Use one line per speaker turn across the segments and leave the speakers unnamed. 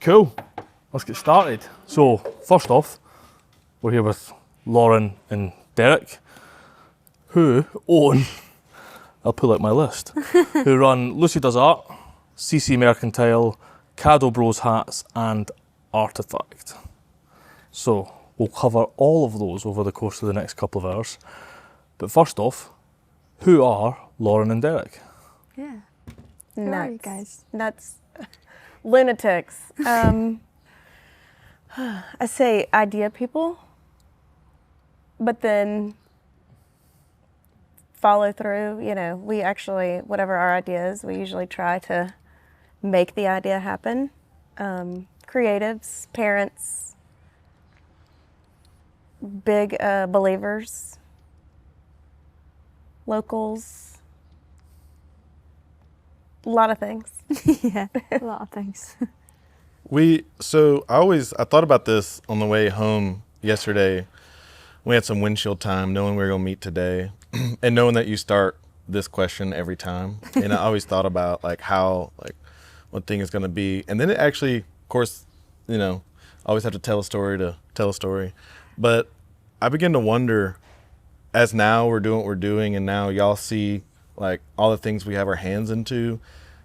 Cool. Let's get started. So, first off, we're here with Lauren and Derek, who own, I'll pull out my list, who run Lucy Does Art, CC Mercantile, Caddo Bros Hats, and Artifact. So, we'll cover all of those over the course of the next couple of hours. But first off, who are Lauren and Derek?
Yeah.
Who
Nuts.
are you guys?
Nuts. Lunatics. I say idea people, but then follow through. You know, we actually, whatever our idea is, we usually try to make the idea happen. Creatives, parents, big believers, locals, a lot of things.
Yeah, a lot of things.
I thought about this on the way home yesterday. We had some windshield time, knowing we were going to meet today, and knowing that you start this question every time. And I always thought about what thing is going to be. And then it actually, of course, I always have to tell a story to tell a story. But I begin to wonder, as now we're doing what we're doing, and now y'all see like all the things we have our hands into,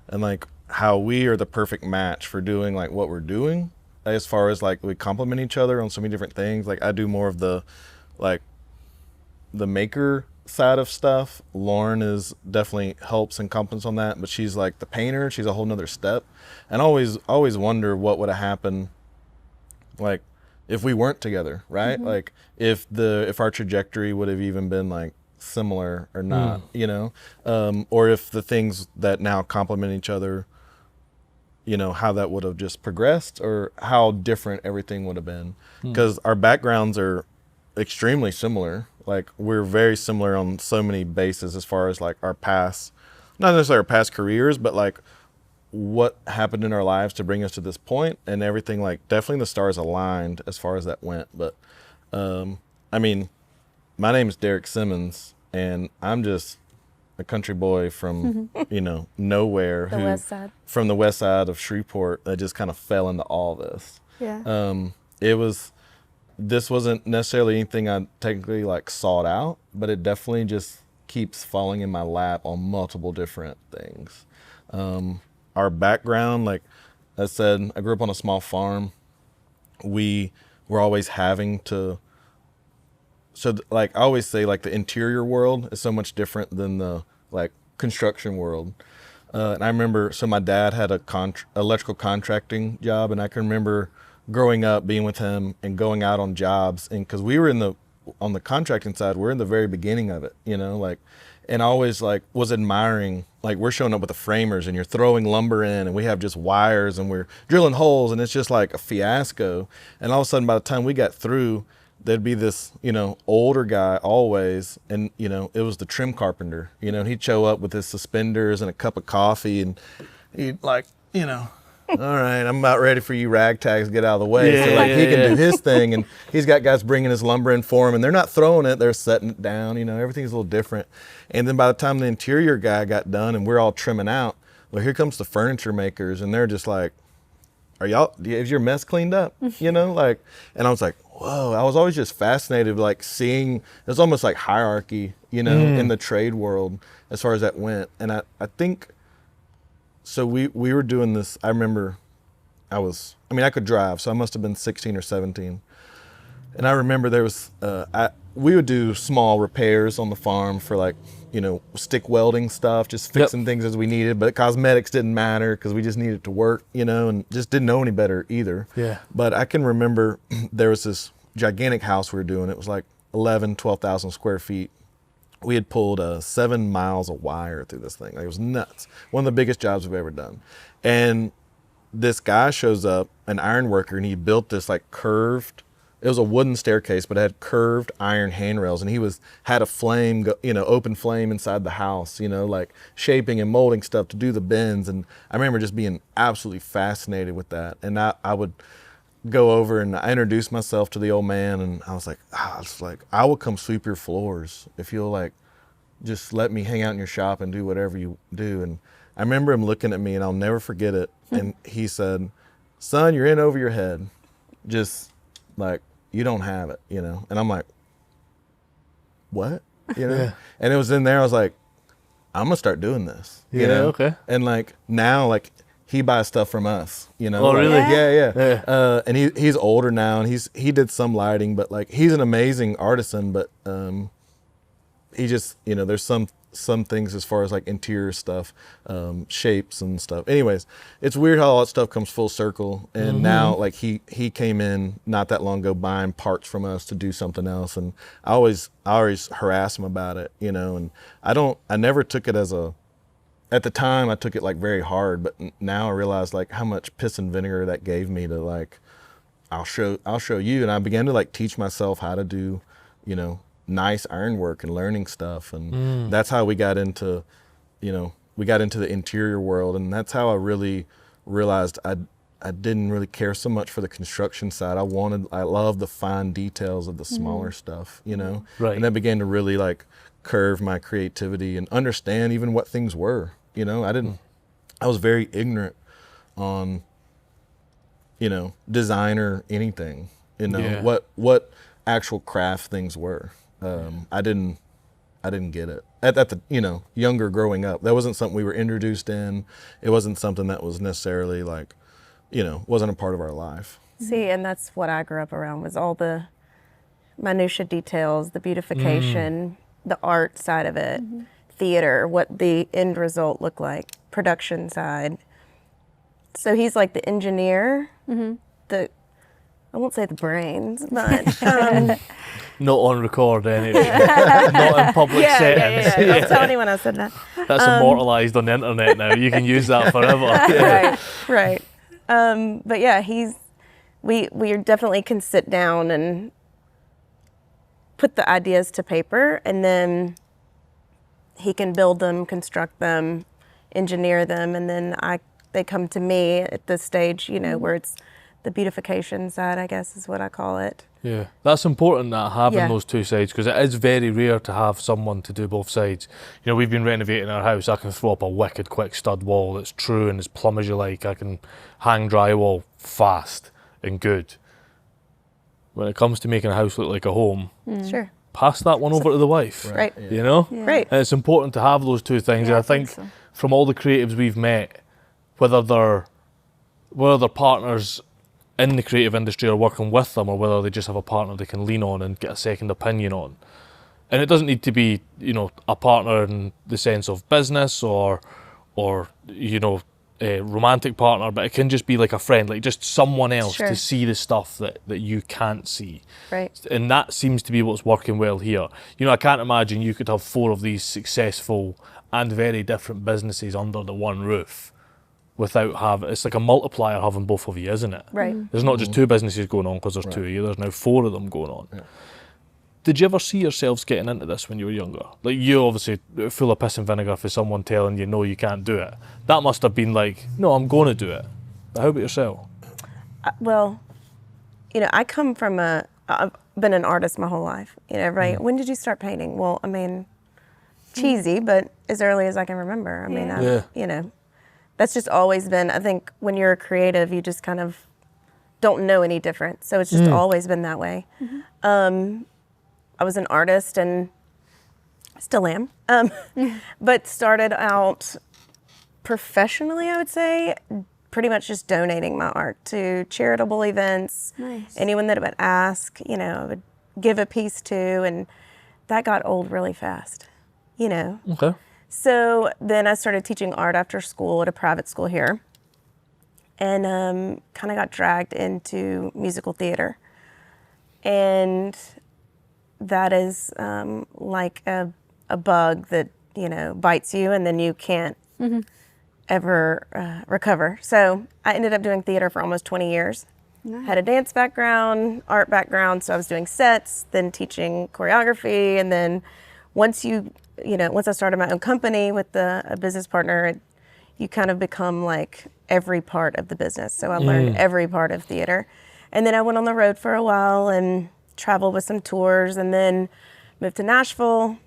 and like how we are the perfect match for doing like what we're doing, as far as like we complement each other on so many different things. Like I do more of the maker side of stuff. Lauren is definitely helps and complements on that, but she's like the painter. She's a whole nother step. And I always wonder what would have happened like if we weren't together, right? Mm-hmm. Like if our trajectory would have even been like similar or not, or if the things that now complement each other, how that would have just progressed, or how different everything would have been. Because our backgrounds are extremely similar. Like we're very similar on so many bases, as far as like our past, not necessarily our past careers, but like what happened in our lives to bring us to this point, and everything. Like definitely the stars aligned as far as that went. But my name is Derek Simmons, and I'm just a country boy from nowhere, from the west side of Shreveport, that just kind of fell into all this.
Yeah.
This wasn't necessarily anything I technically like sought out, but it definitely just keeps falling in my lap on multiple different things. Our background, like I said, I grew up on a small farm. We were always having to. So like I always say, like the interior world is so much different than the like construction world. And I remember, so my dad had a electrical contracting job, and I can remember growing up being with him and going out on jobs, and because we were on the contracting side, we're in the very beginning of it, and I always like was admiring, like we're showing up with the framers and you're throwing lumber in, and we have just wires and we're drilling holes, and it's just like a fiasco. And all of a sudden, by the time we got through, there'd be this, older guy always, and, it was the trim carpenter, and he'd show up with his suspenders and a cup of coffee, and he'd like, all right, I'm about ready for you ragtags to get out of the way.
Yeah,
so like he can do his thing, and he's got guys bringing his lumber in for him, and they're not throwing it, they're setting it down, everything's a little different. And then by the time the interior guy got done and we're all trimming out, well, here comes the furniture makers, and they're just like, is your mess cleaned up? And I was like, whoa, I was always just fascinated, like seeing, there's almost like hierarchy, in the trade world as far as that went. And I think, so we were doing this, I remember I could drive, so I must have been 16 or 17. And I remember there was, we would do small repairs on the farm for like, stick welding stuff, just fixing things as we needed, but cosmetics didn't matter because we just needed to work, and just didn't know any better either.
Yeah.
But I can remember there was this gigantic house we were doing. It was like 12,000 square feet. We had pulled 7 miles of wire through this thing. Like, it was nuts. One of the biggest jobs we've ever done. And this guy shows up, an iron worker, and he built this like curved, it was a wooden staircase, but it had curved iron handrails, and he had a flame, open flame inside the house, like shaping and molding stuff to do the bends. And I remember just being absolutely fascinated with that. And I would go over and I introduced myself to the old man, and I was like, I will come sweep your floors if you'll like just let me hang out in your shop and do whatever you do. And I remember him looking at me, and I'll never forget it. And he said, "Son, you're in over your head. Just like, you don't have it, you know?" And I'm like, "What?" You know?
Yeah.
And it was in there, I was like, I'm gonna start doing this. You
Yeah,
know?
okay.
And like now, like he buys stuff from us, you know?
Oh,
Like,
really?
Yeah. And he's older now, and he did some lighting, but like he's an amazing artisan, but he just, you know, there's some things as far as like interior stuff, shapes and stuff. Anyways, it's weird how all that stuff comes full circle. And now like he came in not that long ago buying parts from us to do something else. And I always harass him about it, you know, and I never took it as at the time I took it like very hard, but now I realize like how much piss and vinegar that gave me to like, I'll show you. And I began to like teach myself how to do, you know, nice ironwork and learning stuff. And that's how we got into, you know, the interior world. And that's how I really realized I didn't really care so much for the construction side. I love the fine details of the smaller stuff, you know?
Right.
And that began to really like curve my creativity and understand even what things were, you know? I was very ignorant on, you know, design or anything, you know, what actual craft things were. I didn't get it at the, you know, younger growing up. That wasn't something we were introduced in. It wasn't something that was necessarily like, you know, wasn't a part of our life.
See, and that's what I grew up around, was all the minutia details, the beautification, the art side of it, theater, what the end result looked like, production side. So he's like the engineer, I won't say the brains, but
Not on record anyway. Not in public settings.
yeah. Don't tell anyone I said that.
That's immortalised on the internet now. You can use that forever.
Right. But yeah, we definitely can sit down and put the ideas to paper, and then he can build them, construct them, engineer them, and then they come to me at this stage, you know, where it's the beautification side, I guess is what I call it.
Yeah, that's important, that having
Yeah.
those two sides, because it is very rare to have someone to do both sides. You know, we've been renovating our house. I can throw up a wicked quick stud wall that's true and as plumb as you like. I can hang drywall fast and good. When it comes to making a house look like a home,
Sure.
pass that one over to the wife.
Right.
You know?
Yeah.
Right.
And it's important to have those two things.
Yeah,
And I think
so.
from all the creatives we've met, whether they're partners in the creative industry or working with them, or whether they just have a partner they can lean on and get a second opinion on. And it doesn't need to be, you know, a partner in the sense of business or you know, a romantic partner, but it can just be like a friend, like just someone else
Sure.
to see the stuff that you can't see.
Right.
And that seems to be what's working well here. You know, I can't imagine you could have 4 of these successful and very different businesses under the one roof without having, it's like a multiplier having both of you, isn't it?
Right.
There's not just 2 businesses going on because there's 2 of you, there's now 4 of them going on.
Yeah.
Did you ever see yourselves getting into this when you were younger? Like, you obviously full of piss and vinegar for someone telling you, no, you can't do it. That must have been like, no, I'm going to do it. But how about yourself?
Well, you know, I come from I've been an artist my whole life. You know, right? When did you start painting? Well, I mean, cheesy, but as early as I can remember. I mean,
Yeah.
you know, that's just always been, I think when you're a creative, you just kind of don't know any different. So it's just always been that way. I was an artist and still am, but started out professionally, I would say, pretty much just donating my art to charitable events.
Nice.
Anyone that would ask, you know, I would give a piece to, and that got old really fast, you know.
Okay.
So then I started teaching art after school at a private school here, and kind of got dragged into musical theater. And that is like a bug that, you know, bites you and then you can't ever recover. So I ended up doing theater for almost 20 years.
Nice.
Had a dance background, art background, so I was doing sets, then teaching choreography, and then once I started my own company with a business partner, you kind of become like every part of the business. So I learned every part of theater. And then I went on the road for a while and traveled with some tours, and then moved to Nashville,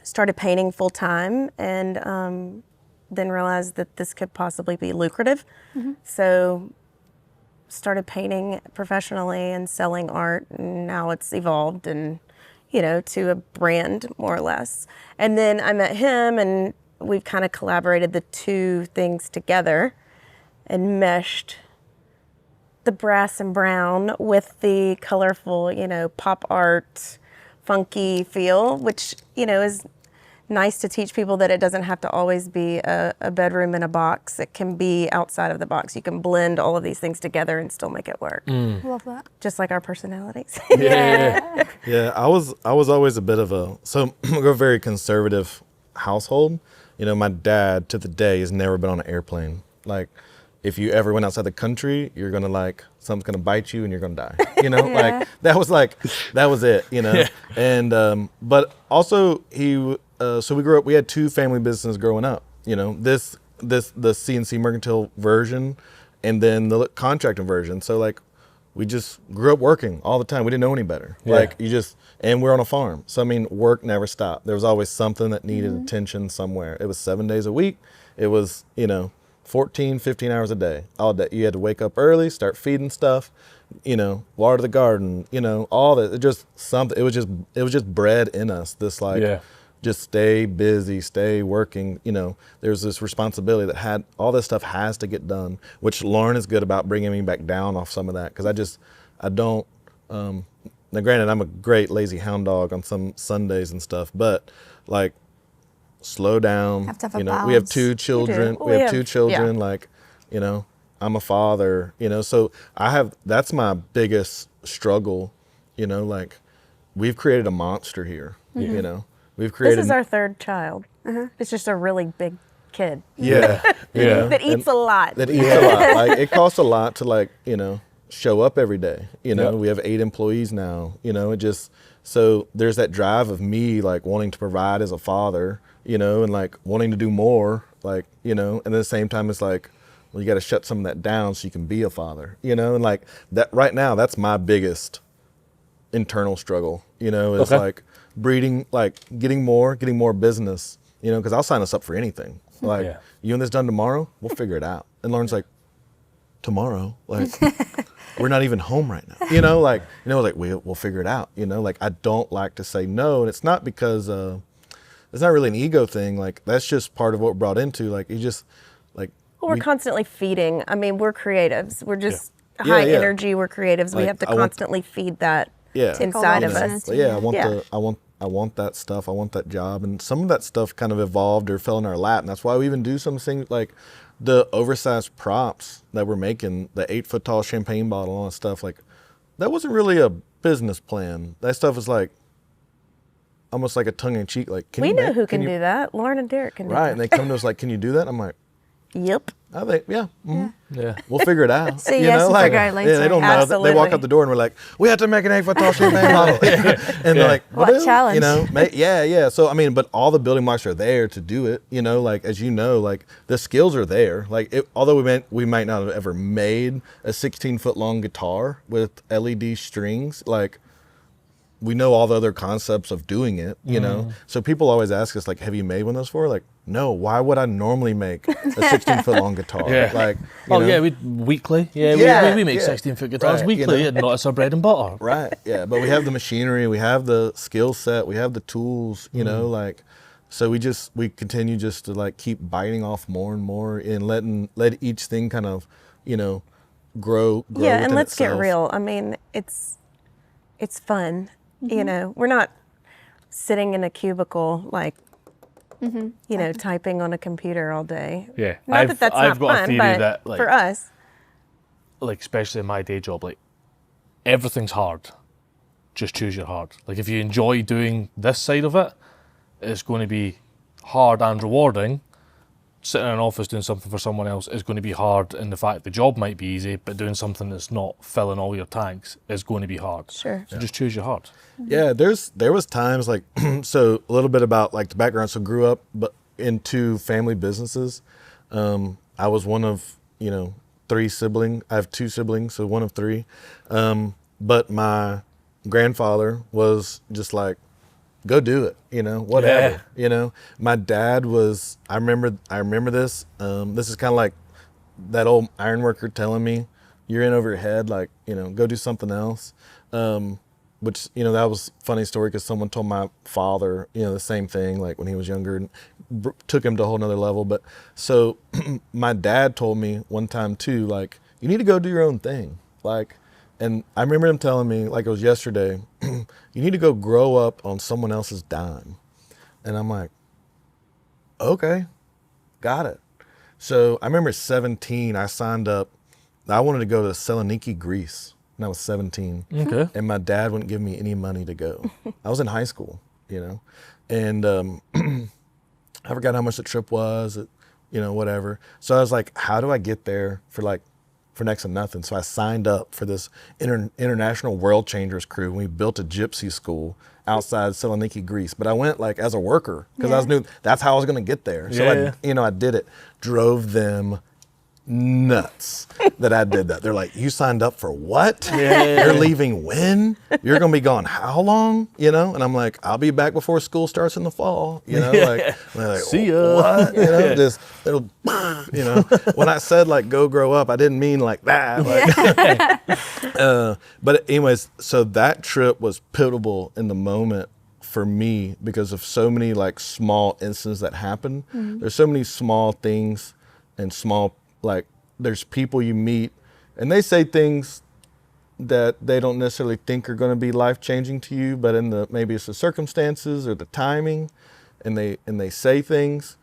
started painting full time, and then realized that this could possibly be lucrative. So started painting professionally and selling art, and now it's evolved and, you know, to a brand more or less. And then I met him, and we've kind of collaborated the two things together and meshed the brass and brown with the colorful, you know, pop art, funky feel, which, you know, is nice to teach people that it doesn't have to always be a bedroom in a box. It can be outside of the box. You can blend all of these things together and still make it work.
Love that.
Just like our personalities.
Yeah, I was always a bit of we're a very conservative household. You know, my dad to the day has never been on an airplane. Like, if you ever went outside the country, you're gonna something's gonna bite you and you're gonna die. You know, that was it. You know, and but also so we grew up. We had two family businesses growing up. You know, the CNC Mercantile version, and then the contracting version. So like, we just grew up working all the time. We didn't know any better.
Yeah.
And we're on a farm. So I mean, work never stopped. There was always something that needed attention somewhere. It was 7 days a week. It was, you know, 14, 15 hours a day, all day. You had to wake up early, start feeding stuff, you know, water the garden, you know, all that. It was just bred in us. This just stay busy, stay working. You know, there's this responsibility that all this stuff has to get done, which Lauren is good about bringing me back down off some of that. Cause I don't, now granted, I'm a great lazy hound dog on some Sundays and stuff, but like, slow down.
Have to have a
you know,
balance.
we have two children.
We
We have
have-
two children.
yeah.
Like, you know, I'm a father. You know, so that's my biggest struggle. You know, like, we've created a monster here. You know, we've created.
This is our third child. It's just a really big kid
yeah.
Yeah.
that eats a lot.
That eats a lot. Like, it costs a lot to, like, you know, show up every day. You know,
Yeah.
we have 8 employees now. You know, so there's that drive of me, like, wanting to provide as a father, you know, and like wanting to do more, like, you know, and at the same time it's like, well, you got to shut some of that down so you can be a father, you know, and like that right now, that's my biggest internal struggle, you know, is like breeding, like getting more business, you know, because I'll sign us up for anything. Like, you want this done tomorrow? We'll figure it out. And Lauren's like, tomorrow? Like, we're not even home right now. You know, like, we'll figure it out. You know, like, I don't like to say no. And it's not because, it's not really an ego thing. Like, that's just part of what we're brought into. Like, you just, like.
Well, we're constantly feeding. I mean, we're creatives. We're just
Yeah,
high
yeah.
energy. We're creatives. We
Like,
have to
I want-
constantly feed that
Yeah.
inside
all
of
the
us.
energy.
But yeah,
Yeah.
I want that stuff. I want that job. And some of that stuff kind of evolved or fell in our lap. And that's why we even do some things like the oversized props that we're making, the 8-foot tall champagne bottle, all that stuff. Like, that wasn't really a business plan. That stuff is like almost like a tongue in cheek. Like,
We know who can do that. Lauren and Derek can do
Right.
that.
And they come to us like, can you do that? I'm like,
Yep.
I think, yeah. Mhm.
Yeah.
We'll figure it out.
Say
you
yes
know,
and
like,
figure it later.
Yeah, they don't know. They
Absolutely.
walk out the door and we're like, we have to make an 8-foot tall champagne bottle. And they're like,
What
"Woo,"
challenge.
You know, yeah. So, I mean, but all the building blocks are there to do it. You know, like, as you know, like, the skills are there. Like, although we might not have ever made a 16-foot long guitar with LED strings, like, we know all the other concepts of doing it, you know? So people always ask us, like, have you made one of those before? Like, no, why would I normally make a 16-foot long guitar?
Yeah.
Like,
Oh,
you know?
yeah, weekly. Yeah,
Yeah,
we make
yeah.
16-foot guitars
Right, you
weekly,
know.
and not it's our bread and butter.
Right, yeah, but we have the machinery, we have the skill set, we have the tools, you know, like, so we continue just to, like, keep biting off more and more and let each thing kind of, you know, grow
Yeah, and
within
let's get
itself.
real. I mean, it's fun. You know, we're not sitting in a cubicle like, you know, typing on a computer all day.
Yeah.
Not that that's
I've
not
got a
fun,
theory
but
that, like,
for us,
like, especially in my day job, like, everything's hard. Just choose your hard. Like, if you enjoy doing this side of it, it's going to be hard and rewarding. Sitting in an office doing something for someone else is going to be hard, and the fact the job might be easy, but doing something that's not filling all your tanks is going to be hard.
Sure.
So just choose your hard.
Yeah, there was times like so a little bit about like the background. So grew up but in 2 family businesses. I was one of 3 siblings. I have 2 siblings, so one of 3. But my grandfather was just like go do it, whatever, My dad was, I remember this. This is kind of like that old ironworker telling me, you're in over your head, like, go do something else. Which, that was a funny story because someone told my father, the same thing, like when he was younger, and took him to a whole nother level. But so my dad told me one time too, like, you need to go do your own thing. Like, and I remember him telling me, like it was yesterday, you need to go grow up on someone else's dime. And I'm like, okay, got it. So I remember at 17, I signed up. I wanted to go to Saloniki, Greece when I was 17.
Okay.
And my dad wouldn't give me any money to go. I was in high school, and I forgot how much the trip was, whatever. So I was like, how do I get there for next to nothing? So I signed up for this international World Changers crew. We built a gypsy school outside Saloniki, Greece. But I went like as a worker because I knew that's how I was going to get there. So I did it. Drove them nuts that I did that. They're like, you signed up for what? You're leaving when? You're going to be gone how long? And I'm like, I'll be back before school starts in the fall. Like,
see ya.
What? Just it'll, when I said like go grow up, I didn't mean like that. Like, but anyways, so that trip was pivotal in the moment for me because of so many like small incidents that happen. There's so many small things and small, like there's people you meet and they say things that they don't necessarily think are going to be life-changing to you, but maybe it's the circumstances or the timing, and they say things,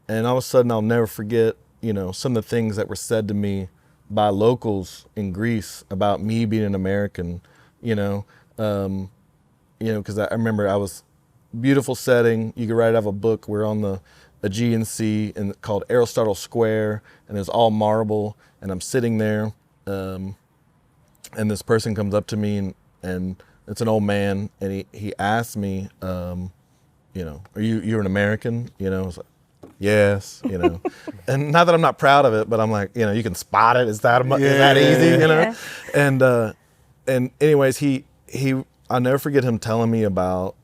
and all of a sudden I'll never forget, some of the things that were said to me by locals in Greece about me being an American, because I remember I was beautiful setting. You could write out of a book. We're on the Aegean Sea and called Aristotle Square, and it's all marble, and I'm sitting there, and this person comes up to me and it's an old man, and he asked me, are you're an American? I was like, yes, and not that I'm not proud of it, but I'm like, you can spot it. Is that easy, and anyways, I'll never forget him telling me about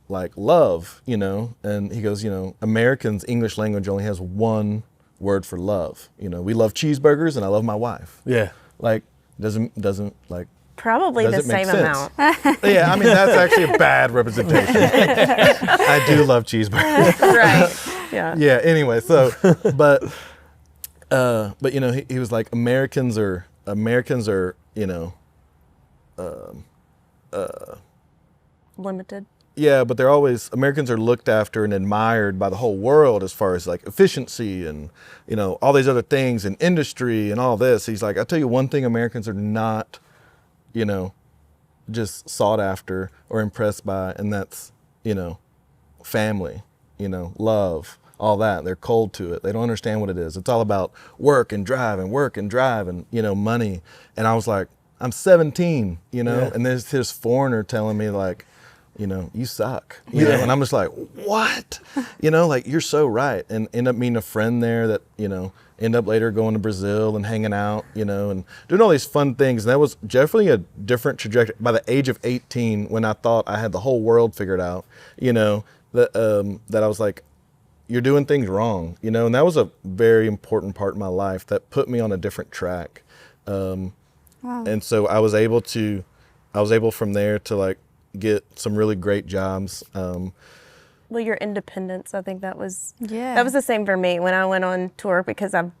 like love, and he goes, Americans' English language only has one word for love. We love cheeseburgers and I love my wife.
Yeah.
Like, doesn't like.
Probably the same amount.
Yeah, I mean, that's actually a bad representation. I do love cheeseburgers.
Right. Yeah.
Yeah, anyway, so, but he was like, Americans are,
Limited.
Yeah, but Americans are looked after and admired by the whole world as far as like efficiency and, all these other things and industry and all this. He's like, I'll tell you one thing Americans are not, just sought after or impressed by, and that's, family, love, all that. They're cold to it. They don't understand what it is. It's all about work and drive and, money. And I was like, I'm 17, and there's this foreigner telling me like, you suck, and I'm just like, what? Like, you're so right. And end up meeting a friend there that, end up later going to Brazil and hanging out, and doing all these fun things. And that was definitely a different trajectory. By the age of 18, when I thought I had the whole world figured out, that I was like, you're doing things wrong, and that was a very important part of my life that put me on a different track. Wow. And so I was able from there to like, get some really great jobs.
Well, your independence, I think that was the same for me when I went on tour, because I've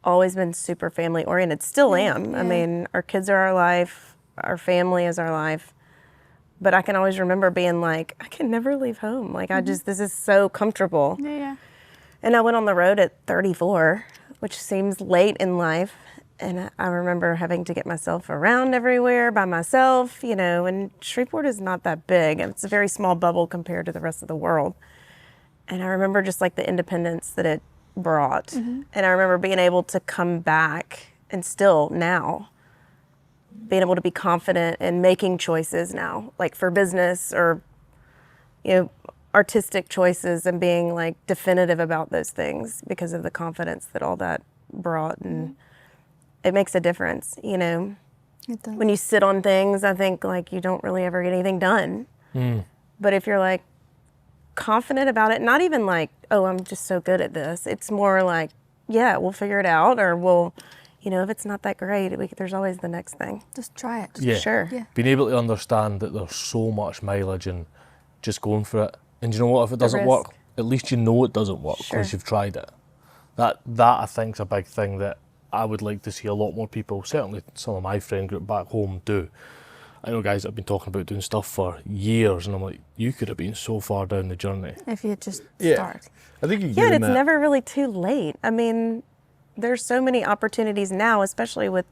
always been super family oriented, still am. I mean, our kids are our life, our family is our life, but I can always remember being like, I can never leave home. Like, this is so comfortable.
Yeah.
And I went on the road at 34, which seems late in life. And I remember having to get myself around everywhere by myself, and Shreveport is not that big. It's a very small bubble compared to the rest of the world. And I remember just like the independence that it brought. And I remember being able to come back and still now being able to be confident in making choices now, like for business or, artistic choices, and being like definitive about those things because of the confidence that all that brought. And it makes a difference,
It does.
When you sit on things, I think like you don't really ever get anything done. But if you're like confident about it, not even like, oh, I'm just so good at this. It's more like, yeah, we'll figure it out, or we'll, you know, if it's not that great, there's always the next thing.
Just try it.
Yeah.
Sure.
Yeah.
Being able to understand that there's so much mileage and just going for it. And you know what, if it doesn't
risk.
work, at least you know it doesn't work because
Sure.
you've tried it. That I think is a big thing that I would like to see a lot more people, certainly some of my friend group back home, do. I know guys that have been talking about doing stuff for years, and I'm like, you could have been so far down the journey.
If you just
Yeah.
start.
I think you
Yeah,
give
and
them
it's
that.
never really too late. I mean, there's so many opportunities now, especially with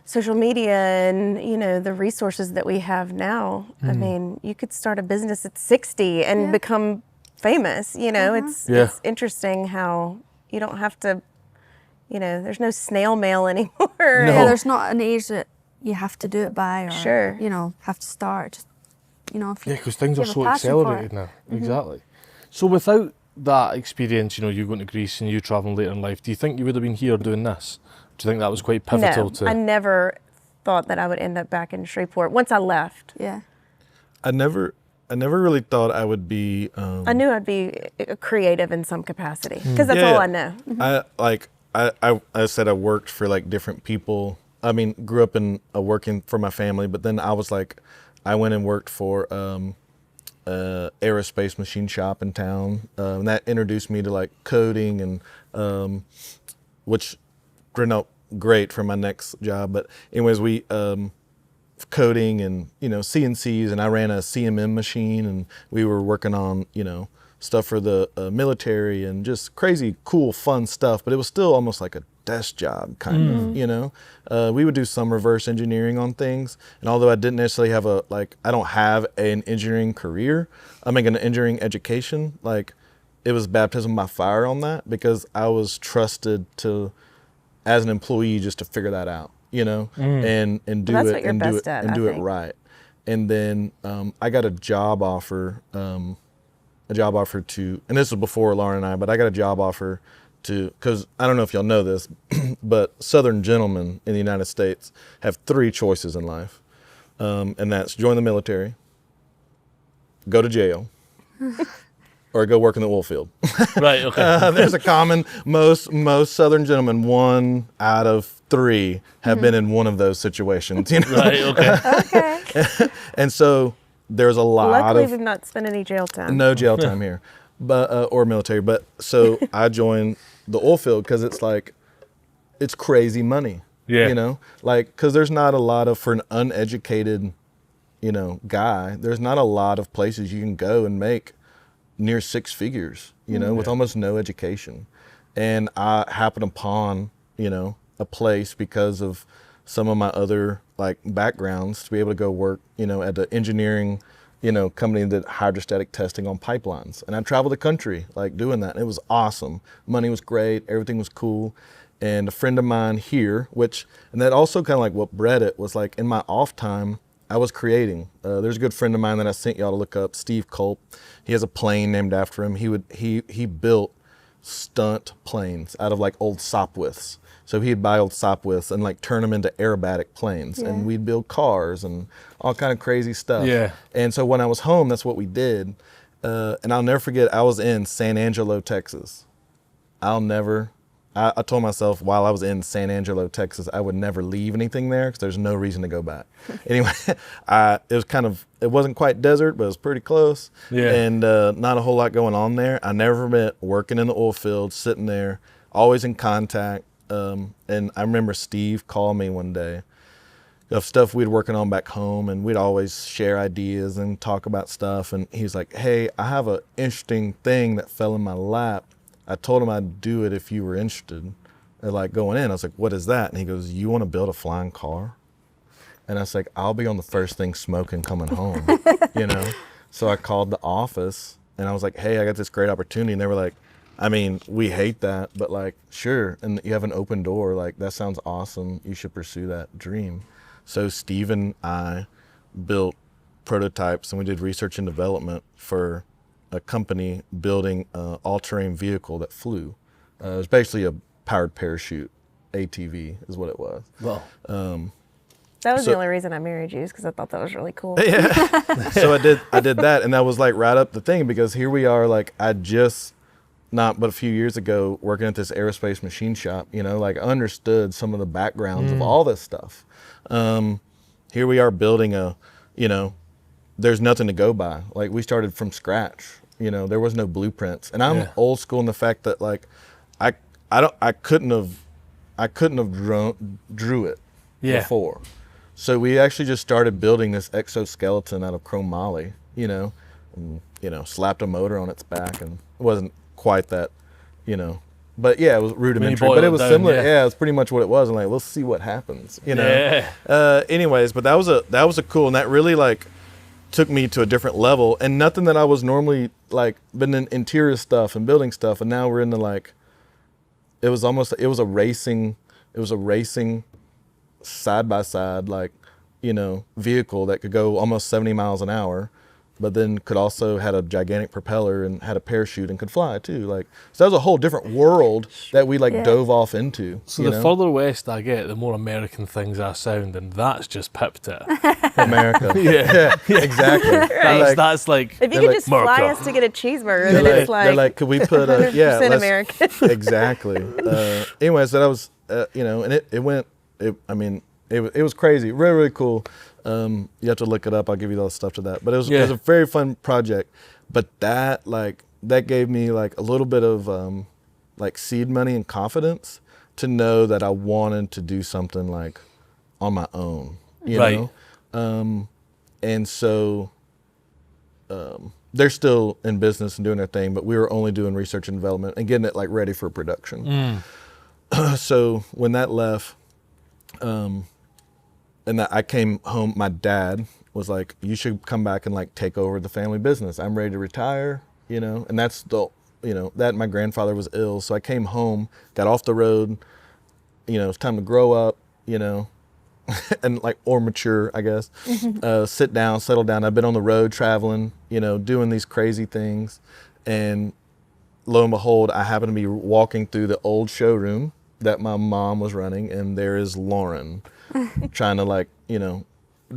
social media and, you know, the resources that we have now. I mean, you could start a business at 60 and
Yeah.
become famous, you know. It's interesting how you don't have to, you know, there's no snail mail anymore.
No.
Yeah, there's not an age that you have to do it by, or
Sure.
you know, have to start. Just, you know, if you
Yeah, because things are
have a
so
passion for
accelerated
it.
now. Exactly. So without that experience, you know, you going to Greece and you travelling later in life, do you think you would have been here doing this? Do you think that was quite pivotal
No,
to...
I never thought that I would end up back in Shreveport once I left.
Yeah.
I never really thought I would be.
I knew I'd be creative in some capacity because that's
Yeah.
all I know.
I said I worked for like different people. I mean, grew up in working for my family, but then I was like, I went and worked for aerospace machine shop in town, and that introduced me to like coding and which turned out great for my next job. But anyways, we coding and, you know, CNCs, and I ran a CMM machine, and we were working on, you know, stuff for the military and just crazy, cool, fun stuff. But it was still almost like a desk job, kind of, you know. We would do some reverse engineering on things, and although I didn't necessarily have I don't have an engineering career, I'm like an engineering education. Like, it was baptism by fire on that, because I was trusted to, as an employee, just to figure that out, you know, and do
Well, that's
it
what you're
and do
best
it
at,
and
I
do it
think.
right. And then I got a job offer to, and this was before Lauren and I, but I got a job offer to, because I don't know if y'all know this, but Southern gentlemen in the United States have 3 choices in life, and that's join the military, go to jail, or go work in the oil field.
Right, okay.
There's a common, most Southern gentlemen, 1 out of 3 have been in one of those situations, you know?
Right, okay.
Okay.
And so there's a lot
Luckily,
of
we've not spent any jail time.
no jail time here, but or military. But so I joined the oil field because it's like, it's crazy money.
Yeah.
You know, like, because there's not a lot of, for an uneducated, you know, guy, there's not a lot of places you can go and make near 6 figures, you know, with almost no education. And I happened upon, you know, a place because of some of my other like backgrounds to be able to go work, you know, at the engineering, you know, company that hydrostatic testing on pipelines. And I traveled the country like doing that. And it was awesome. Money was great. Everything was cool. And a friend of mine here, and that also kind of like what bred it, was like in my off time, I was creating. There's a good friend of mine that I sent y'all to look up, Steve Culp. He has a plane named after him. He built stunt planes out of like old Sopwiths. So he'd buy old Sopwiths and like turn them into aerobatic planes, and we'd build cars and all kind of crazy stuff.
Yeah.
And so when I was home, that's what we did. And I'll never forget, I was in San Angelo, Texas. I told myself while I was in San Angelo, Texas, I would never leave anything there because there's no reason to go back. Anyway, it wasn't quite desert, but it was pretty close.
Yeah.
And not a whole lot going on there. I never met working in the oil field, sitting there, always in contact. And I remember Steve called me one day of stuff we'd working on back home, and we'd always share ideas and talk about stuff. And he's like, hey, I have an interesting thing that fell in my lap. I told him I'd do it if you were interested. And like going in, I was like, what is that? And he goes, you want to build a flying car? And I was like, I'll be on the first thing smoking coming home, you know? So I called the office and I was like, hey, I got this great opportunity. And they were like, I mean, we hate that, but like, sure. And you have an open door. Like, that sounds awesome. You should pursue that dream. So Steve and I built prototypes, and we did research and development for a company building an all-terrain vehicle that flew. It was basically a powered parachute, ATV is what it was.
Well,
That was
So-
the only reason I married you, is because I thought that was really cool.
So I did that, and that was like right up the thing, because here we are, like I just not but a few years ago working at this aerospace machine shop, you know, like understood some of the backgrounds of all this stuff. Here we are building a, you know, there's nothing to go by. Like we started from scratch, you know, there was no blueprints. And I'm old school in the fact that like I couldn't have drew it before. So we actually just started building this exoskeleton out of chromoly, you know, and, you know, slapped a motor on its back, and it wasn't quite that, you know, but yeah, it was rudimentary,
boil
but
it
it was
down,
similar.
yeah.
Yeah, it's pretty much what it was. And like, let's see what happens, you know? Anyways, but that was a cool, and that really like took me to a different level, and nothing that I was normally like been in interior stuff and building stuff. And now we're into like, it was a racing side by side, like, you know, vehicle that could go almost 70 miles an hour, but then could also had a gigantic propeller and had a parachute and could fly too. Like, so that was a whole different world that we like dove off into.
So
you
the
know?
further west I get, the more American things I sound, and that's just pipped it.
America. yeah, exactly.
That's like
If you
They're
could
like,
just fly
America.
us to get a cheeseburger,
They're
then it's
they're like, could we put a
100%
let's-
American.
Exactly. Anyways, that was you know, and it was crazy, really, really cool. You have to look it up. I'll give you all the stuff to that. But it was a very fun project. But that gave me like a little bit of like seed money and confidence to know that I wanted to do something like on my own, you know? And so they're still in business and doing their thing, but we were only doing research and development and getting it like ready for production. So when that left, and that I came home, my dad was like, you should come back and like take over the family business. I'm ready to retire, you know, and that's that my grandfather was ill. So I came home, got off the road, you know, it's time to grow up, you know, and like, or mature, I guess, sit down, settle down. I've been on the road traveling, you know, doing these crazy things. And lo and behold, I happen to be walking through the old showroom that my mom was running, and there is Lauren trying to like, you know,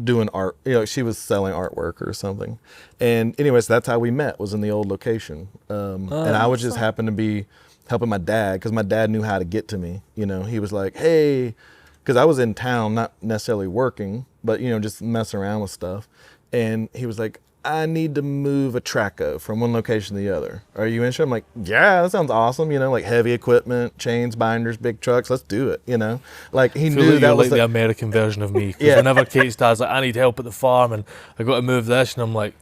doing art, you know, she was selling artwork or something. And anyways, that's how we met, was in the old location. And I was just happened to be helping my dad, because my dad knew how to get to me. You know, he was like, hey, because I was in town, not necessarily working, but, you know, just messing around with stuff. And he was like, I need to move a Traco from one location to the other. Are you interested? I'm like, yeah, that sounds awesome. You know, like heavy equipment, chains, binders, big trucks. Let's do it. You know, like he knew
you're
that was
like the American version of me. 'Cause
Yeah.
whenever Kate's dad's like, I need help at the farm and I got to move this, and I'm like,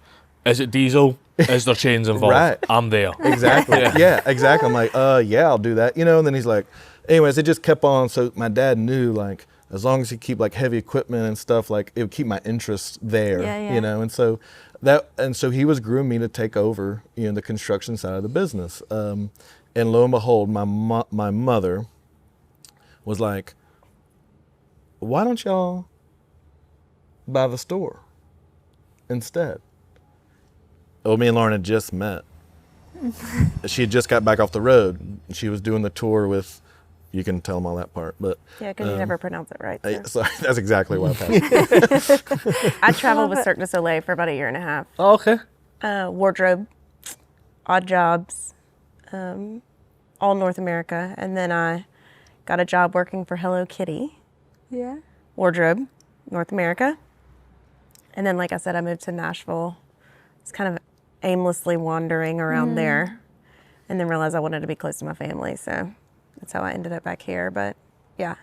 is it diesel? Is there chains involved?
Right.
I'm there.
Exactly. Yeah, exactly. I'm like, yeah, I'll do that. You know, and then he's like, anyways, it just kept on. So my dad knew, like, as long as he keep like heavy equipment and stuff, like it would keep my interest there, you know? And so he was grooming me to take over, you know, the construction side of the business. And lo and behold, my mother was like, why don't y'all buy the store instead? Well, me and Lauren had just met. She had just got back off the road. She was doing the tour with, you can tell them all that part, but
Yeah, because you never pronounce it right. So.
sorry, that's exactly what happened.
I traveled with Cirque du Soleil for about a year and a half.
Oh, okay.
Wardrobe, odd jobs, all North America. And then I got a job working for Hello Kitty,
Yeah.
wardrobe, North America. And then, like I said, I moved to Nashville. It's kind of aimlessly wandering around there, and then realized I wanted to be close to my family. So that's how I ended up back here. But yeah.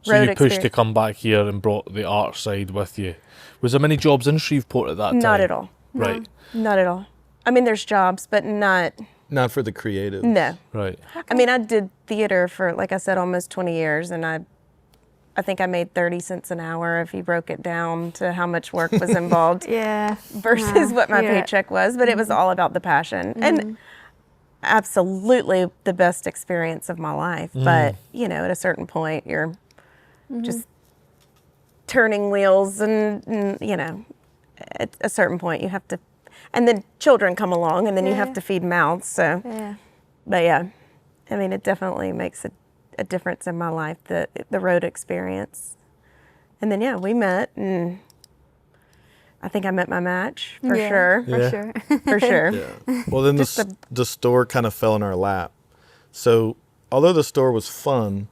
So you pushed to come back here and brought the art side with you. Was there many jobs in Shreveport at that time?
Not at all.
Right.
Not at all. I mean, there's jobs, but not.
Not for the creative.
No.
Right.
I mean, I did theater for, like I said, almost 20 years, and I think I made 30 cents an hour if you broke it down to how much work was involved
Yeah.
versus what my paycheck was. But it was all about the passion. And absolutely the best experience of my life. But, you know, at a certain point, you're just turning wheels and, you know, at a certain point you have to, and then children come along and then you have to feed mouths. So,
Yeah.
but yeah, I mean, it definitely makes a difference in my life, the road experience. And then, yeah, we met, and I think I met my match for
Yeah,
sure.
For
Yeah.
sure.
For sure.
Yeah. Well, then the store kind of fell in our lap. So although the store was fun,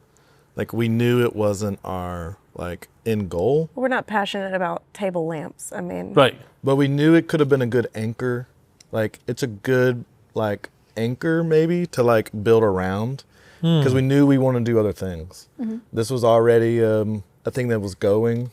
like we knew it wasn't our like end goal,
We're not passionate about table lamps. I mean,
Right.
but we knew it could have been a good anchor. Like it's a good like anchor maybe to like build around because we knew we wanted to do other things. This was already a thing that was going.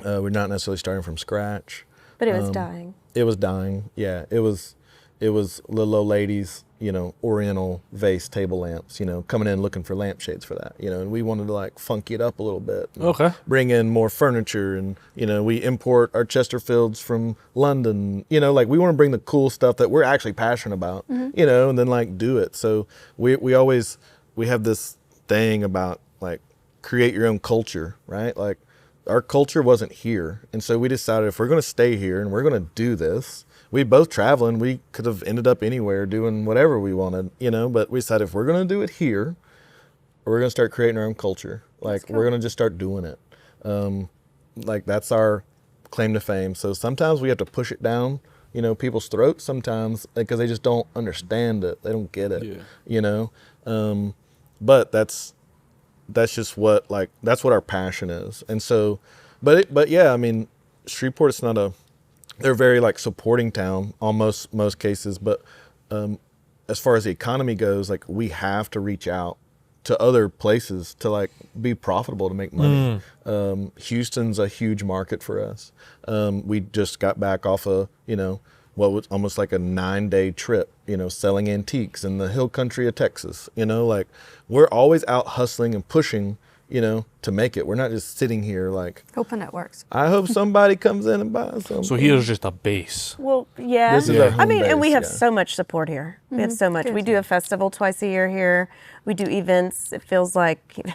We're not necessarily starting from scratch.
but it was dying.
It was dying. Yeah, it was little old ladies, you know, Oriental vase table lamps, you know, coming in looking for lampshades for that, you know, and we wanted to like funky it up a little bit. And
Okay.
bring in more furniture, and you know, we import our Chesterfields from London. You know, like we want to bring the cool stuff that we're actually passionate about, you know, and then like do it. So we always have this thing about like create your own culture, right? Like our culture wasn't here, and so we decided if we're going to stay here and we're going to do this. We both traveling. We could have ended up anywhere doing whatever we wanted, you know. But we decided if we're going to do it here, we're going to start creating our own culture. Like we're going to just start doing it. Like that's our claim to fame. So sometimes we have to push it down, you know, people's throats. Sometimes because they just don't understand it. They don't get it, you know. But that's just what like that's what our passion is. And so, but yeah, I mean, Shreveport is not a they're very like supporting town almost most cases, but as far as the economy goes, like we have to reach out to other places to like be profitable to make money. Houston's a huge market for us. We just got back off a, you know, what was almost like a 9-day trip, you know, selling antiques in the hill country of Texas, you know, like we're always out hustling and pushing, you know, to make it. We're not just sitting here like,
Hoping it works.
I hope somebody comes in and buys something.
So here's just a base.
Well, yeah.
This is our
I
home
mean, and we
base,
have
yeah.
so much support here. We have so much.
Good.
We do a festival twice a year here. We do events. It feels like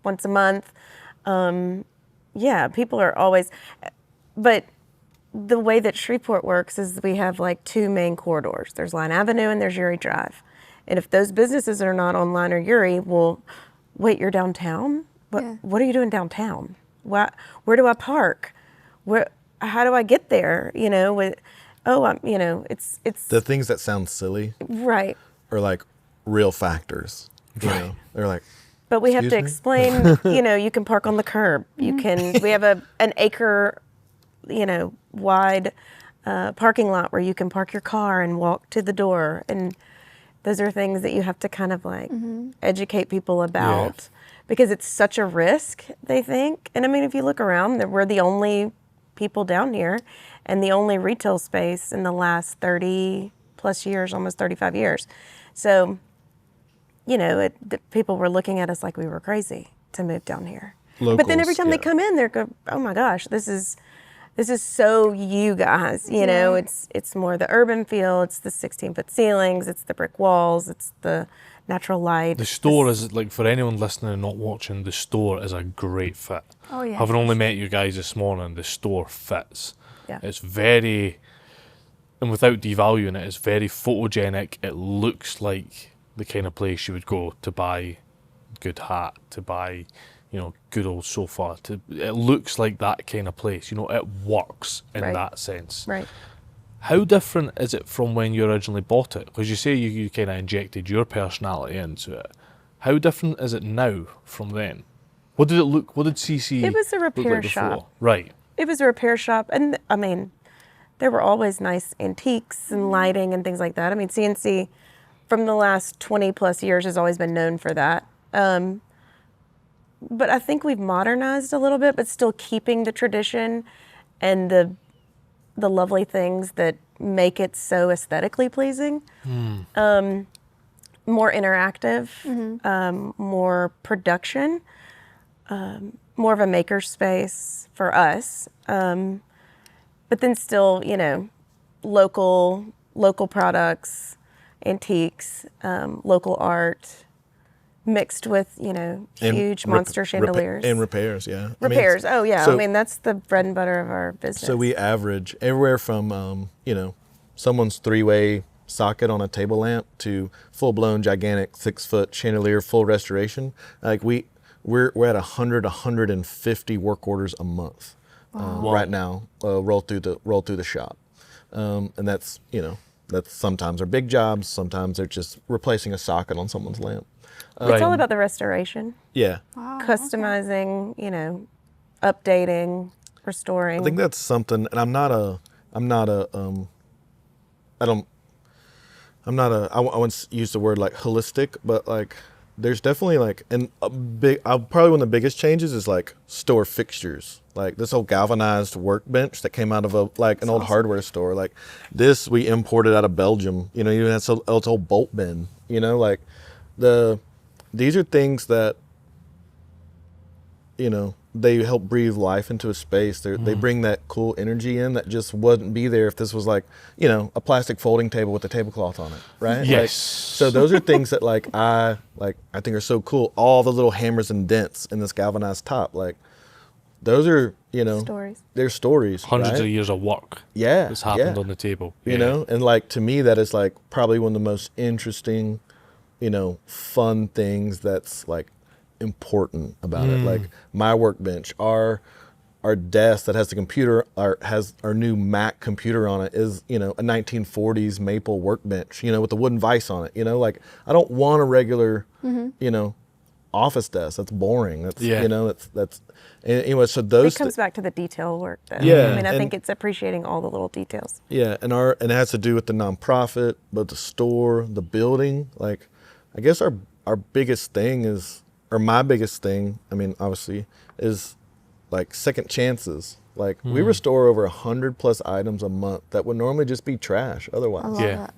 once a month. Yeah, people are always, but the way that Shreveport works is we have like 2 main corridors. There's Line Avenue and there's Uri Drive. And if those businesses are not on Line or Uri, well, wait, you're downtown?
Yeah.
What are you doing downtown? Where do I park? How do I get there? You know, you know, it's
The things that sound silly
right.
are like real factors. You know, they're like,
But we have to
Excuse me?
explain, you know, you can park on the curb. You can, we have an acre, you know, wide parking lot where you can park your car and walk to the door. And those are things that you have to kind of like educate people about because it's such a risk, they think. And I mean, if you look around, we're the only people down here and the only retail space in the last 30 plus years, almost 35 years. So, you know, the people were looking at us like we were crazy to move down here. But then every
Locals,
time they
yeah.
come in, they're go, oh my gosh, this is so you guys, you know, it's more the urban feel, it's the 16-foot ceilings, it's the brick walls, it's the natural light.
The store is, like, for anyone listening and not watching, the store is a great fit.
Oh, yeah.
Having only met you guys this morning, the store fits.
Yeah.
It's very, and without devaluing it, it's very photogenic. It looks like the kind of place you would go to buy good hat, to buy, you know, good old sofa. It looks like that kind of place. You know, it works in
Right.
that sense.
Right.
How different is it from when you originally bought it? Because you say you kind of injected your personality into it. How different is it now from then? What did it look? What did CC?
It was a
look
repair
like before?
shop.
Right.
It was a repair shop. And I mean, there were always nice antiques and lighting and things like that. I mean, CNC from the last 20 plus years has always been known for that. But I think we've modernized a little bit, but still keeping the tradition and the lovely things that make it so aesthetically pleasing. More interactive, more production, more of a maker space for us. But then still, you know, local products, antiques, local art, mixed with, you know, huge monster chandeliers.
and repairs, yeah.
Repairs.
I mean,
I mean, that's the bread and butter of our business.
so we average everywhere from, you know, someone's 3-way socket on a table lamp to full-blown gigantic 6-foot chandelier full restoration. Like we we're at 150 work orders a month right now roll through the shop, and that's sometimes are big jobs, sometimes they're just replacing a socket on someone's lamp.
It's all about the restoration,
Yeah,
customizing, updating, restoring.
I think that's something, and I wouldn't use the word like holistic, but like there's definitely like probably one of the biggest changes is like store fixtures. Like this whole galvanized workbench that came out of an old hardware store. Like this we imported out of Belgium. Even that's its old bolt bin. Like these are things that they help breathe life into a space. They bring that cool energy in that just wouldn't be there if this was like, a plastic folding table with a tablecloth on it, right?
Yes.
So those are things that I think are so cool. All the little hammers and dents in this galvanized top, like those are,
stories.
They're stories.
Hundreds
right?
of years of work.
Yeah.
That's happened on the table.
And like to me that is like probably one of the most interesting, fun things that's like important about it. Like my workbench, our desk that has the computer, has our new Mac computer on it is a 1940s maple workbench, with the wooden vise on it. Like I don't want a regular office desk. That's boring. That's that's anyway. So those
it comes back to the detail work, though.
Yeah,
I think it's appreciating all the little details.
Yeah, and it has to do with the nonprofit, but the store, the building. Like, I guess our biggest thing is, or my biggest thing, obviously, is like second chances. Like we restore over 100+ items a month that would normally just be trash otherwise.
I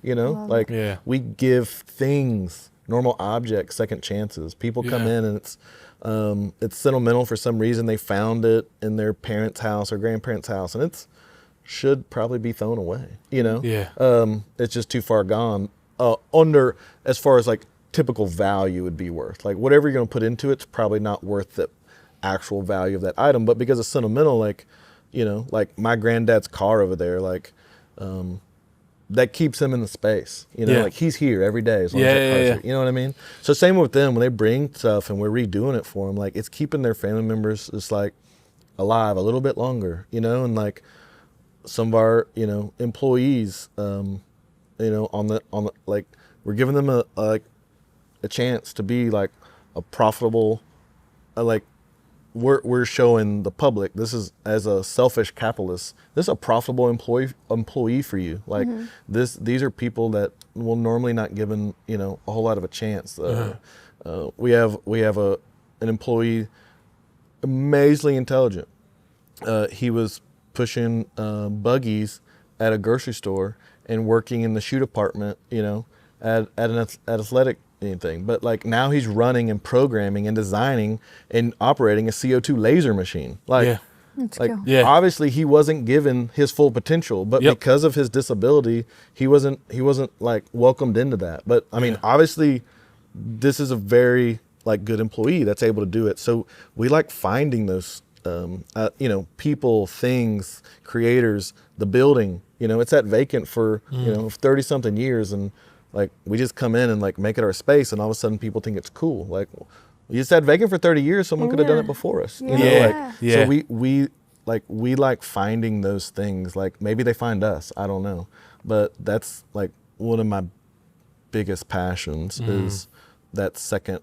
love it.
We give things, normal objects, second chances. People come in and it's sentimental for some reason. They found it in their parents' house or grandparents' house, and it's should probably be thrown away. It's just too far gone. Under as far as like typical value would be worth. Like whatever you're going to put into it's probably not worth the actual value of that item, but because it's sentimental, like like my granddad's car over there, like that keeps him in the space, like he's here every day as long as that car's here, you know what I mean? So same with them when they bring stuff and we're redoing it for them, like it's keeping their family members just like alive a little bit longer, and like some of our employees on the like we're giving them a chance to be like a profitable, like we're showing the public this is, as a selfish capitalist, this is a profitable employee for you. Like these are people that will normally not given a whole lot of a chance. We have an employee, amazingly intelligent. He was pushing buggies at a grocery store and working in the shoe department, at an athletic anything, but like now he's running and programming and designing and operating a CO2 laser machine. Like, obviously he wasn't given his full potential, but because of his disability, he wasn't like welcomed into that. But obviously this is a very like good employee that's able to do it. So we like finding those, people, things, creators, the building, it's at vacant for, 30 something years. And like we just come in and like make it our space, and all of a sudden people think it's cool. Like you just had vacant for 30 years, someone could have done it before us. So we like finding those things. Like maybe they find us, I don't know, but that's like one of my biggest passions is that second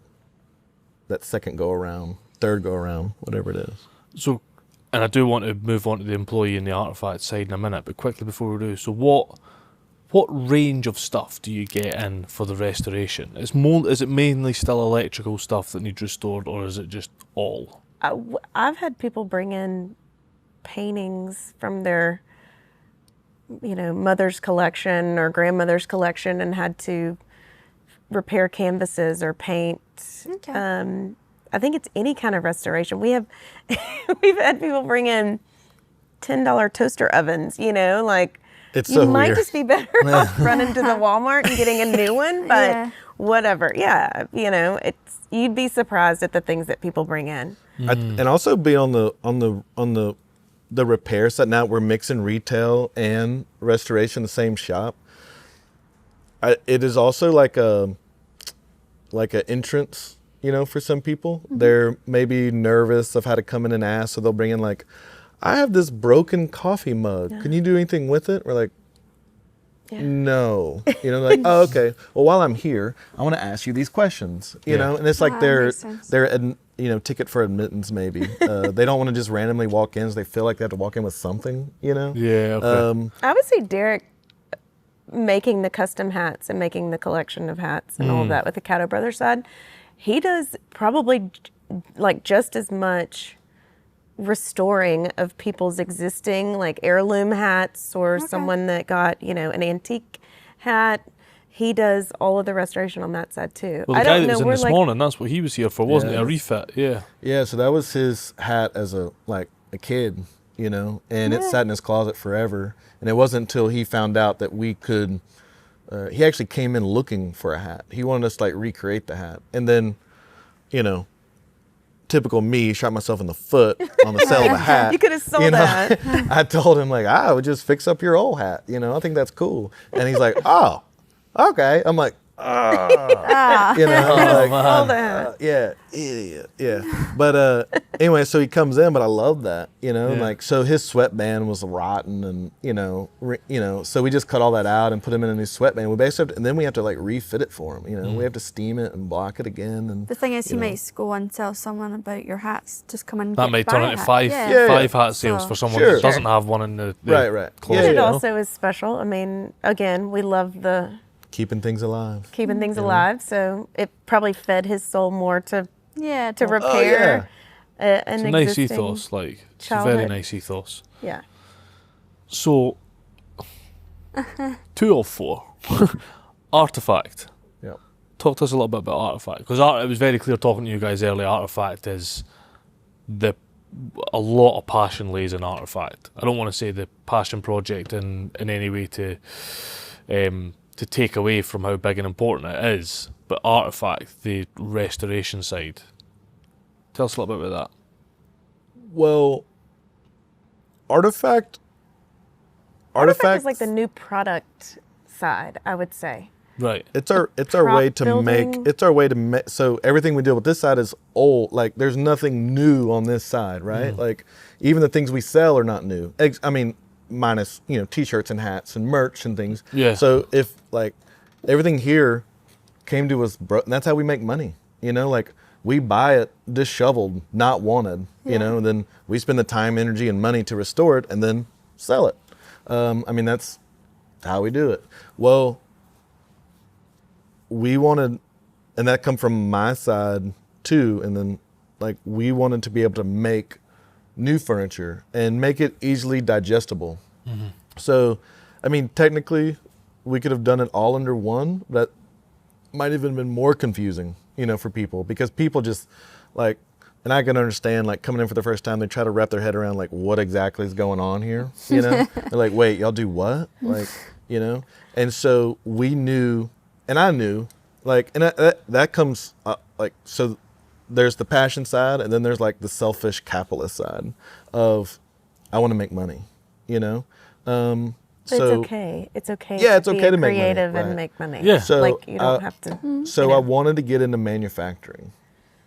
go around, third go around, whatever it is.
So, and I do want to move on to the employee and the artifact side in a minute, but quickly before we do, so what range of stuff do you get in for the restoration? Is it mainly still electrical stuff that needs restored, or is it just all?
I've had people bring in paintings from their, mother's collection or grandmother's collection and had to repair canvases or paint.
Okay.
I think it's any kind of restoration. We've had people bring in $10 toaster ovens, like.
It's
you
so
might
weird.
just be better off running to the Walmart and getting a new one, but whatever. Yeah, you'd be surprised at the things that people bring in.
And also be on the repair side. Now we're mixing retail and restoration in the same shop. It is also like an entrance for some people. They're maybe nervous of how to come in and ask, so they'll bring in like, I have this broken coffee mug. Can you do anything with it? We're like, no. Like, oh, okay. Well, while I'm here, I want to ask you these questions, and it's like their ticket for admittance maybe. They don't want to just randomly walk in, so they feel like they have to walk in with something,
Yeah, okay.
I would say Derek making the custom hats and making the collection of hats and all of that with the Caddo Brothers side, he does probably like just as much restoring of people's existing like heirloom hats or someone that got, an antique hat. He does all of the restoration on that side too.
Well, the guy that was in this morning, that's what he was here for, wasn't it? A refit, yeah.
Yeah, so that was his hat as a kid, and it sat in his closet forever. And it wasn't until he found out that we could, he actually came in looking for a hat. He wanted us to like recreate the hat. And then, typical me, shot myself in the foot on the sale of a hat.
You could have sold that.
I told him like, I would just fix up your old hat. I think that's cool. And he's like, oh, okay. I'm like, yeah, idiot. Yeah. But anyway, so he comes in, but I love that, and like, so his sweatband was rotten and, so we just cut all that out and put him in a new sweatband. We basically, and then we have to like refit it for him, we have to steam it and block it again. And
the thing is, you might go and tell someone about your hats, just come and
that might turn into five hat sales for someone that doesn't have one in the
right.
closet.
It also is special. I mean, again, we love the
keeping things alive.
So it probably fed his soul more to repair.
Oh, yeah.
An
it's a nice
existing
ethos, like it's a
childhood.
very nice ethos.
Yeah.
So 204 Artifact.
Yep.
Talk to us a little bit about Artifact, because it was very clear talking to you guys earlier. Artifact is a lot of passion lays in Artifact. I don't want to say the passion project in any way to take away from how big and important it is, but Artifact, the restoration side. Tell us a little bit about that.
Well, Artifact
is like the new product side, I would say.
Right.
It's our way to make. So everything we do with this side is old. Like there's nothing new on this side, right? Like even the things we sell are not new. I mean, minus t-shirts and hats and merch and things.
Yeah.
So if like everything here came to us, and that's how we make money. Like we buy it disheveled, not wanted. And then we spend the time, energy, and money to restore it and then sell it. I mean that's how we do it. Well, we wanted, and that come from my side too. And then like we wanted to be able to make new furniture and make it easily digestible. So, I mean, technically we could have done it all under one, but that might even been more confusing, for people, because people just like, and I can understand like coming in for the first time, they try to wrap their head around like what exactly is going on here, They're like, wait, y'all do what? Like, and so we knew, and I knew, like, and that comes like, so there's the passion side, and then there's like the selfish capitalist side of I want to make money,
But it's okay. It's okay.
Yeah, it's
to
okay
be
to make money,
creative
right.
and make money.
Yeah.
So
like you don't have to.
So I wanted to get into manufacturing.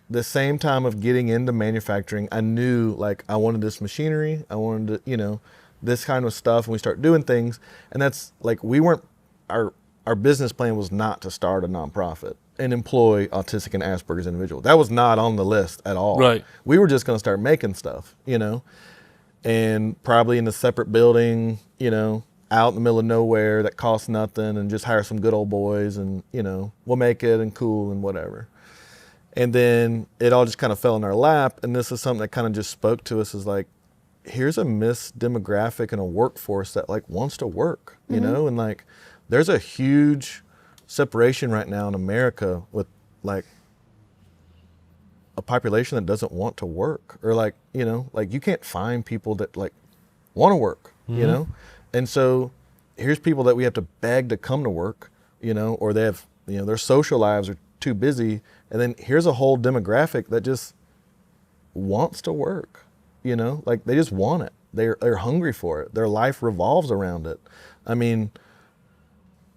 The same time of getting into manufacturing, I knew like I wanted this machinery. I wanted to, this kind of stuff, and we start doing things. And that's like our business plan was not to start a nonprofit and employ autistic and Asperger's individuals. That was not on the list at all.
Right.
We were just going to start making stuff, and probably in a separate building, out in the middle of nowhere that costs nothing, and just hire some good old boys, and we'll make it and cool and whatever. And then it all just kind of fell in our lap, and this is something that kind of just spoke to us, is like, here's a missed demographic and a workforce that like wants to work, and like there's a huge separation right now in America with like a population that doesn't want to work, or like, like you can't find people that like want to work, And so here's people that we have to beg to come to work, or they have, their social lives are too busy. And then here's a whole demographic that just wants to work, like they just want it. They're hungry for it. Their life revolves around it. I mean,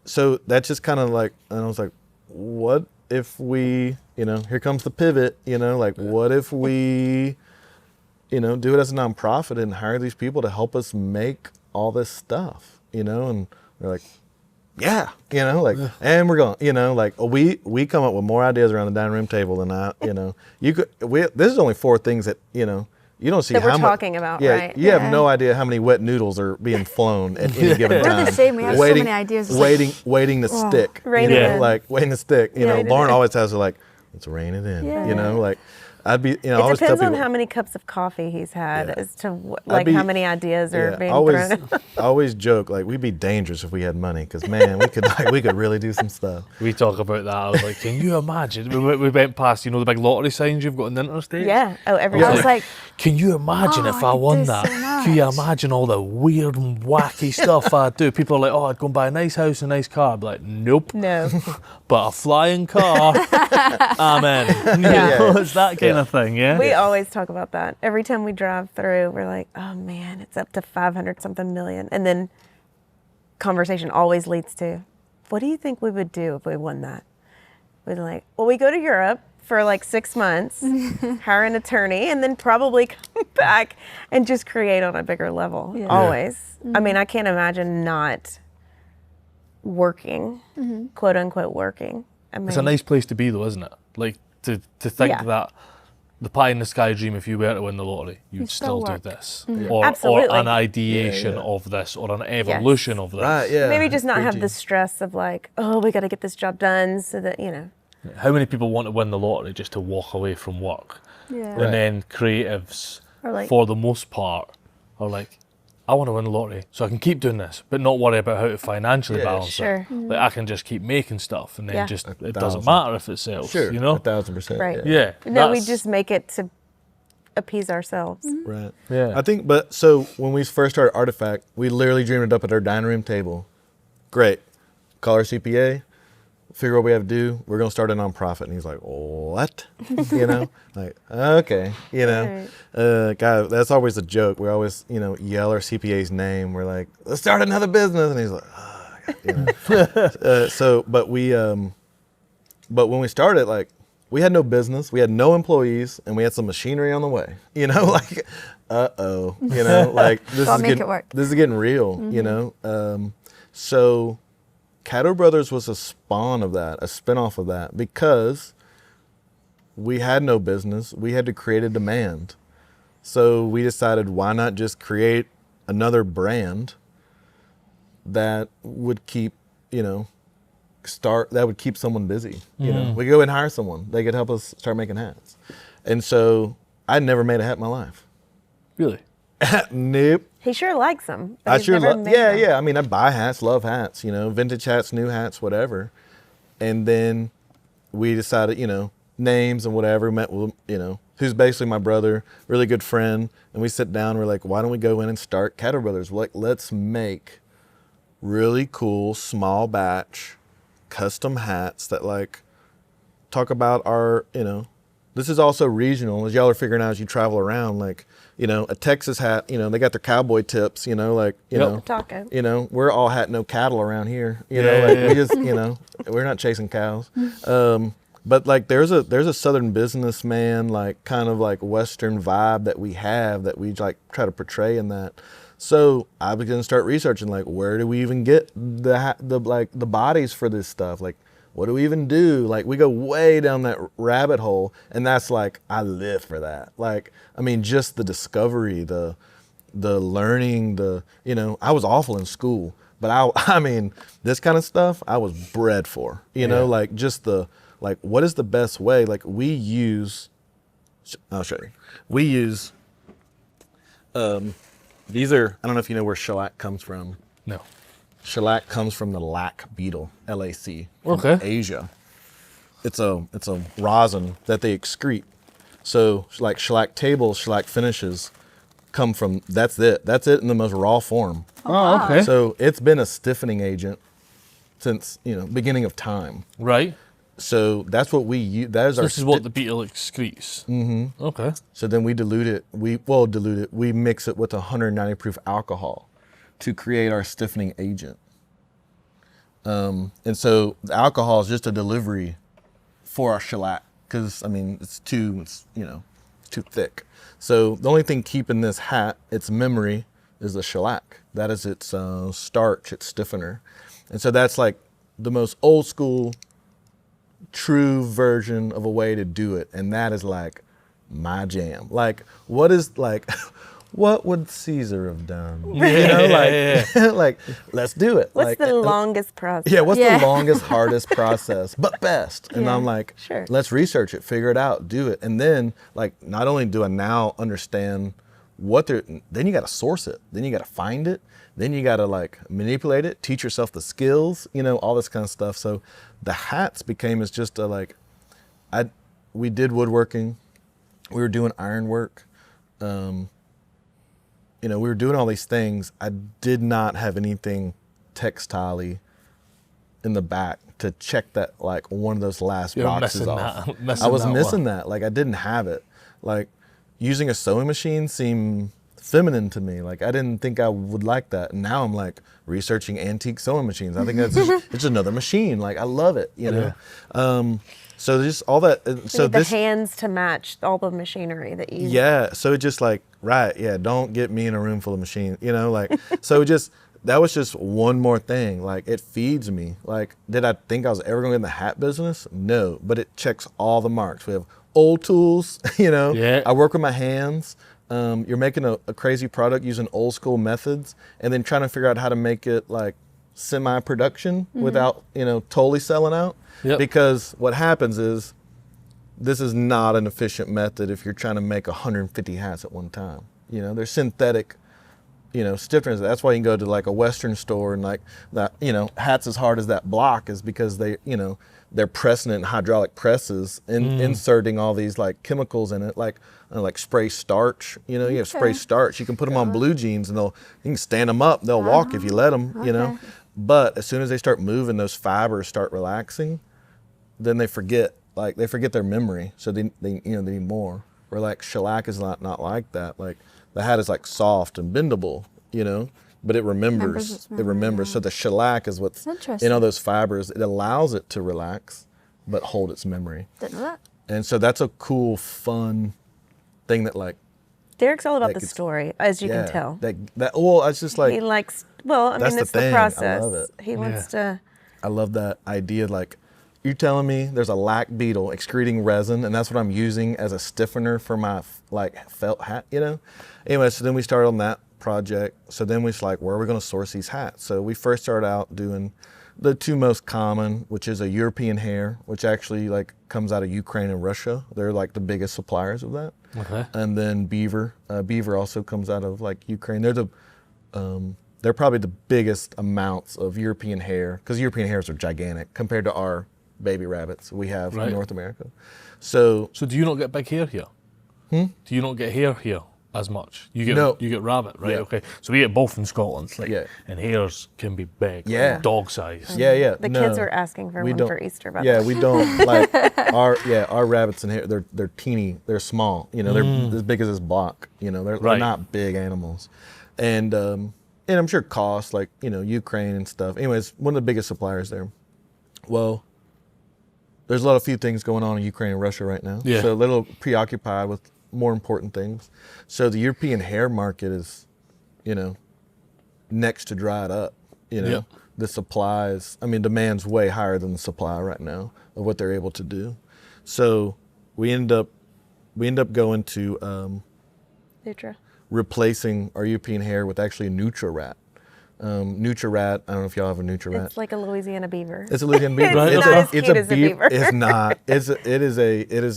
so that's just kind of like, and I was like, what if we, here comes the pivot, like what if we, do it as a nonprofit and hire these people to help us make all this stuff, and we're like, yeah, and we're going, we come up with more ideas around the dining room table than this is only 4 things that, you don't see
that
how
we're
much.
talking about,
Yeah,
right?
you have no idea how many wet noodles are being flown at any given time.
We're the same. We have so many ideas. It's
waiting to stick.
Rein it in.
Like waiting to stick.
Rein it
Lauren
in.
always has to let's rein it in.
Yeah.
I'd be, I
It
always tell
depends on
people,
how many cups of coffee he's had as to
be-
how many ideas are being
always,
thrown.
I always joke we'd be dangerous if we had money because man, we could really do some stuff.
We talk about that. I was like, can you imagine? We went past, the big lottery signs you've got in the interstate?
Yeah. Oh, every
Yeah.
I
time.
was like,
Can you imagine if I
I could
won
do
that?
so
Can you
much.
imagine all the weird and wacky stuff I'd do? People are like, I'd go and buy a nice house and a nice car. I'd be like, nope.
No.
But a flying car, I'm in. It's that kind of thing, yeah?
We always talk about that. Every time we drive through, we're like, oh man, it's up to 500 something million. And then conversation always leads to, what do you think we would do if we won that? We're like, well, we go to Europe for 6 months, hire an attorney, and then probably come back and just create on a bigger level.
Yeah.
Always. I mean, I can't imagine not working, quote unquote working. I mean,
It's a nice place to be though, isn't it? Like to think
Yeah.
that the pie in the sky dream, if you were to win the lottery, you'd still
still
do
work.
this. Or
Absolutely.
an ideation of this or an evolution of this.
Right? Yeah.
maybe just not have
Big
the stress of we got to get this job done so that,
How many people want to win the lottery just to walk away from work?
yeah.
And then creatives,
Or like-
for the most part, are like, I want to win the lottery so I can keep doing this, but not worry about how to financially
Yeah,
balance
sure.
it. Like I can just keep making stuff and then
Yeah.
just, it
1,000.
doesn't matter if it sells,
Sure. 1,000%.
Right.
Yeah.
No, we
that's-
just make it to appease ourselves.
Right.
Yeah.
I think, so when we first started Artifact, we literally dreamed it up at our dining room table. Great. Call our CPA, figure what we have to do. We're going to start a nonprofit. And he's like, what? Okay. God, that's always a joke. We always, yell our CPA's name. We're like, let's start another business. And he's like, but when we started, we had no business, we had no employees, and we had some machinery on the way. This
Gotta make it work.
This is getting real, So Caddo Brothers was a spawn of that, a spinoff of that, because we had no business, we had to create a demand. So we decided, why not just create another brand that would keep, that would keep someone busy. We could go and hire someone. They could help us start making hats. And so I'd never made a hat in my life.
Really?
He
Nope.
sure likes them.
I sure love. Yeah. I mean, I buy hats, love hats. Vintage hats, new hats, whatever. And then we decided, names and whatever. Met with, who's basically my brother, really good friend. And we sit down. We're like, why don't we go in and start Caddo Brothers? We're like, let's make really cool small batch custom hats that talk about our, this is also regional, as y'all are figuring out as you travel around, a Texas hat, they got their cowboy tips,
Taco.
We're all hat, no cattle around here, we just, we're not chasing cows. But there's a Southern businessman, kind of Western vibe that we have that we try to portray in that. So I was gonna start researching, where do we even get the bodies for this stuff? What do we even do? We go way down that rabbit hole, and that's I live for that. Just the discovery, the learning, I was awful in school, but this kind of stuff I was bred for. Just the what is the best way? I'll show you. We use. These are, I don't know if you know where shellac comes from.
No.
Shellac comes from the lac beetle, LAC, from
Okay.
Asia. It's a rosin that they excrete. So shellac tables, shellac finishes come from, that's it in the most raw form.
Oh, okay.
So it's been a stiffening agent since, beginning of time.
Right.
So that's what we use. That is our.
This is what the beetle excretes. Mm-hmm. Okay.
So then we dilute it. We mix it with 190 proof alcohol to create our stiffening agent. And so the alcohol is just a delivery for our shellac because I mean it's too thick. So the only thing keeping this hat, its memory, is the shellac. That is its starch, its stiffener. And so that's like the most old school, true version of a way to do it. And that is like my jam. Like, what would Caesar have done? Like, let's do it.
What's
like,
the longest process?
Yeah, what's the longest, hardest process, but best? And I'm like,
sure.
Let's research it, figure it out, do it. And then, like, not only do I now understand then you got to source it, then you got to find it, then you got to like manipulate it, teach yourself the skills, all this kind of stuff. So the hats became as just we did woodworking, we were doing ironwork, we were doing all these things. I did not have anything textile-y in the back to check that, like, one of those last boxes off. I was missing that. Like, I didn't have it. Like, using a sewing machine seemed feminine to me. Like, I didn't think I would like that. And now I'm like researching antique sewing machines. I think that's it's another machine. Like, I love it, So just all that. So
the hands to match all the machinery that you.
Yeah. So it just like, right. Yeah. Don't get me in a room full of machines, like, so that was just one more thing. Like, it feeds me. Like, did I think I was ever going to get in the hat business? No, but it checks all the marks. We have old tools,
Yeah.
I work with my hands. You're making a crazy product using old school methods and then trying to figure out how to make it like semi-production without, totally selling out.
Yep.
Because what happens is this is not an efficient method if you're trying to make 150 hats at one time. They're synthetic, stiffeners. That's why you can go to like a Western store and like that, hats as hard as that block is because they're pressing it in hydraulic presses and inserting all these like chemicals in it, like spray starch. You have spray starch. You can put them on blue jeans and you can stand them up. They'll walk if you let them. But as soon as they start moving, those fibers start relaxing. Then they forget their memory. So they need more. Where like shellac is not like that. Like the hat is like soft and bendable. But it remembers. It remembers. So the shellac is what's in all those fibers. It allows it to relax, but hold its memory.
Didn't know that.
And so that's a cool, fun thing that like.
Derek's all about the story, as you can tell.
It's just like
he likes. Well, I mean, it's the process.
I love it.
He wants to.
I love that idea. Like, you're telling me there's a lac beetle excreting resin, and that's what I'm using as a stiffener for my like felt hat. Anyway, so then we started on that project. So then we was like, where are we going to source these hats? So we first started out doing the two most common, which is a European hair, which actually like comes out of Ukraine and Russia. They're like the biggest suppliers of that.
Okay.
And then beaver. Beaver also comes out of like Ukraine. They're probably the biggest amounts of European hair, because European hairs are gigantic compared to our baby rabbits we have in North America. So
do you not get big hair here? Do you not get hair here as much? You get rabbit, right?
Yeah.
Okay. So we get both in Scotland, and hairs can be big, like dog size.
Yeah.
The kids were asking for one for Easter. By
we don't like our rabbits and hair. They're teeny. They're small. They're as big as this block. They're not big animals, and I'm sure cost like Ukraine and stuff. Anyways, one of the biggest suppliers there. Well, there's a few things going on in Ukraine and Russia right now.
Yeah.
So a little preoccupied with more important things. So the European hair market is, next to dried up. The supply is, demand's way higher than the supply right now of what they're able to do. So we end up going to
Nutra.
Replacing our European hair with actually a Nutra rat. Nutra rat. I don't know if y'all have a Nutra rat.
It's like a Louisiana beaver.
It's a Louisiana beaver.
It's not as cute as a beaver.
It's not. It is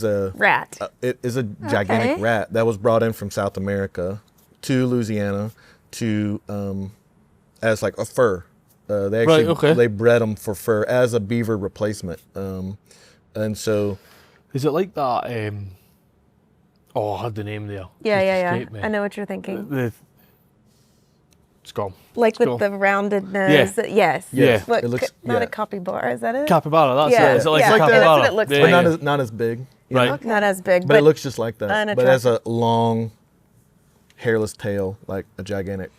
a
rat.
It is a gigantic rat that was brought in from South America to Louisiana to as like a fur. They actually they bred them for fur as a beaver replacement. And so,
is it like that? I had the name there.
Yeah. I know what you're thinking.
It's gone.
Like with the rounded nose.
Yeah.
Yes.
It
looks not a capybara. Is that it?
Capybara. That's it. Is it like
a
capybara?
That's what it looks like.
But not as big.
Right.
Not as big,
but it looks just like that.
Unattractive.
But it has a long, hairless tail, like a gigantic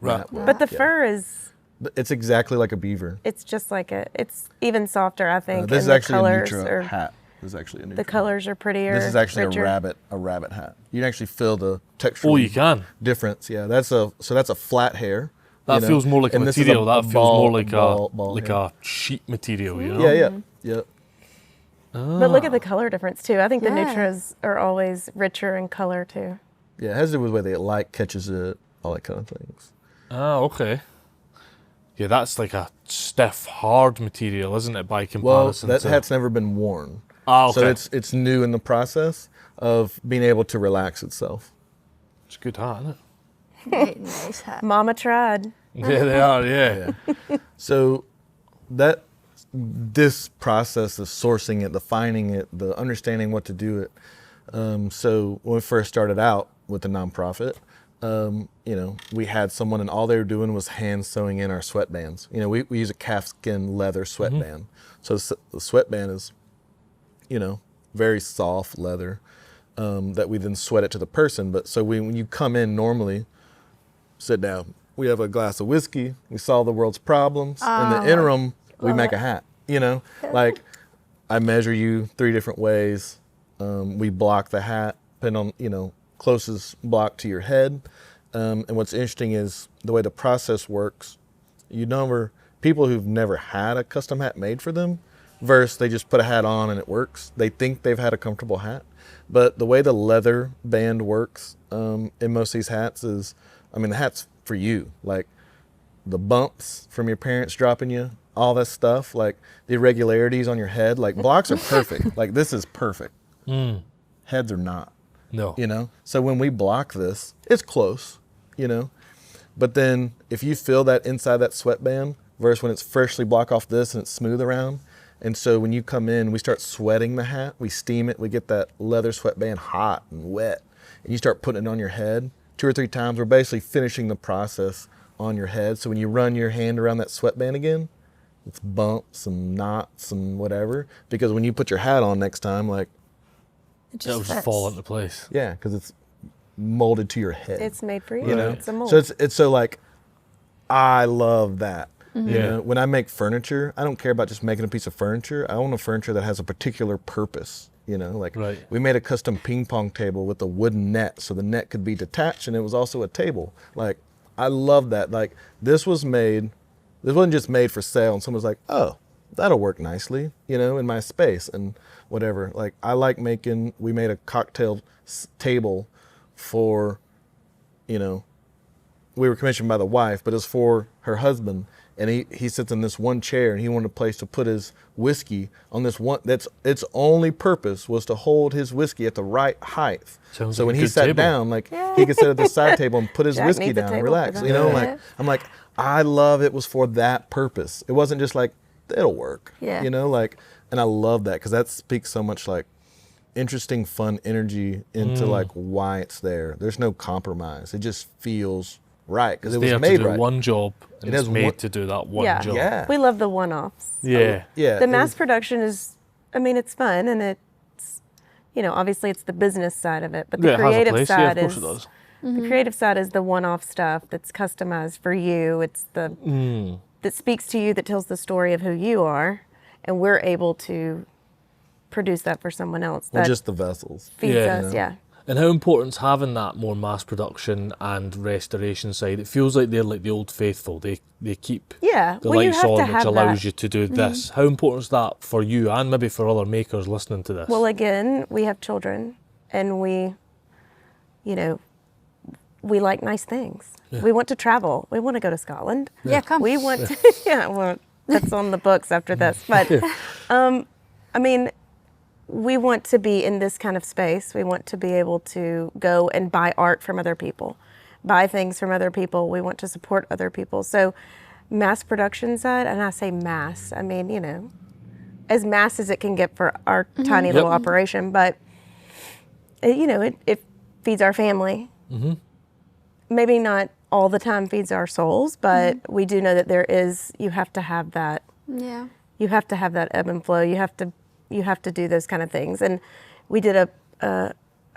rat.
But the fur is.
It's exactly like a beaver.
It's just like it's even softer, I think.
This is
and
actually
the colors
a Nutra hat. is actually a neutral.
The colors are prettier.
This is actually
richer.
a rabbit hat. You can actually feel the texture.
Oh, you can.
Difference. Yeah, that's a flat hair.
That feels more like a
and this is
material. That feels more like
ball hair.
a sheet material, you know?
Yeah.
But look at the color difference too. I think the
Yeah.
Neutras are always richer in color too.
Yeah, it has to do with the way the light catches it, all that kind of things.
Ah, okay. Yeah, that's like a stiff, hard material, isn't it, by
Well,
comparison?
that
to...
hat's never been worn.
Ah, okay.
So it's new in the process of being able to relax itself.
It's a good hat, isn't it?
Nice hat.
Mama tried.
Yeah, they are, yeah.
So this process of sourcing it, the finding it, the understanding what to do it. So when we first started out with the nonprofit, we had someone and all they were doing was hand sewing in our sweatbands. We use a calfskin leather sweatband. So the sweatband is, very soft leather that we then sweat it to the person. But so when you come in normally, sit down, we have a glass of whiskey, we solve the world's problems. In the interim, we make a hat, like I measure you 3 different ways. We block the hat, depending on, closest block to your head. And what's interesting is the way the process works, people who've never had a custom hat made for them versus they just put a hat on and it works. They think they've had a comfortable hat. But the way the leather band works in most of these hats is, the hat's for you. Like the bumps from your parents dropping you, all that stuff, like the irregularities on your head, like blocks are perfect. Like this is perfect. Heads are not.
No.
So when we block this, it's close, But then if you feel that inside that sweatband versus when it's freshly block off this and it's smooth around. And so when you come in, we start sweating the hat, we steam it, we get that leather sweatband hot and wet, and you start putting it on your head 2 or 3 times. We're basically finishing the process on your head. So when you run your hand around that sweatband again, it's bumps and knots and whatever. Because when you put your hat on next time, like,
It'll just fall into place.
yeah, because it's molded to your head.
It's made for you.
you know?
It's a mold.
So it's so like, I love that. When I make furniture, I don't care about just making a piece of furniture. I want a furniture that has a particular purpose.
Right.
We made a custom ping pong table with a wooden net, so the net could be detached, and it was also a table. Like, I love that. Like, this wasn't just made for sale, and someone was like, oh, that'll work nicely, in my space and whatever. Like, we made a cocktail table for, we were commissioned by the wife, but it's for her husband. And he sits in this one chair, and he wanted a place to put his whiskey on this one. That's its only purpose was to hold his whiskey at the right height.
Sounds
So
like
when
a
he
good
sat
table.
down, like he could sit at the side table and put his
Jack
whiskey
needs a
down and
table
relax.
for that.
Like I'm like, I love it was for that purpose. It wasn't just like it'll work.
Yeah.
And I love that because that speaks so much like interesting, fun energy into like why it's there. There's no compromise. It just feels right because it was
They have
made
to do
right.
one job, and
It
it's
has
made
one-
to do that one
Yeah.
job.
Yeah.
We love the one-offs.
Yeah.
Yeah.
The mass production is, it's fun, and it's, obviously it's the business side of it, but the
Yeah, it has a
creative
place. Yeah,
side
of course
is
it does.
the creative side is the one-off stuff that's customized for you. It's the that speaks to you, that tells the story of who you are, and we're able to produce that for someone else.
Well,
That
just the vessels.
feeds
Yeah.
us, yeah.
And how important is having that more mass production and restoration side? It feels like they're like the old faithful. They keep
Yeah,
the
well, you
lights
have to
on, which
have
allows
that.
you to do this. How important is that for you and maybe for other makers listening to this?
Well, again, we have children, and we like nice things. We want to travel. We want to go to Scotland.
Yeah, come.
We want to, well, that's on the books after this. But, we want to be in this kind of space. We want to be able to go and buy art from other people, buy things from other people. We want to support other people. So mass production side, and I say mass, as mass as it can get for our tiny little operation, but it feeds our family. Maybe not all the time feeds our souls, but we do know that you have to have that.
Yeah.
You have to have that ebb and flow. You have to do those kind of things. And we did a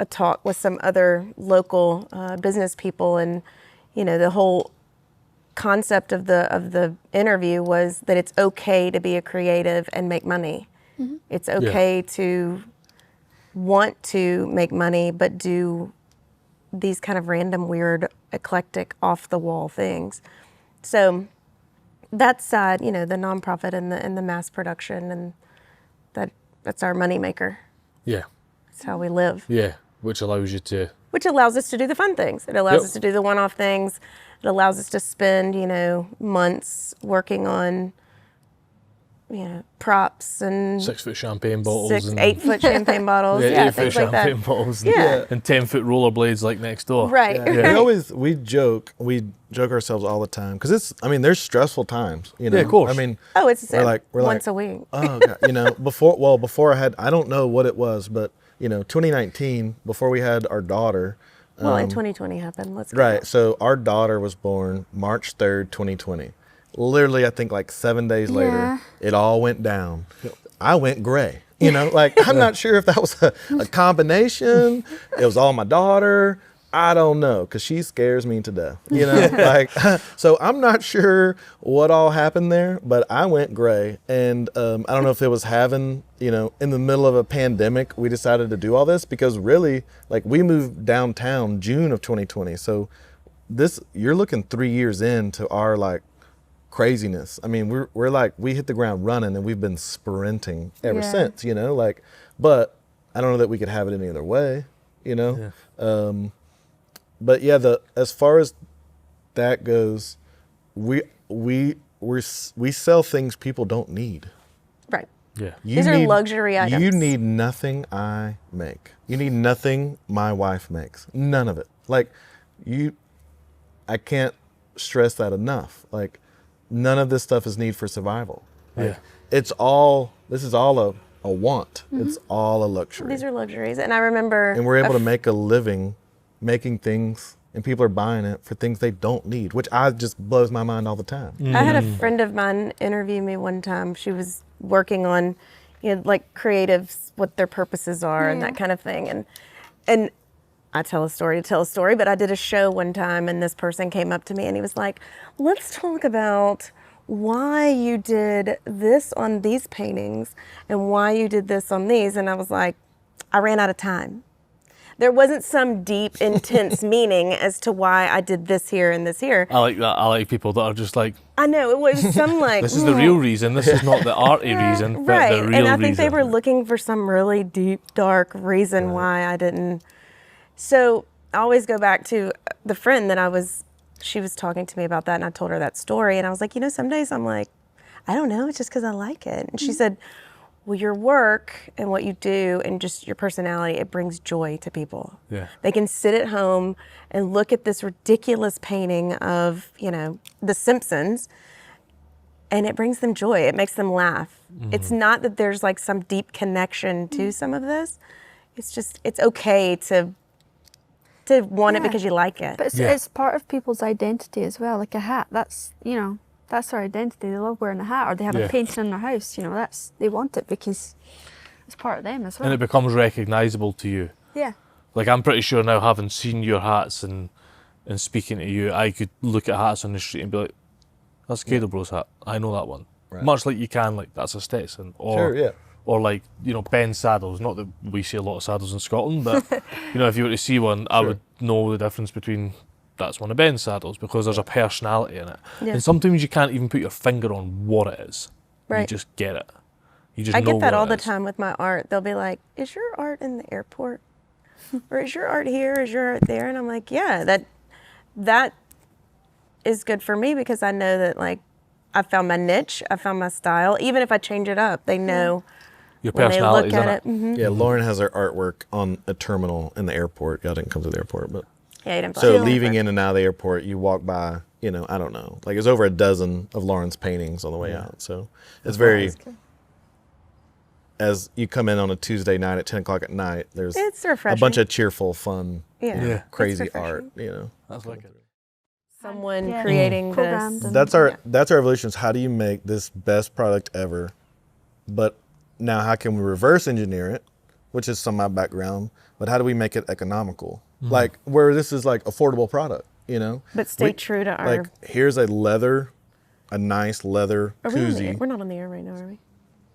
talk with some other local business people, and the whole concept of the interview was that it's okay to be a creative and make money. It's okay to want to make money, but do these kind of random, weird, eclectic, off-the-wall things. So that side, you know, the nonprofit and the mass production, and that's our moneymaker.
Yeah.
That's how we live.
Yeah. Which allows you to.
Which allows us to do the fun things. It allows us to do the one-off things. It allows us to spend, you know, months working on, you know, props and
6-foot champagne bottles.
8-foot champagne bottles.
Yeah,
Yeah,
8-foot
things like
champagne
that.
bottles.
Yeah.
And 10-foot rollerblades like next door.
Right.
Yeah.
We joke ourselves all the time because there's stressful times, you know.
Yeah, of course.
Oh, it's the same.
we're
Once a week.
Oh God, you know, before I don't know what it was, but you know, 2019, before we had our daughter.
Well, and 2020 happened. Let's go.
Right. So our daughter was born March 3rd, 2020. Literally, I think like 7 days later, it all went down. I went gray. You know, like I'm not sure if that was a combination. It was all my daughter. I don't know, because she scares me to death. You know, like, so I'm not sure what all happened there, but I went gray. And I don't know if it was having, you know, in the middle of a pandemic, we decided to do all this because really, like, we moved downtown June of 2020. So you're looking 3 years into our like craziness. I mean, we're like, we hit the ground running and we've been sprinting ever since, you know, like, but I don't know that we could have it any other way, you know? Yeah. But yeah, as far as that goes, we sell things people don't need.
Right.
Yeah.
These are luxury items.
You need nothing I make. You need nothing my wife makes. None of it. Like I can't stress that enough. Like none of this stuff is need for survival. Like, this is all a want. It's all a luxury.
These are luxuries. And I remember.
And we're able to make a living making things, and people are buying it for things they don't need, which just blows my mind all the time.
I had a friend of mine interview me one time. She was working on, you know, like creatives, what their purposes are and that kind of thing. And I tell a story to tell a story, but I did a show one time and this person came up to me and he was like, let's talk about why you did this on these paintings and why you did this on these. And I was like, I ran out of time. There wasn't some deep, intense meaning as to why I did this here and this here.
I like that. I like people that are just like,
I know, it was some like,
this is the real reason. This is not the arty reason, but
right.
the real reason.
And I think they were looking for some really deep, dark reason why I didn't. So I always go back to the friend she was talking to me about that, and I told her that story. And I was like, you know, some days I'm like, I don't know, it's just because I like it. And she said, well, your work and what you do and just your personality, it brings joy to people.
Yeah.
They can sit at home and look at this ridiculous painting of, you know, The Simpsons, and it brings them joy. It makes them laugh. It's not that there's like some deep connection to some of this. It's just, it's okay to want it because you like it.
But it's part of people's identity as well. Like a hat, that's, you know, that's their identity. They love wearing a hat, or they have a painting in their house. You know, they want it because it's part of them as well.
And it becomes recognisable to you.
Yeah.
Like I'm pretty sure now, having seen your hats and speaking to you, I could look at hats on the street and be like, that's a Caddo Bros hat. I know that one. Right. Much like you can, like, that's a Stetson. Or like, you know, Ben saddles. Not that we see a lot of saddles in Scotland, but, you know, if you were to see one, I would know the difference between that's one of Ben's saddles because there's a personality in it. Yeah. And sometimes you can't even put your finger on what it is. Right. You just get it. You just
I
know
get that
what
all
it
the
is.
time with my art. They'll be like, is your art in the airport? Or is your art here? Is your art there? And I'm like, yeah, that is good for me because I know that, like, I found my niche, I found my style. Even if I change it up, they know
your
when they look
personality's
at
in
it.
Yeah, Lauren has her artwork on a terminal in the airport. Y'all didn't come to the airport, but
Yeah, you didn't
so
buy it.
leaving in and out of the airport, you walk by, you know, I don't know, like it's over a dozen of Lauren's paintings on the way out. So it's very, as you come in on a Tuesday night at 10 o'clock at night, there's
It's
a
refreshing.
bunch of cheerful, fun,
Yeah.
crazy
It's
art,
refreshing.
you know.
That's wicked.
Someone creating
Programmed
this.
and-
That's our evolution is how do you make this best product ever, but now how can we reverse engineer it, which is some of my background, but how do we make it economical? Like where this is like affordable product, you know?
But stay true to our.
Like here's a nice leather
Are we on the air?
koozie.
We're not on the air right now, are we?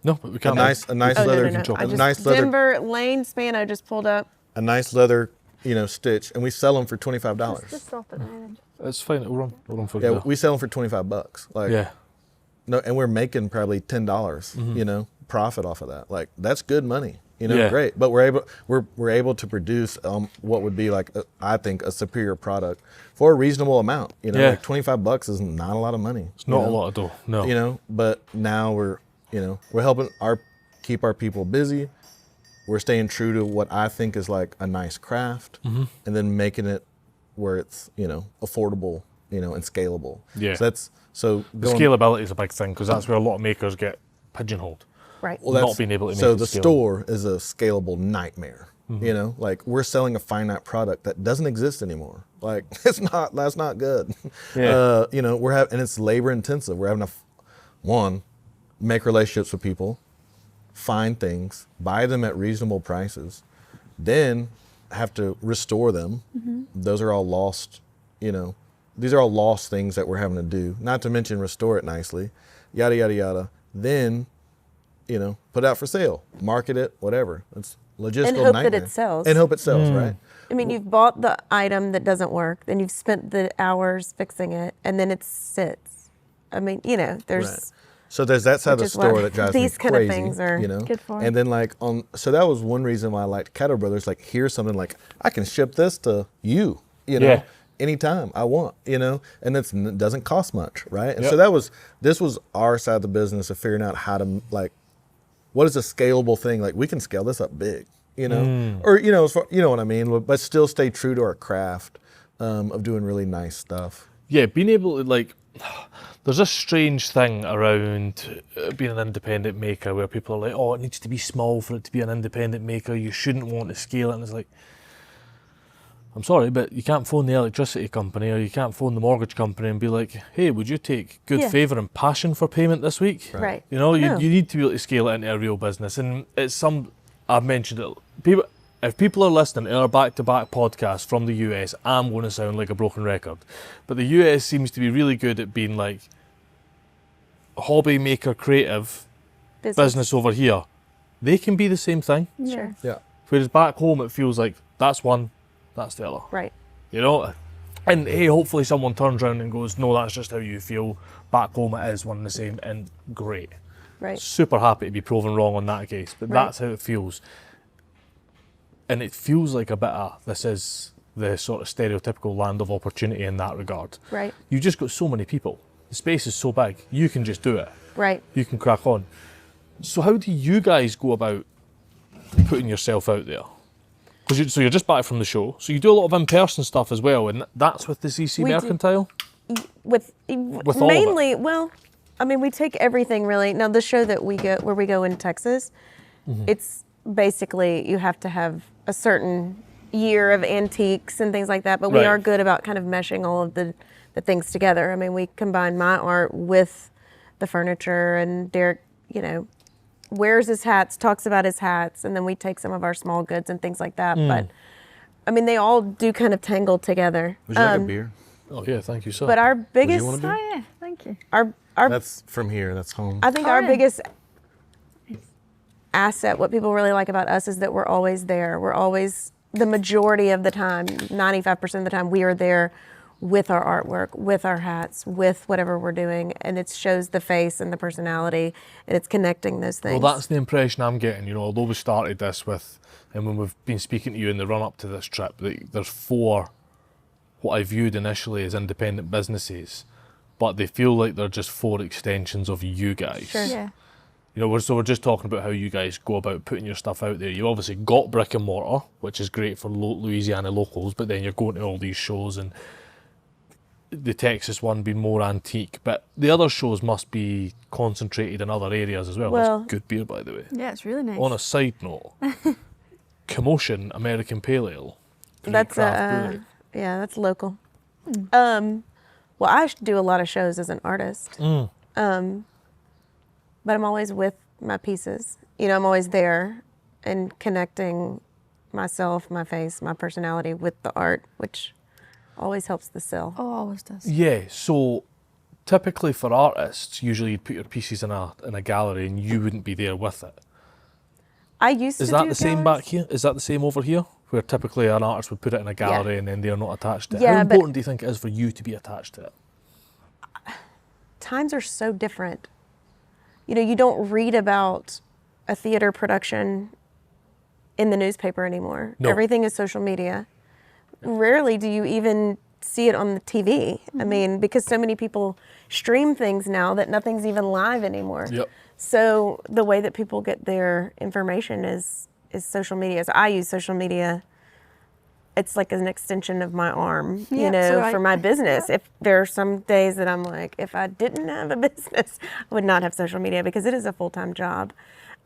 No, but we
A
can't.
nice
Oh,
leather,
no. I
a
just,
nice leather,
Denver Lane Spano just pulled up.
a nice leather, stitch, and we sell them for $25.
Just stop it then.
It's fine. We'll run for
Yeah,
there.
we sell them for $25. Like,
Yeah.
no, and we're making probably $10,
Mm-hmm.
profit off of that. Like, that's good money.
Yeah.
Great. But we're able to produce what would be like I think a superior product for a reasonable amount.
Yeah.
Like $25 is not a lot of money.
It's not a lot of dough. No.
But now we're helping keep our people busy. We're staying true to what I think is like a nice craft,
Mm-hmm.
and then making it where it's affordable, and scalable.
Yeah.
So
The scalability is a big thing because that's where a lot of makers get pigeonholed.
Right.
Not being able to make
so
it
the
scalable.
store is a scalable nightmare. Like we're selling a finite product that doesn't exist anymore. Like that's not good.
Yeah.
And it's labor intensive. We're having to make relationships with people, find things, buy them at reasonable prices, then have to restore them. Those are all lost, these are all lost things that we're having to do, not to mention restore it nicely, yada, yada, yada. Then, put out for sale, market it, whatever. It's logistical
And hope that
nightmare.
it sells.
And hope it sells, right?
I mean, you've bought the item that doesn't work, then you've spent the hours fixing it, and then it sits. I mean, there's...
Right. So there's that side of the
Which is why
store that drives me
these kind
crazy,
of things are
good for
And then so that was one reason why I liked Caddo Brothers. Like, here's something like I can ship this to you,
Yeah.
anytime I want, and it doesn't cost much, right? And
Yep.
so this was our side of the business of figuring out how to what is a scalable thing? Like we can scale this up big, or you know what I mean, but still stay true to our craft of doing really nice stuff.
Yeah, being able to there's a strange thing around being an independent maker where people are like, oh, it needs to be small for it to be an independent maker. You shouldn't want to scale it. And it's like, I'm sorry, but you can't phone the electricity company or you can't phone the mortgage company and be like, hey, would you take good
Yeah.
favour and passion for payment this week?
Right.
You
No.
need to be able to scale it into a real business. And I've mentioned it, if people are listening to our back-to-back podcast from the US, I'm going to sound like a broken record. But the US seems to be really good at being like hobby maker creative business over here. They can be the same thing.
Sure.
Yeah.
Whereas back home it feels like that's one, that's the other.
Right.
And hey, hopefully someone turns around and goes, no, that's just how you feel. Back home it is one and the same, and great.
Right.
Super happy to be proven wrong on that case, but
Right.
that's how it feels. And it feels like a bit of, this is the sort of stereotypical land of opportunity in that regard.
Right.
You've just got so many people. The space is so big, you can just do it.
Right.
You can crack on. So how do you guys go about putting yourself out there? So you're just back from the show, so you do a lot of in-person stuff as well, and that's with the CC
We do.
Mercantile?
With
all of it.
mainly, well, I mean, we take everything really. Now, the show that where we go in Texas, it's basically you have to have a certain year of antiques and things like that, but we
Right.
are good about kind of meshing all of the things together. I mean, we combine my art with the furniture, and Derek, wears his hats, talks about his hats, and then we take some of our small goods and things like that. But I mean, they all do kind of tangle together.
Would you like a beer?
Oh yeah, thank you, sir.
But our biggest,
want a beer?
Oh yeah, thank you.
our
That's from here. That's home.
I think
Oh,
our
yeah.
biggest asset, what people really like about us, is that we're always there. We're always, the majority of the time, 95% of the time, we are there with our artwork, with our hats, with whatever we're doing, and it shows the face and the personality, and it's connecting those things.
Well, that's the impression I'm getting. Although we started this with, and when we've been speaking to you in the run-up to this trip, there's 4 what I viewed initially as independent businesses, but they feel like they're just 4 extensions of you guys.
Sure.
Yeah.
So we're just talking about how you guys go about putting your stuff out there. You obviously got brick and mortar, which is great for Louisiana locals, but then you're going to all these shows, and the Texas one being more antique, but the other shows must be concentrated in other areas as well.
Well-
That's good beer, by the way.
Yeah, it's really nice.
On a side note, Commotion American Pale Ale. Great
That's
craft brewery.
yeah, that's local. Well, I do a lot of shows as an artist, but I'm always with my pieces. I'm always there and connecting myself, my face, my personality with the art, which always helps the sell.
Oh, always does.
Yeah, so typically for artists, usually you'd put your pieces in a gallery and you wouldn't be there with it.
I used to
Is that
do
the same
galleries.
back here? Is that the same over here? Where typically an artist would put it in a gallery and then they're not attached to it.
Yeah,
How
but-
important do you think it is for you to be attached to it?
Times are so different. You know, you don't read about a theater production in the newspaper anymore.
No.
Everything is social media. Rarely do you even see it on the TV. I mean, because so many people stream things now that nothing's even live anymore.
Yep.
So the way that people get their information is social media. So I use social media. It's like an extension of my arm, you
Yeah,
know,
so
for my business. If there are some days that I'm like, if I didn't have a business, I would not have social media because it is a full-time job.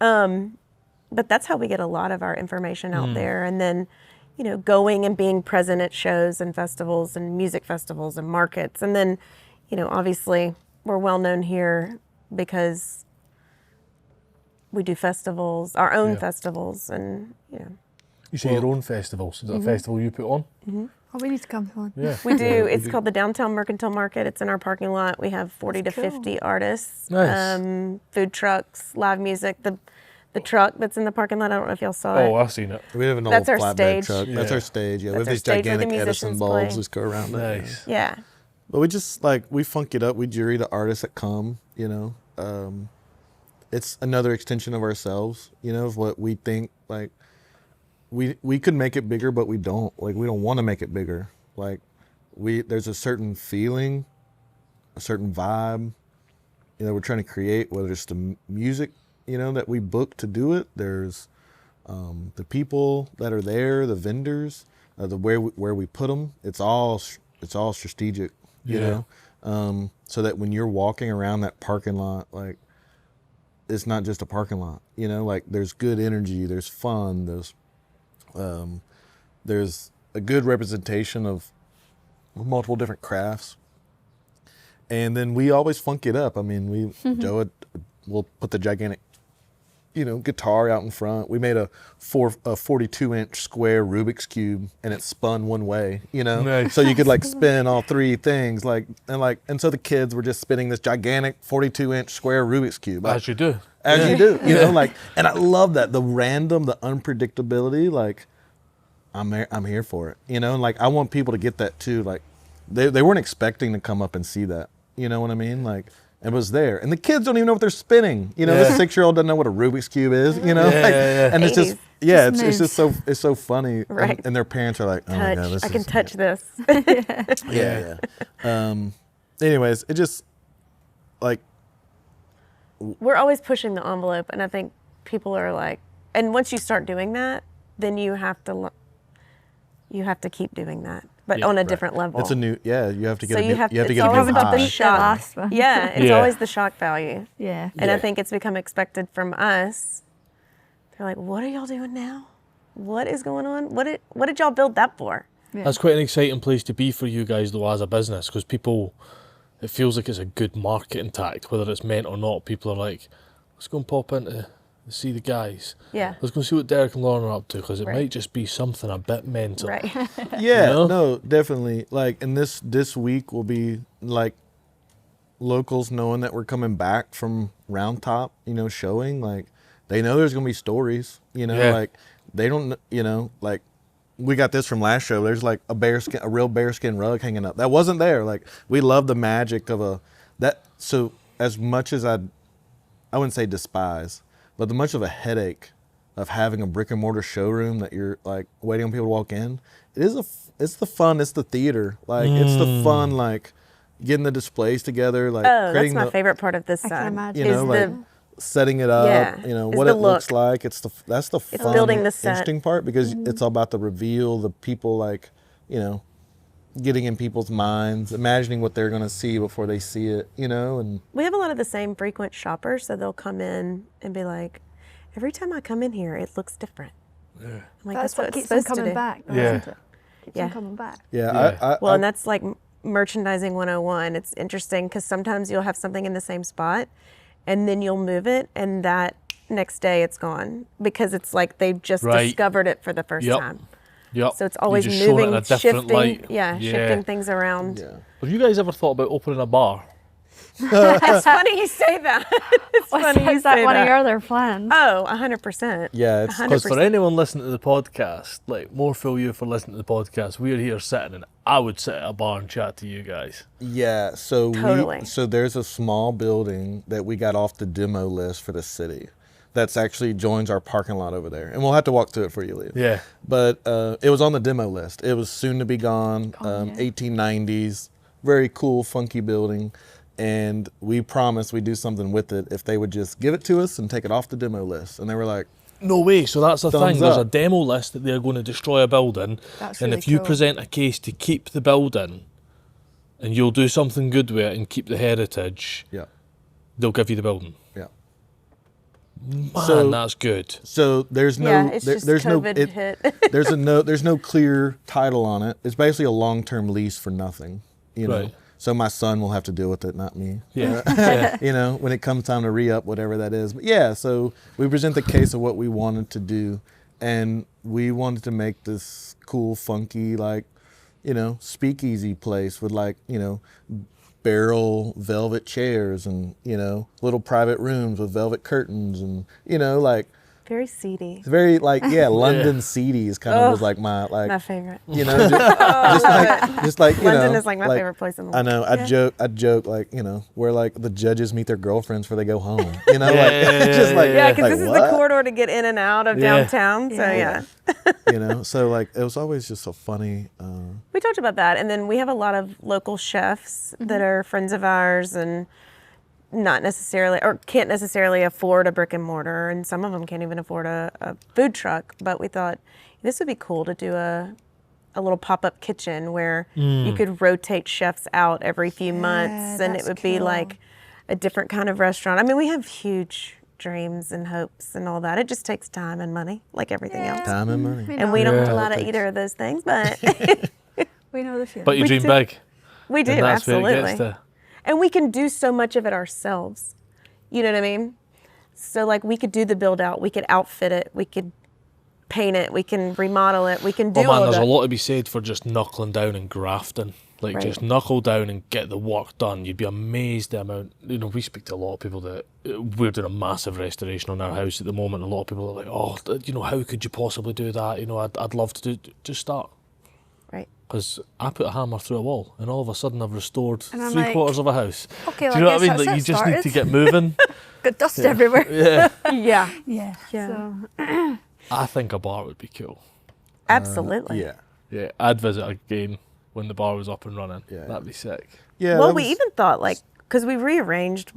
But that's how we get a lot of our information out there. And then, you know, going and being present at shows and festivals and music festivals and markets. And then, you know, obviously we're well known here because we do festivals, our own festivals, and, you know.
You say your own festivals. Is it a festival you put on?
Oh, we need to come to one.
Yeah.
We do. It's called the Downtown Mercantile Market. It's in our parking lot. We have 40
That's
to
cool.
50 artists,
Nice.
food trucks, live music. The truck that's in the parking lot, I don't know if y'all saw
Oh,
it.
I've seen it.
We have an old
That's our
flatbed
stage.
truck. That's
Yeah.
our stage. Yeah, we
That's
have
our
these
stage where the
gigantic Edison
musicians
bulbs
play.
that go around it.
Nice.
Yeah.
But we just we funk it up. We jury the artists that come. You know, it's another extension of ourselves. You know, of what we think. Like we could make it bigger, but we don't. Like we don't want to make it bigger. Like there's a certain feeling, a certain vibe. You know, we're trying to create. Whether it's the music, you know, that we book to do it. There's the people that are there, the vendors, where we put them. It's all strategic. You
Yeah.
know, so that when you're walking around that parking lot, like it's not just a parking lot. You know, like there's good energy, there's fun, there's a good representation of multiple different crafts, and then we always funk it up. I mean, Joe will put the gigantic, you know, guitar out in front. We made a 42-inch square Rubik's Cube, and it spun one way, you know?
Nice.
So you could like spin all three things, and so the kids were just spinning this gigantic 42-inch square Rubik's Cube.
As you do.
As you do, you know, like, and I love that, the random, the unpredictability, like, I'm here for it, you know? And like, I want people to get that too. Like, they weren't expecting to come up and see that, you know what I mean? Like, it was there. And the kids don't even know what they're spinning. You know,
Yeah.
this 6-year-old doesn't know what a Rubik's Cube is, you know?
Yeah,
Like,
yeah.
and it's just,
80s.
yeah,
Just
it's just it's so funny.
Right.
And their parents are like, oh my God,
Touch.
this
I can
is,
touch this.
yeah. Anyways, it just, like,
We're always pushing the envelope, and I think people are like, and once you start doing that, then you have to keep doing that, but
Yeah,
on a
right.
different level.
it's a new, you have to get
So
a
you
new,
have
you have
to-
to
it's
get a
always
new
about the
high.
The
shock.
last one.
Yeah, it's
Yeah.
always the shock value.
Yeah.
And I
Yeah.
think it's become expected from us. They're like, what are y'all doing now? What is going on? What did y'all build that for?
Yeah.
That's quite an exciting place to be for you guys though as a business, because people, it feels like it's a good marketing tact, whether it's meant or not. People are like, let's go and pop in to see the guys.
Yeah.
Let's go see what Derek and Lauren are up to, because it
Right.
might just be something a bit mental.
Right.
Yeah,
You know?
no, definitely. Like, and this week will be like locals knowing that we're coming back from Round Top, you know, showing, like, they know there's gonna be stories, you know,
Yeah.
like they don't, you know, like we got this from last show. There's like a real bearskin rug hanging up that wasn't there. Like, we love the magic of so as much as I wouldn't say despise, but the much of a headache of having a brick and mortar showroom that you're like waiting on people to walk in, it's the fun, it's the theater, like it's the fun, like getting the displays together, like
Oh, that's
creating
my
the,
favorite part of this
I can
side.
imagine.
you know,
is
like setting it up,
Yeah,
you know,
is
what
the
it looks
look.
like. That's the fun,
building the set.
interesting part, because it's all about the reveal, the people, like, you know, getting in people's minds, imagining what they're gonna see before they see it, you know, and
we have a lot of the same frequent shoppers, so they'll come in and be like, every time I come in here, it looks different.
Yeah.
I'm like,
That's
what
what
it's
keeps them
supposed to
coming
do.
back, though,
Yeah.
isn't it? Keeps
Yeah.
them coming back.
yeah,
Yeah.
Well, and that's like merchandising 101. It's interesting because sometimes you'll have something in the same spot and then you'll move it, and that next day it's gone because it's like they've just
Right.
discovered it for the first
Yep.
time.
Yep.
So it's always
you just show it in
moving,
a different
shifting,
light.
shifting things around.
yeah.
Have you guys ever thought about opening a bar?
It's funny you say that. It's funny you
Is that
say
one of
that.
your other plans?
Oh, 100%.
Yeah, it's
'Cause for
100%.
anyone listening to the podcast, like, more for you for listening to the podcast, we're here sitting and I would sit at a bar and chat to you guys.
Yeah, so
Totally.
so there's a small building that we got off the demo list for the city that's actually joins our parking lot over there. And we'll have to walk through it for you, Leo.
Yeah.
But it was on the demo list. It was soon to be gone, 1890s, very cool, funky building. And we promised we'd do something with it if they would just give it to us and take it off the demo list. And they were like,
No way. So that's the
Thumbs
thing. There's a
up.
demo list that they're going to destroy a building.
That's
And
really
if you
cool.
present a case to keep the building and you'll do something good with it and keep the heritage,
yeah,
they'll give you the building.
yeah.
Man, that's good.
So there's no,
Yeah, it's
there-
just
there's no,
COVID
it-
hit.
there's no clear title on it. It's basically a long-term lease for nothing, you know.
Right.
So my son will have to deal with it, not me.
Yeah. Yeah.
You know, when it comes time to re-up, whatever that is. But yeah, so we present the case of what we wanted to do, and we wanted to make this cool, funky, like, you know, speakeasy place with, like, you know, barrel velvet chairs and, you know, little private rooms with velvet curtains and, you know, like,
Very seedy.
it's very, like, yeah, London seedy is kind of was like my, like,
My favorite.
you know, just like you
London
know,
is like my favorite place in the
I
world.
know. I'd joke like, you know, where like the judges meet their girlfriends before they go home. You know, like just like
Yeah, because
like,
this is
what?
the corridor to get in and out of
Yeah.
downtown. So yeah.
You know, so like it was always just so funny.
We talked about that. And then we have a lot of local chefs that are friends of ours and not necessarily, or can't necessarily afford a brick and mortar. And some of them can't even afford a food truck. But we thought this would be cool to do a little pop-up kitchen where you could rotate chefs out every few months and it
that's
would be
cool.
like a different kind of restaurant. I mean, we have huge dreams and hopes and all that. It just takes time and money, like everything else.
Time and money.
And we don't
Yeah.
do a lot of either of those things, but
We know the feeling.
But you
We
dream
do.
big.
we do,
And that's where it
absolutely.
gets to.
And we can do so much of it ourselves. You know what I mean? So like we could do the build out, we could outfit it, we could paint it, we can remodel it, we can do
Oh man,
all
there's
of
a
that.
lot to be said for just knuckling down and grafting. Like
Right.
just knuckle down and get the work done. You'd be amazed the amount. You know, we speak to a lot of people that we're doing a massive restoration on our house at the moment. A lot of people are like, "Oh, you know, how could you possibly do that? You know, I'd love to do. Just start."
Right.
Because I put a hammer through a wall, and all of a sudden I've restored
And I'm
3/4 of a house.
Okay,
Do you know what I mean? Like you just need to get moving.
Got dust everywhere.
Yeah.
Yeah.
Yeah.
Yeah.
So,
I think a bar would be cool.
Absolutely.
Yeah.
Yeah, I'd visit again when the bar was up and running.
Yeah.
That'd be sick.
Yeah.
Well,
that
we
was-
even thought like, because we rearranged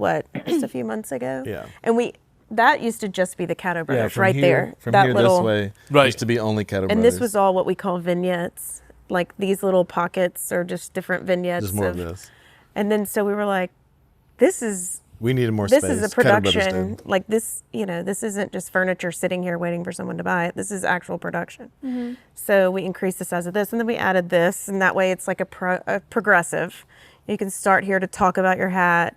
just a few months ago.
Yeah.
And that used to just be the Caddo Brothers
from
right
here,
there.
From
that
here
little,
this way,
Right.
used to be only Caddo
and this
Brothers.
was all what we call vignettes. Like these little pockets are just different vignettes.
There's more of this.
And then so we were like, this is
We needed more
this
space.
is a
Caddo Brothers
production.
did.
Like this, you know, this isn't just furniture sitting here waiting for someone to buy it. This is actual production. So we increased the size of this, and then we added this, and that way it's like a progressive. You can start here to talk about your hat.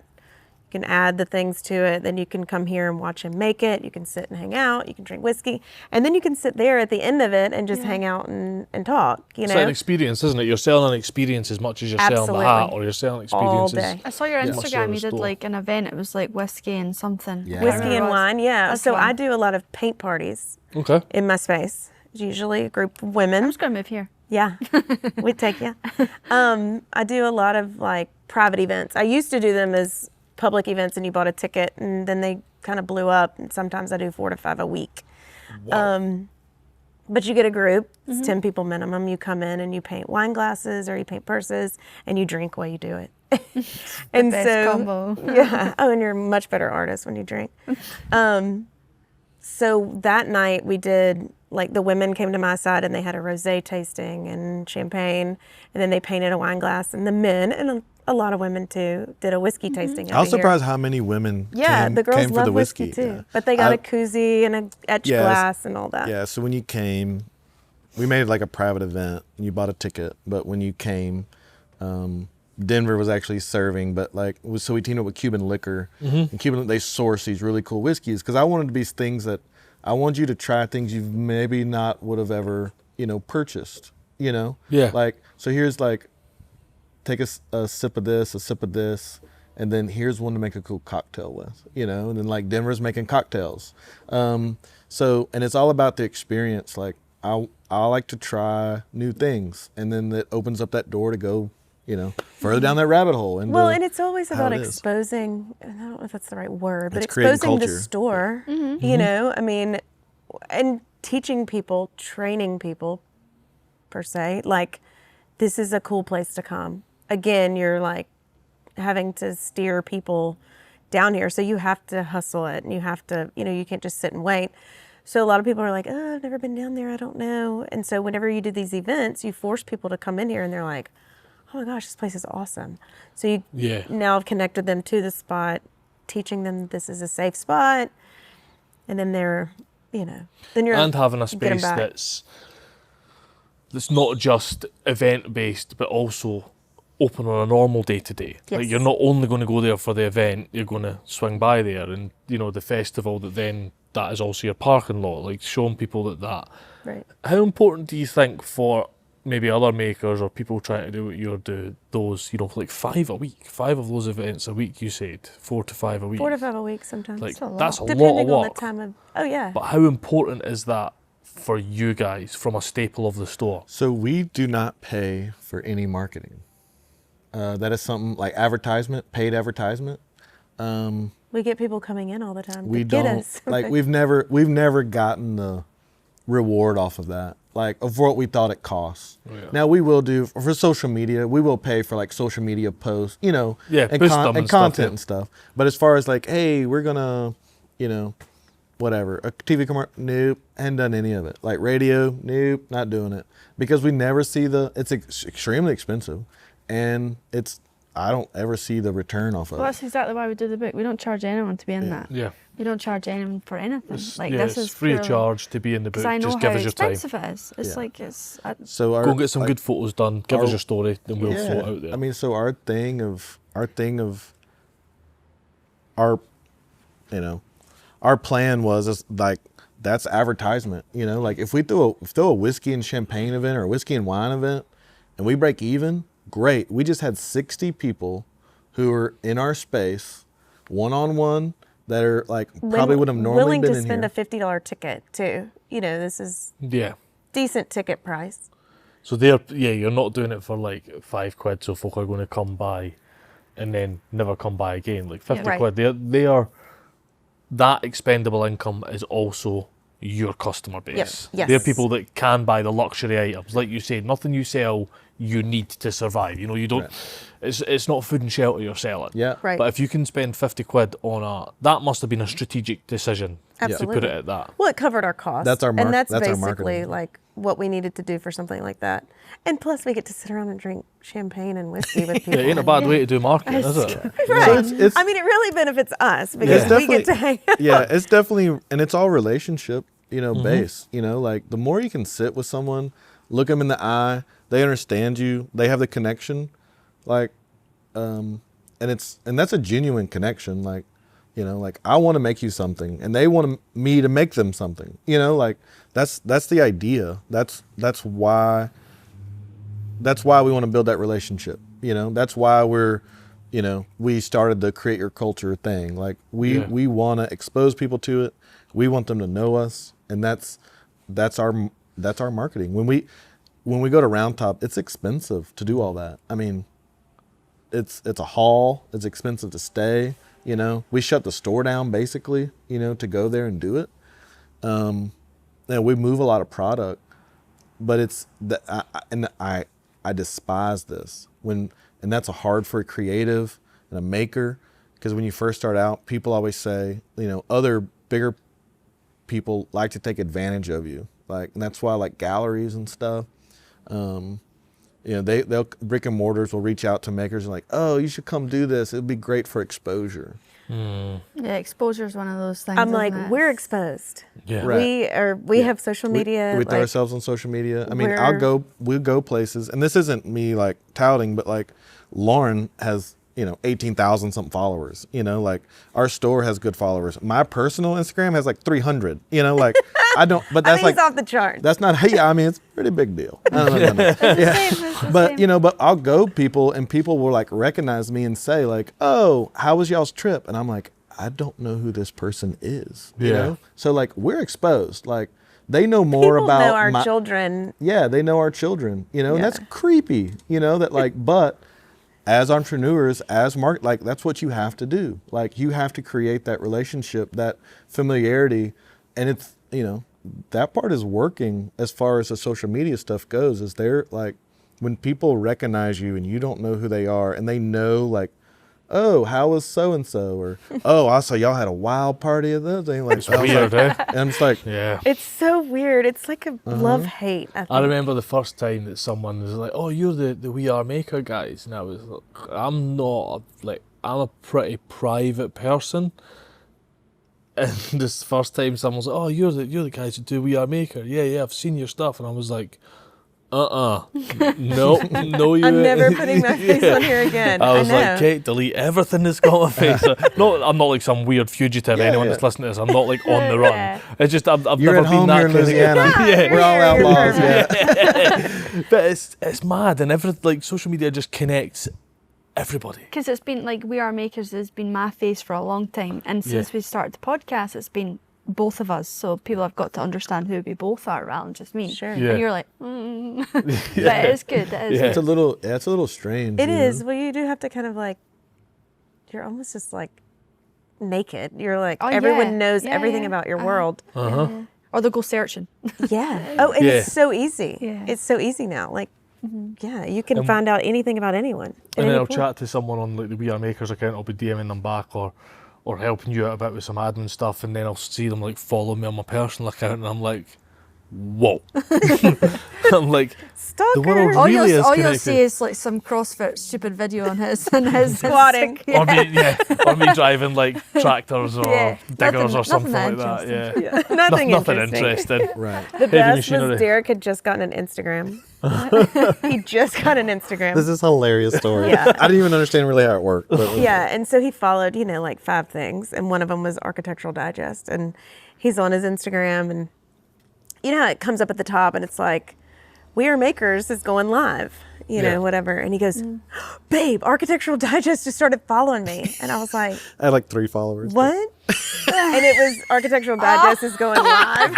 You can add the things to it. Then you can come here and watch him make it. You can sit and hang out. You can drink whiskey, and then you can sit there at the end of it and just hang out and talk. You
It's like an
know,
experience, isn't it? You're selling an experience as much as you're selling the hat,
Absolutely.
or you're selling
all
experiences.
day.
I saw your
Yeah. Much
Instagram.
more
You did
store.
like an event. It was like whiskey and something.
Yeah.
I
Whiskey
remember
and
it was.
wine, yeah.
That's
So
fun.
I do a lot of paint parties
Okay.
in my space. It's usually a group of
I'm
women.
just gonna move here.
Yeah, we'd take you. I do a lot of like private events. I used to do them as public events, and you bought a ticket, and then they kind of blew up. And sometimes I do 4 to 5 a week. But you get a group. It's 10 people minimum. You come in and you paint wine glasses or you paint purses, and you drink while you do it. And
Best
so,
combo.
yeah. Oh, and you're a much better artist when you drink. So that night we did, like the women came to my side and they had a rosé tasting and champagne, and then they painted a wine glass, and the men, and a lot of women too, did a whiskey tasting.
I was
over here.
surprised how many women
Yeah,
came,
the girls
came for
love
the
whiskey,
whiskey.
too.
Yeah.
But they got
I-
a koozie and a etched
Yes.
glass and all that.
Yeah, so when you came, we made it like a private event. You bought a ticket, but when you came, Denver was actually serving, but like, so we teamed up with Cuban Liquor, and Cuban, they source these really cool whiskeys, because I wanted to be things that, I want you to try things you maybe not would have ever, you know, purchased, you know?
Yeah.
Like, so here's like, take a sip of this, and then here's one to make a cool cocktail with, you know, and then like Denver's making cocktails. So, and it's all about the experience. Like I like to try new things, and then it opens up that door to go, you know, further down that rabbit hole. And
well, and it's always about exposing, I don't know if that's the right word, but
It's creating
exposing the
culture.
store, you know, I mean, and teaching people, training people per se, like this is a cool place to come. Again, you're like having to steer people down here. So you have to hustle it, and you have to, you know, you can't just sit and wait. So a lot of people are like, oh, I've never been down there, I don't know. And so whenever you do these events, you force people to come in here and they're like, oh my gosh, this place is awesome. So you now have connected them to the spot, teaching them this is a safe spot. And then they're, you know, then you're
and having a space that's not just event based, but also open on a normal day to day. Like you're not only going to go there for the event, you're going to swing by there, and you know the festival that is also your parking lot. Like showing people that.
Right.
How important do you think for maybe other makers or people trying to do what you're doing, those, you know, like 5 a week, 5 of those events a week, you said, 4 to 5 a week.
4 to 5 a week sometimes.
Like,
that's a lot.
lot of
Depending on
work.
the time of, oh yeah.
But how important is that for you guys from a staple of the store?
So we do not pay for any marketing. That is something like advertisement, paid advertisement.
We get people coming in all the time
We
to get
don't
us.
like we've never gotten the reward off of that, like of what we thought it costs.
Yeah.
Now we will do for social media. We will pay for like social media posts, you know, and,
post them and
content
stuff,
and stuff. But as far as like, hey, we're gonna, you know, whatever, a TV commercial, nope, hadn't done any of it. Like radio, nope, not doing it because we never see it's extremely expensive, and I don't ever see the return off of
Well,
it.
that's exactly why we do the book. We don't charge anyone to be in that.
Yeah.
We don't charge anyone for anything.
It's,
This is
it's free of
purely-
charge to be in the book.
Because I know
Just give
how
us your time.
expensive it is. It's
Yeah.
like it's.
So
Go and get some good photos done. Give us your story, then we'll float out there.
I mean, so our thing of our, you know, our plan was like that's advertisement. You know, like if we throw a whiskey and champagne event or a whiskey and wine event, and we break even, great. We just had 60 people who are in our space, one-on-one, that are like probably would have normally
willing
been
to
in
spend
here.
a $50 ticket too. You know, this is
Yeah.
decent ticket price.
So you're not doing it for like £5, so folk are going to come by and then never come by again. Like 50
Right.
quid. They are, that expendable income is also your customer base.
Yes.
They're people that can buy the luxury items. Like you said, nothing you sell you need to survive. You know, you don't,
Right.
it's not food and shelter you're selling.
Yeah.
Right.
But if you can spend 50 quid on that must have been a strategic decision to
Absolutely.
put it at that.
Well, it covered our costs.
That's our
and that's
that's our
basically
marketing.
like what we needed to do for something like that. And plus, we get to sit around and drink champagne and whiskey with people.
Yeah, it ain't a bad way to do marketing, is it?
Right.
So it's-
I mean, it really benefits us because we get to hang out.
Yeah, it's definitely, and it's all relationship, you
Mm-hmm.
know, based. You know, like the more you can sit with someone, look them in the eye, they understand you, they have the connection, like, and that's a genuine connection. Like, you know, like I want to make you something, and they want me to make them something. You know, like that's the idea. That's why we want to build that relationship. You know, that's why we started the create your culture thing. Like we want to expose people to it. We want them to know us, and that's our marketing. When we go to Round Top, it's expensive to do all that. I mean, it's a haul. It's expensive to stay. You know, we shut the store down basically, you know, to go there and do it. And we move a lot of product, but I despise this and that's hard for a creative and a maker, because when you first start out, people always say, you know, other bigger people like to take advantage of you, like, and that's why like galleries and stuff. You know, they'll brick and mortars will reach out to makers and like, oh, you should come do this. It'd be great for exposure.
Yeah, exposure is one of those things.
I'm like,
isn't it?
we're exposed.
Yeah.
Right.
We have social media.
We throw
like,
ourselves on social media. I mean,
we're-
we'll go places, and this isn't me like touting, but like Lauren has 18,000 something followers. Like our store has good followers. My personal Instagram has like 300. Like I don't. But that's
I think
like
it's off the chart.
That's not. Yeah, I mean it's a pretty big deal. No. Yeah. But but I'll go people and people will like recognize me and say like, oh, how was y'all's trip? And I'm like, I don't know who this person is. You know. So like we're exposed. Like they know more
People
about
know our children.
Yeah, they know our children. And that's creepy. That like, but as entrepreneurs, as like that's what you have to do. Like you have to create that relationship, that familiarity, and it's that part is working as far as the social media stuff goes. Is they're like when people recognize you and you don't know who they are, and they know like, oh, how was so and so, or oh, I saw y'all had a wild party of this. Like,
It's weird, eh?
And I'm just like,
Yeah.
It's so weird. It's like a love-hate, I think.
I remember the first time that someone was like, "Oh, you're the We Are Maker guys," and I was like, "I'm not. Like, I'm a pretty private person." And this first time someone was like, "Oh, you're the guys who do We Are Maker." Yeah, I've seen your stuff, and I was like, no, you.
I'm never putting my face on here again.
I was
know.
like, Kate, delete everything that's got my face. No, I'm not like some weird fugitive. Anyone that's listening to this, I'm not like on the run. It's just I've
you're
never
at
been
home
that
here in
kind of
Louisiana.
Yeah,
We're all outlaws.
Yeah.
But it's mad, and like social media just connects everybody.
Because it's been like We Are Makers has been my face for a long time, and since we started the podcast, it's been both of us. So people have got to understand who we both are rather than just me.
Sure.
Yeah.
And you're like, But it is good. It is
It's
good.
a little strange.
It is. Well, you do have to kind of like, you're almost just like naked. You're like,
Oh,
everyone
yeah.
knows
Yeah,
everything
yeah.
about your world.
Or they'll go searching.
Yeah. Oh, and it's so easy.
Yeah.
It's so easy now. Like, yeah, you can find out anything about anyone. at
And then
any
I'll
point.
chat to someone on like the We Are Makers account. I'll be DMing them back or helping you out a bit with some admin stuff, and then I'll see them like follow me on my personal account, and I'm like, whoa. I'm like,
Stalker.
the world
All,
really is
you'll
connected.
see is like some CrossFit stupid video on his
Squatting.
Or me driving like tractors or
Yeah,
diggers
nothing-
or something
nothing
like
that
that. Yeah.
Nothing
Nothing
interesting.
interesting.
Right.
The
Heavy
best
machinery.
was Derek had just gotten an Instagram. He just got an Instagram.
This is a hilarious story.
Yeah.
I didn't even understand really how it worked. But
Yeah, and so he followed, like 5 things, and one of them was Architectural Digest, and he's on his Instagram, and you know how it comes up at the top, and it's like, We Are Makers is going live, whatever, and he goes, babe, Architectural Digest just started following me, and I was like,
I had like 3 followers.
what? And it was Architectural Digest is going live.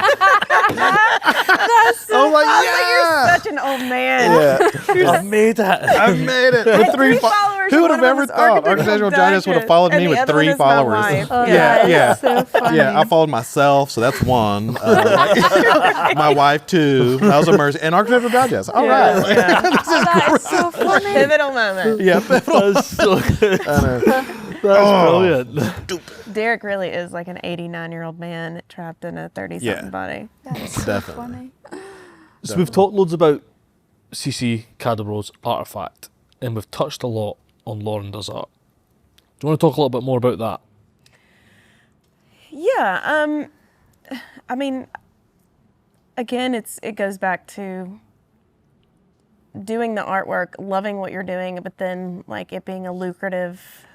That's so
Oh my
funny.
yeah.
You're such an old man.
Yeah.
I've made it.
I made it.
I
With
had
3
followers.
Who would
One
have
of them
ever
was
thought Architectural Digest would have followed
and
me
the
with
other
3
one is my
followers?
wife.
Oh,
Yeah,
that
yeah.
is so funny.
Yeah, I followed myself, so that's 1. My wife 2. That was a mercy. And Architectural Digest. All right.
Yeah.
That is so funny.
Pivotal moment.
Yeah.
That's so good. That's brilliant.
Derek really is like an 89-year-old man trapped in a 30-something
Yeah.
body.
That is so
Definitely.
funny.
So we've talked loads about CC, Caddo Bros, Artifact, and we've touched a lot on Lauren Does Art. Do you want to talk a little bit more about that?
Yeah. I mean, again, it goes back to doing the artwork, loving what you're doing, but then like it being a lucrative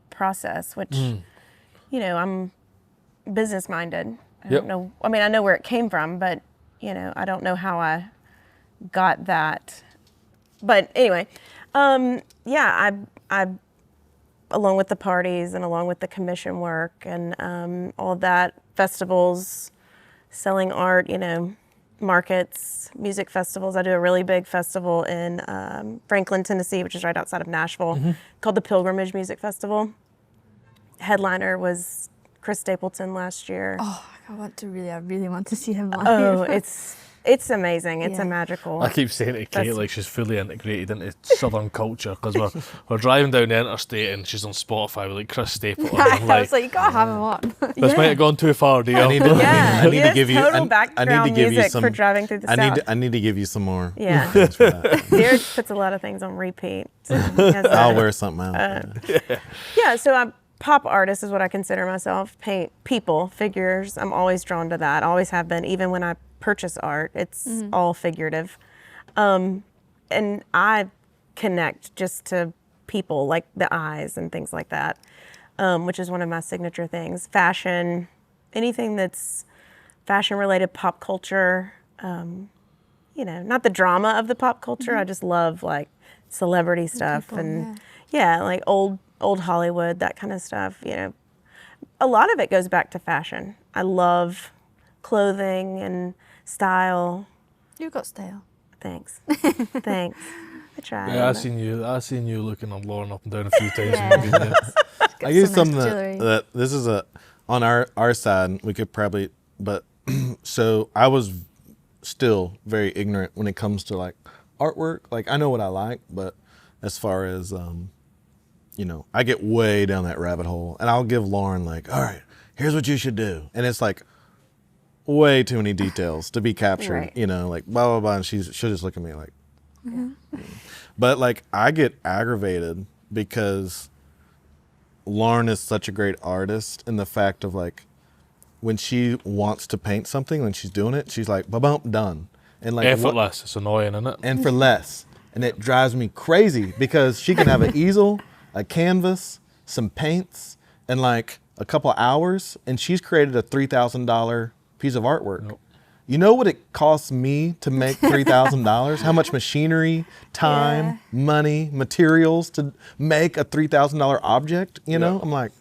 process, which, I'm business minded. I
Yep.
don't know. I mean, I know where it came from, but I don't know how I got that. But anyway, I along with the parties and along with the commission work and all of that, festivals, selling art, markets, music festivals. I do a really big festival in Franklin, Tennessee, which is right outside of Nashville, called the Pilgrimage Music Festival. Headliner was Chris Stapleton last year.
Oh, I really want to see him live.
Oh, it's amazing. It's
Yeah.
a magical.
I keep saying to Kate,
That's-
like she's fully integrated into Southern culture, because we're driving down the interstate and she's on Spotify with like Chris Stapleton.
I
I'm like,
was like, you gotta have him on.
this might have gone too far, do you?
I need to,
Yeah,
I need
he
to
has
give you.
total
I need
background
to give you
music
some.
for driving through the South.
I need to give you some more.
Yeah.
Thanks for that.
Derek puts a lot of things on repeat. So he has
I'll
that.
wear something out.
Yeah, so I'm pop artist is what I consider myself. Paint people, figures. I'm always drawn to that. Always have been. Even when I purchase art, it's all figurative. And I connect just to people, like the eyes and things like that, which is one of my signature things. Fashion, anything that's fashion-related, pop culture, you know, not the drama of the pop culture. I just love like celebrity stuff
people,
and like old Hollywood, that kind of stuff. You know, a lot of it goes back to fashion. I love clothing and style.
You've got style.
Thanks. Thanks. I try.
Yeah, I seen you looking at Lauren up and down a few times.
Yeah.
I use
some
something
nice jewelry.
that this is on our side. We could probably, but so I was still very ignorant when it comes to like artwork. Like I know what I like, but as far as you know, I get way down that rabbit hole, and I'll give Lauren like, all right, here's what you should do, and it's like way too many details to be captured.
Right.
You know, like blah blah blah, and she'll just look at me like. But like I get aggravated because Lauren is such a great artist in the fact of like when she wants to paint something, when she's doing it, she's like, ba-bum, done. And like
Effortless. It's annoying, isn't it?
and for less. And it drives me crazy because she can have an easel, a canvas, some paints, and like a couple hours, and she's created a $3,000 piece of artwork.
Nope.
You know what it costs me to make $3,000? How much machinery, time,
Yeah.
money, materials to make a $3,000 object? You know, I'm like,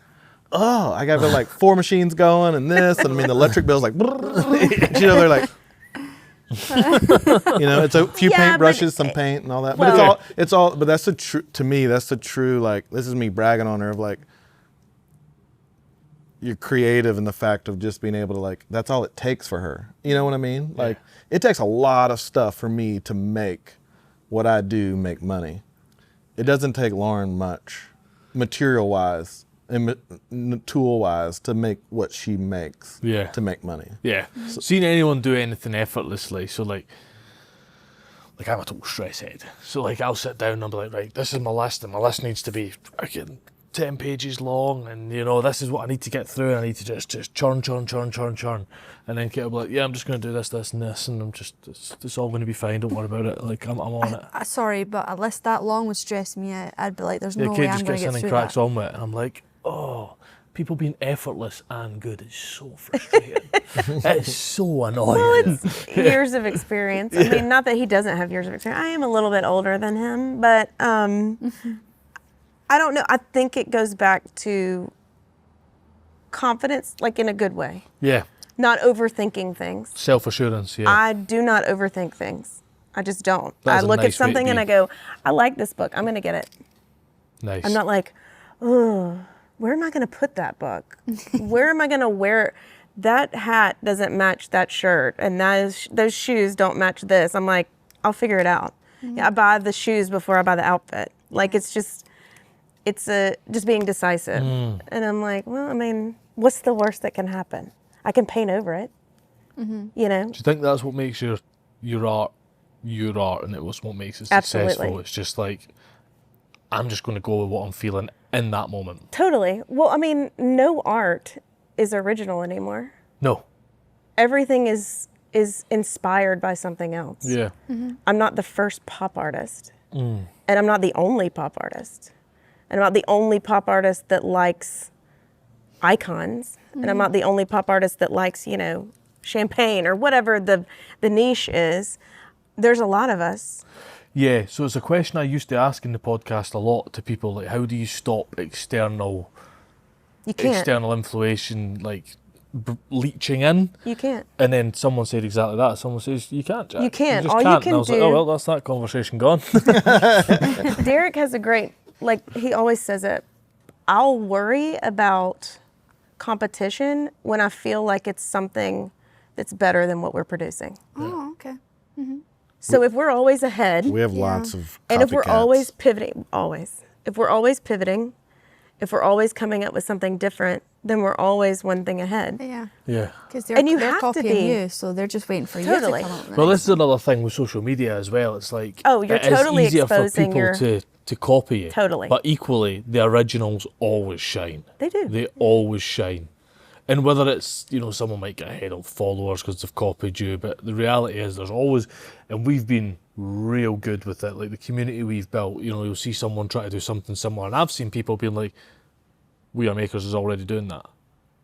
oh, I got like 4 machines going and this, and I mean the electric bill's like, you know, they're like, you know, it's a few
Yeah,
paint brushes, some paint, and all that. But
Well-
it's all. But that's the true. To me, that's the true. Like this is me bragging on her of like, you're creative in the fact of just being able to like. That's all it takes for her. You know what I mean? Like it takes a lot of stuff for me to make what I do make money. It doesn't take Lauren much, material wise and tool wise, to make what she makes.
Yeah.
To make money.
Yeah. Seeing anyone do anything effortlessly, so like I'm a total stress head. So like I'll sit down and I'll be like, right, this is my list, and my list needs to be freaking 10 pages long, and you know, this is what I need to get through. I need to just churn. And then Kate will be like, yeah, I'm just going to do this, and this, and I'm just, it's all going to be fine, don't worry about it. Like, I'm on it.
Sorry, but a list that long would stress me out. I'd be like, there's
Yeah,
no way
Kate
I'm
just
going
gets
to
in
get
and
through
cracks
that.
on with it, and I'm like, oh, people being effortless and good is so frustrating. It's so annoying.
Well, it's years of experience. I mean, not that he doesn't have years of experience. I am a little bit older than him, but I don't know. I think it goes back to confidence, like in a good way.
Yeah,
Not overthinking things.
self-assurance, yeah.
I do not overthink things. I just don't.
That's
I
a
look
nice
at something
way to
and I
be.
go, I like this book. I'm going to get it.
Nice.
I'm not like, oh, where am I going to put that book? Where am I going to wear it? That hat doesn't match that shirt, and those shoes don't match this. I'm like, I'll figure it out. Yeah, I buy the shoes before I buy the outfit. Like it's just being decisive. And I'm like, well, I mean, what's the worst that can happen? I can paint over it. You know?
Do you think that's what makes your art, and it was what makes it successful?
Absolutely.
It's just like, I'm just going to go with what I'm feeling in that moment.
Totally. Well, I mean, no art is original anymore.
No.
Everything is inspired by something else.
Yeah.
I'm not the first pop artist. And I'm not the only pop artist. And I'm not the only pop artist that likes icons. And I'm not the only pop artist that likes, you know, champagne or whatever the niche is. There's a lot of us.
Yeah, so it's a question I used to ask in the podcast a lot to people, like, how do you stop external
You can't.
inflation, like, leaching in?
You can't.
And then someone said exactly that. Someone says, you can't, Jack.
You can't.
just
All you
can't.
can
And I was like,
do-
oh, well, that's that conversation gone.
Derek has a great, like, he always says it. I'll worry about competition when I feel like it's something that's better than what we're producing.
Oh, okay.
So if we're always ahead,
We have lots of
and if we're
copycats.
always pivoting, if we're always pivoting, if we're always coming up with something different, then we're always one thing ahead.
Yeah.
Yeah.
Because
And you
they're
have to
copying
be.
you, so they're just waiting for
Totally.
you to come up with
Well,
it.
this is another thing with social media as well. It's like,
Oh, you're
it is
totally
easier for
exposing
people
your-
to copy you.
Totally.
But equally, the originals always shine.
They do.
They always shine. And whether it's, you know, someone might get ahead of followers because they've copied you, but the reality is there's always, and we've been real good with it. Like the community we've built, you know, you'll see someone try to do something similar, and I've seen people being like, We Are Makers is already doing that.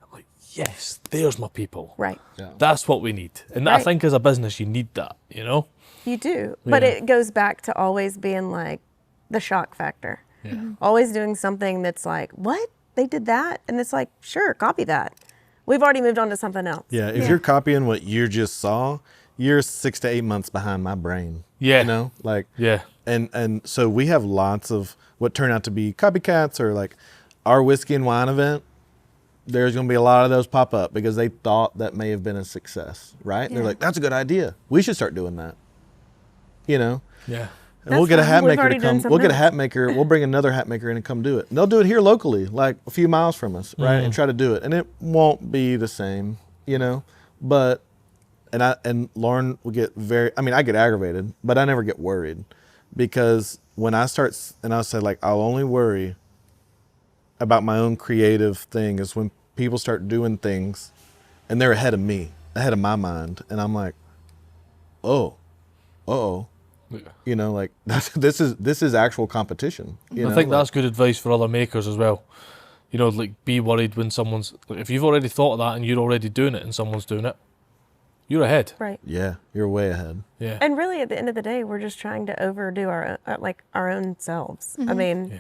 I'm like, yes, there's my people.
Right.
Yeah.
That's what we need. And I
Right.
think as a business, you need that, you know?
You do. But
Yeah.
it goes back to always being like the shock factor.
Yeah.
Always doing something that's like, what? They did that? And it's like, sure, copy that. We've already moved on to something else.
Yeah, if
Yeah.
you're copying what you just saw, you're 6 to 8 months behind my brain.
Yeah.
You know, like,
Yeah.
and so we have lots of what turn out to be copycats, or like our whiskey and wine event. There's going to be a lot of those pop up because they thought that may have been a success, right?
Yeah.
They're like, that's a good idea. We should start doing that. You know,
Yeah.
and we'll
That's
get a
fine.
hat
We've
maker
already
to
done
come. We'll get a
something
hat maker. We'll bring another hat maker in and come do it. And they'll do it here locally, like a few miles from us, right? And try to do it, and it won't be the same, you know. But and Lauren will get I get aggravated, but I never get worried, because when I start, and I'll say like, I'll only worry about my own creative thing is when people start doing things and they're ahead of me, ahead of my mind, and I'm like, oh, uh-oh.
Yeah.
You know, like this is actual competition. You
I
know?
think
like,
that's good advice for other makers as well. You know, like be worried when someone's, like, if you've already thought of that and you're already doing it and someone's doing it, you're ahead.
Right.
yeah, you're way ahead.
Yeah.
And really, at the end of the day, we're just trying to overdo our own selves. I mean,
Yeah.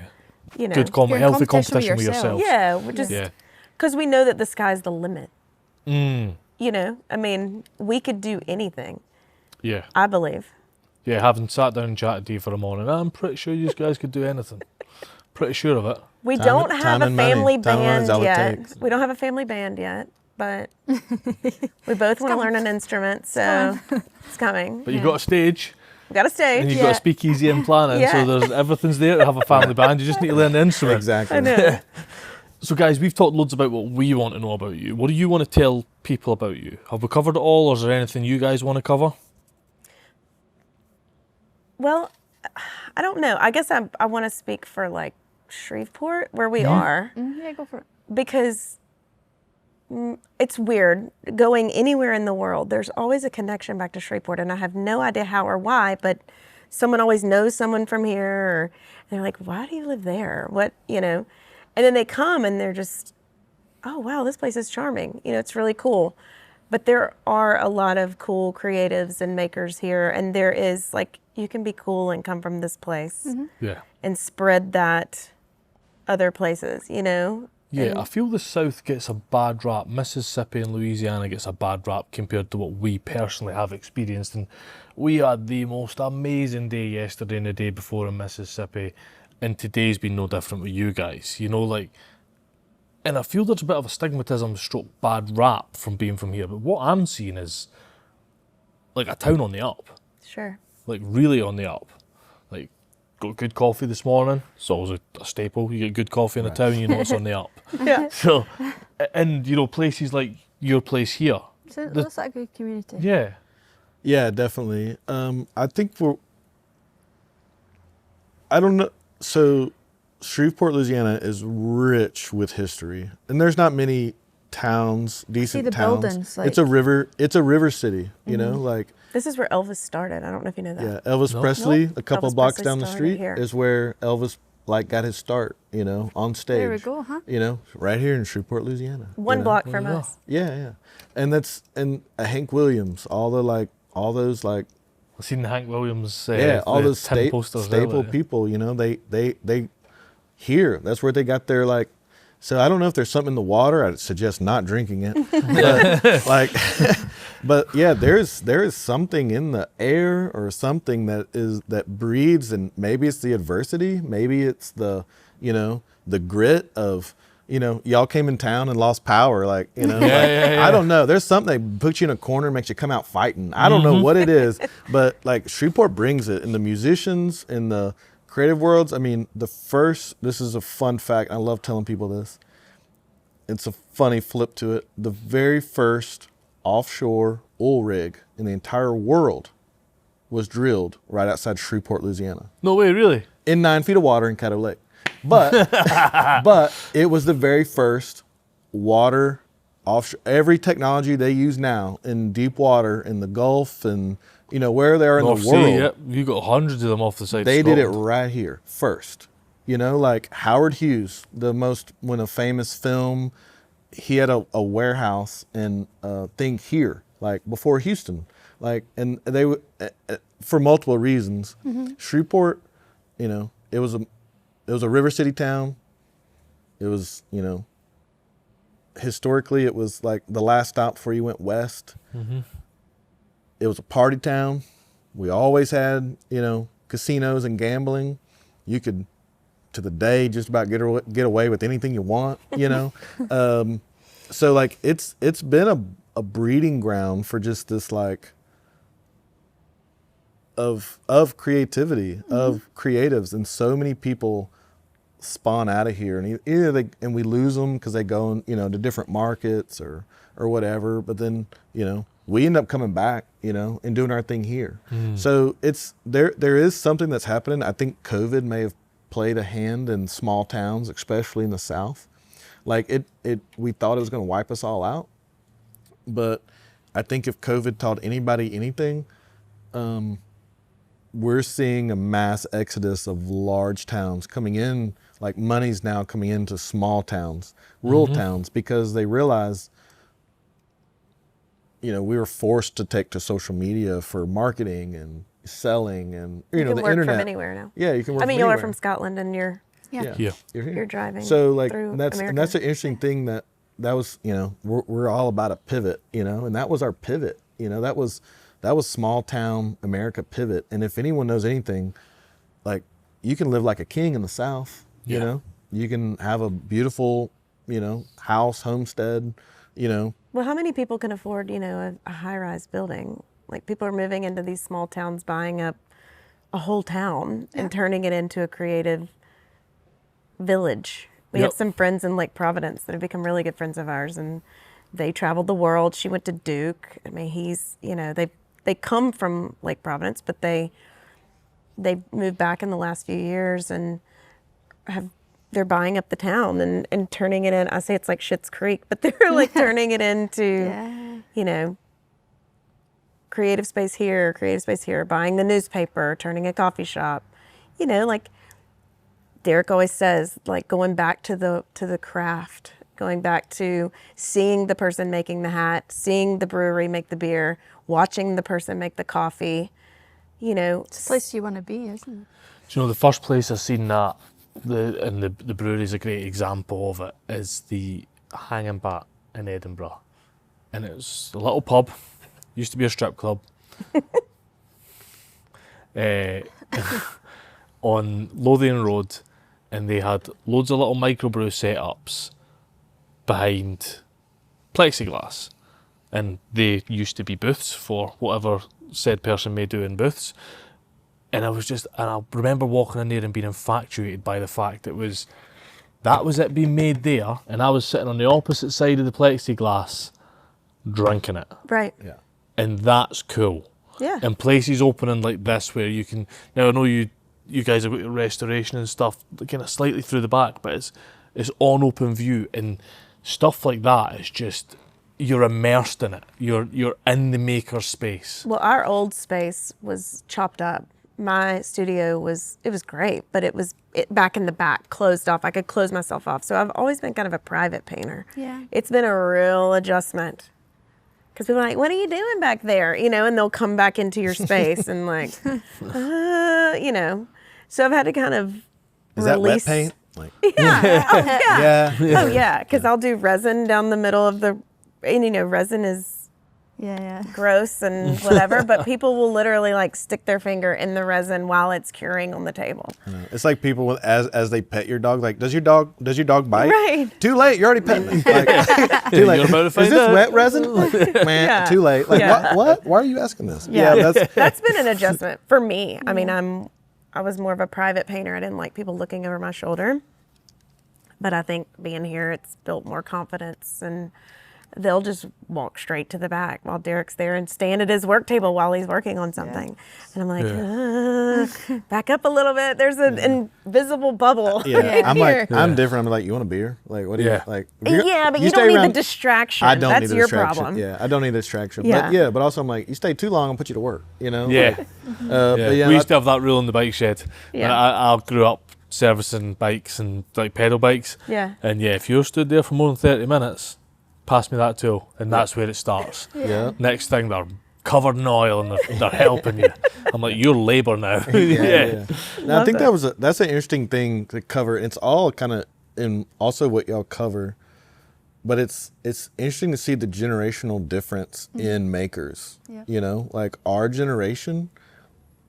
you know.
Good
You're in
healthy
competition
competition
with
with
yourself.
yourself.
Yeah, we're just,
Yeah.
because we know that the sky's the limit.
Mm.
You know, I mean, we could do anything,
Yeah.
I believe.
Yeah, having sat down and chatted to you for a morning, I'm pretty sure you guys could do anything. Pretty sure of it.
We
Time-
don't have
time
a
and money.
family
Time and money is
band
all it
yet.
takes.
We don't have a family band yet, but we both want to learn an instrument, so it's coming.
But you got a stage,
We got a stage.
and you've got a speakeasy and planning,
Yeah.
so there's everything's there to have a family band. You just need to learn the instrument.
Exactly.
I know.
So guys, we've talked loads about what we want to know about you. What do you want to tell people about you? Have we covered it all, or is there anything you guys want to cover?
Well, I don't know. I guess I want to speak for like Shreveport, where we are,
Yeah, go for it.
because it's weird going anywhere in the world. There's always a connection back to Shreveport, and I have no idea how or why, but someone always knows someone from here, or they're like, "Why do you live there?" What, you know? And then they come and they're just, "Oh wow, this place is charming." You know, it's really cool. But there are a lot of cool creatives and makers here, and there is like, you can be cool and come from this place
Yeah.
and spread that other places, you know?
Yeah,
And-
I feel the South gets a bad rap. Mississippi and Louisiana gets a bad rap compared to what we personally have experienced. And we had the most amazing day yesterday and the day before in Mississippi, and today's been no different with you guys. You know, like, and I feel there's a bit of a stigmatism stroke bad rap from being from here. But what I'm seeing is like a town on the up,
Sure.
like really on the up. Like, got good coffee this morning. It's always a staple. You get good coffee in a town, you know it's on the up.
Yeah.
So, and you know, places like your place here.
So that's a good community.
Yeah.
Yeah, definitely. I think I don't know. So Shreveport, Louisiana is rich with history, and there's not many towns, decent
the
towns.
buildings,
It's a river. It's a river city. You know,
Mm-hmm.
like,
This is where Elvis started. I don't know if you know that.
yeah, Elvis
No.
Presley,
Nope.
a couple
Elvis
blocks
Presley
down the
started
street
here.
is where Elvis like got his start. You know, on stage.
There we go, huh?
You know, right here in Shreveport, Louisiana.
One
you know?
block
There
from
you go.
us.
Yeah, and Hank Williams, all those
I've seen the Hank Williams.
all
the
those
tin posters
staple
earlier.
people, you know, they here. That's where they got their like. So I don't know if there's something in the water. I'd suggest not drinking it. But, like, but yeah, there is something in the air or something that breeds, and maybe it's the adversity, maybe it's the the grit of. Y'all came in town and lost power, like,
Yeah.
I don't know. There's something that puts you in a corner and makes you come out fighting. I don't know what it is, but like Shreveport brings it in the musicians, in the creative worlds. I mean, this is a fun fact. I love telling people this. It's a funny flip to it. The very first offshore oil rig in the entire world was drilled right outside Shreveport, Louisiana,
No way, really?
in 9 feet of water in Caddo Lake. But but it was the very first water offshore. Every technology they use now in deep water in the Gulf and you know, where they are in
North
the world.
Sea, yep. You got hundreds of them off the side.
They
of
did it
Scotland.
right here first. You know, like Howard Hughes, when a famous film, he had a warehouse and thing here, like before Houston, like, and they for multiple reasons. Shreveport, you know, it was a river city town. It was, you know, historically it was like the last stop before you went west. It was a party town. We always had, you know, casinos and gambling. You could, to the day, just about get away with anything you want, you know. So like it's been a breeding ground for just this like of creativity, of creatives, and so many people spawn out of here, and either we lose them because they go, you know, to different markets or whatever. But then, you know, we end up coming back, you know, and doing our thing here. So it's there is something that's happening. I think COVID may have played a hand in small towns, especially in the South. Like we thought it was going to wipe us all out, but I think if COVID taught anybody anything, we're seeing a mass exodus of large towns coming in. Like money's now coming into small towns, rural towns, because they realize, you know, we were forced to take to social media for marketing and selling, and you know,
can
the
work
internet.
From anywhere now.
Yeah, you can work.
I mean,
from
y'all are
anywhere.
from Scotland, and you're
Yeah.
Yeah.
You're here.
you're driving.
So like
through
that's
America.
and that's an interesting thing that was, you know, we're all about a pivot, you know, and that was our pivot. You know, that was small town America pivot. And if anyone knows anything, like you can live like a king in the South. You
Yeah.
know, you can have a beautiful, you know, house, homestead. You know,
Well, how many people can afford, you know, a high-rise building? Like people are moving into these small towns, buying up a whole town and turning it into a creative village. We have
Yep.
some friends in Lake Providence that have become really good friends of ours, and they traveled the world. She went to Duke. I mean, he's, you know, they come from Lake Providence, but they moved back in the last few years and they're buying up the town and turning it in. I say it's like Schitt's Creek, but they're like turning it into,
Yeah.
you know, creative space here, buying the newspaper, turning a coffee shop, you know, like Derek always says, like going back to the craft, going back to seeing the person making the hat, seeing the brewery make the beer, watching the person make the coffee, you know.
It's a place you want to be, isn't it?
Do you know the first place I seen that, the brewery is a great example of it, is the Hanging Bat in Edinburgh. And it was a little pub, used to be a strip club, on Lothian Road, and they had loads of little microbrew setups behind plexiglass. And they used to be booths for whatever said person may do in booths. And I remember walking in there and being infatuated by the fact that was it being made there, and I was sitting on the opposite side of the plexiglass drinking it.
Right.
yeah.
And that's cool.
Yeah.
And places opening like this where you can, now I know you guys have got restoration and stuff kind of slightly through the back, but it's on open view, and stuff like that is just, you're immersed in it. You're in the maker space.
Well, our old space was chopped up. My studio was great, but it was back in the back, closed off. I could close myself off. So I've always been kind of a private painter.
Yeah.
It's been a real adjustment. Because people are like, what are you doing back there? You know, and they'll come back into your space and like, you know. So I've had to kind of
Is that wet
release.
paint? Like,
Yeah. Oh, yeah.
yeah.
Oh, yeah. Because I'll do resin down the middle of the, and you know, resin is
Yeah.
gross and whatever, but people will literally like stick their finger in the resin while it's curing on the table.
It's like people as they pet your dog. Like, does your dog bite?
Right.
Too late. You're already petting it. Like, too late.
You're about to
Is
find
this
out.
wet resin? Like, man,
Yeah.
too late. Like,
Yeah.
what? Why are you asking this?
Yeah.
That's
That's been an adjustment for me. I mean, I was more of a private painter. I didn't like people looking over my shoulder. But I think being here, it's built more confidence and they'll just walk straight to the back while Derek's there and stand at his work table while he's working on something. And I'm like, back up a little bit. There's an invisible bubble.
I'm like, I'm different. I'm like, you want a beer? Like, what do you like?
Yeah, but you don't need the distraction.
I don't
That's
need the
your
distraction.
problem.
Yeah, I don't need the distraction.
Yeah.
But also I'm like, you stay too long, I'll put you to work, you know?
Yeah.
Like,
we used to have that rule in the bike shed.
Yeah.
I grew up servicing bikes and like pedal bikes.
Yeah.
And if you're stood there for more than 30 minutes, pass me that tool, and that's where it starts.
Yeah.
Next thing, they're covered in oil and they're helping you. I'm like, you're labour now.
Now, I think that's an interesting thing to cover. It's all kind of in also what y'all cover, but it's interesting to see the generational difference in makers. Yeah. You know, like our generation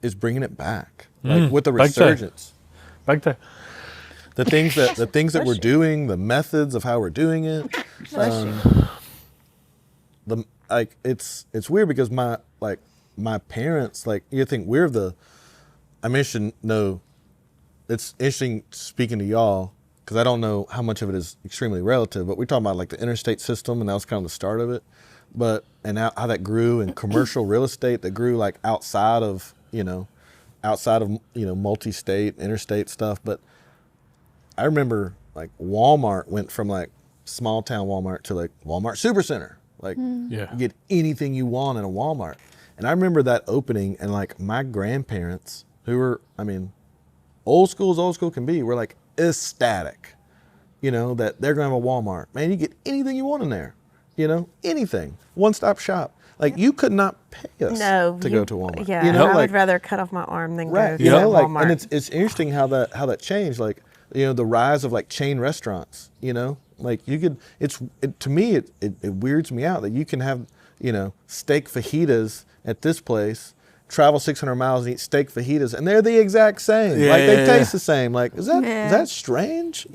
is bringing it back, like with the resurgence.
Big time.
The things that we're doing, the methods of how we're doing it. It's weird because my parents, like, you think I should know, it's interesting speaking to y'all because I don't know how much of it is extremely relative, but we're talking about like the interstate system, and that was kind of the start of it, and how that grew in commercial real estate that grew like outside of multi-state, interstate stuff. But I remember like Walmart went from like small town Walmart to like Walmart Supercenter. Like you get anything you want in a Walmart. And I remember that opening, and like my grandparents, who were, old school as old school can be, were like ecstatic, that they're gonna have a Walmart. Man, you get anything you want in there, anything. One-stop shop. Like you could not pay us to go to Walmart.
Yeah, I would rather cut off my arm than go to Walmart.
And it's interesting how that changed. Like, the rise of like chain restaurants, like you could, to me, it weirds me out that you can have, steak fajitas at this place, travel 600 miles and eat steak fajitas, and they're the exact same. They taste the same. Like, is that strange?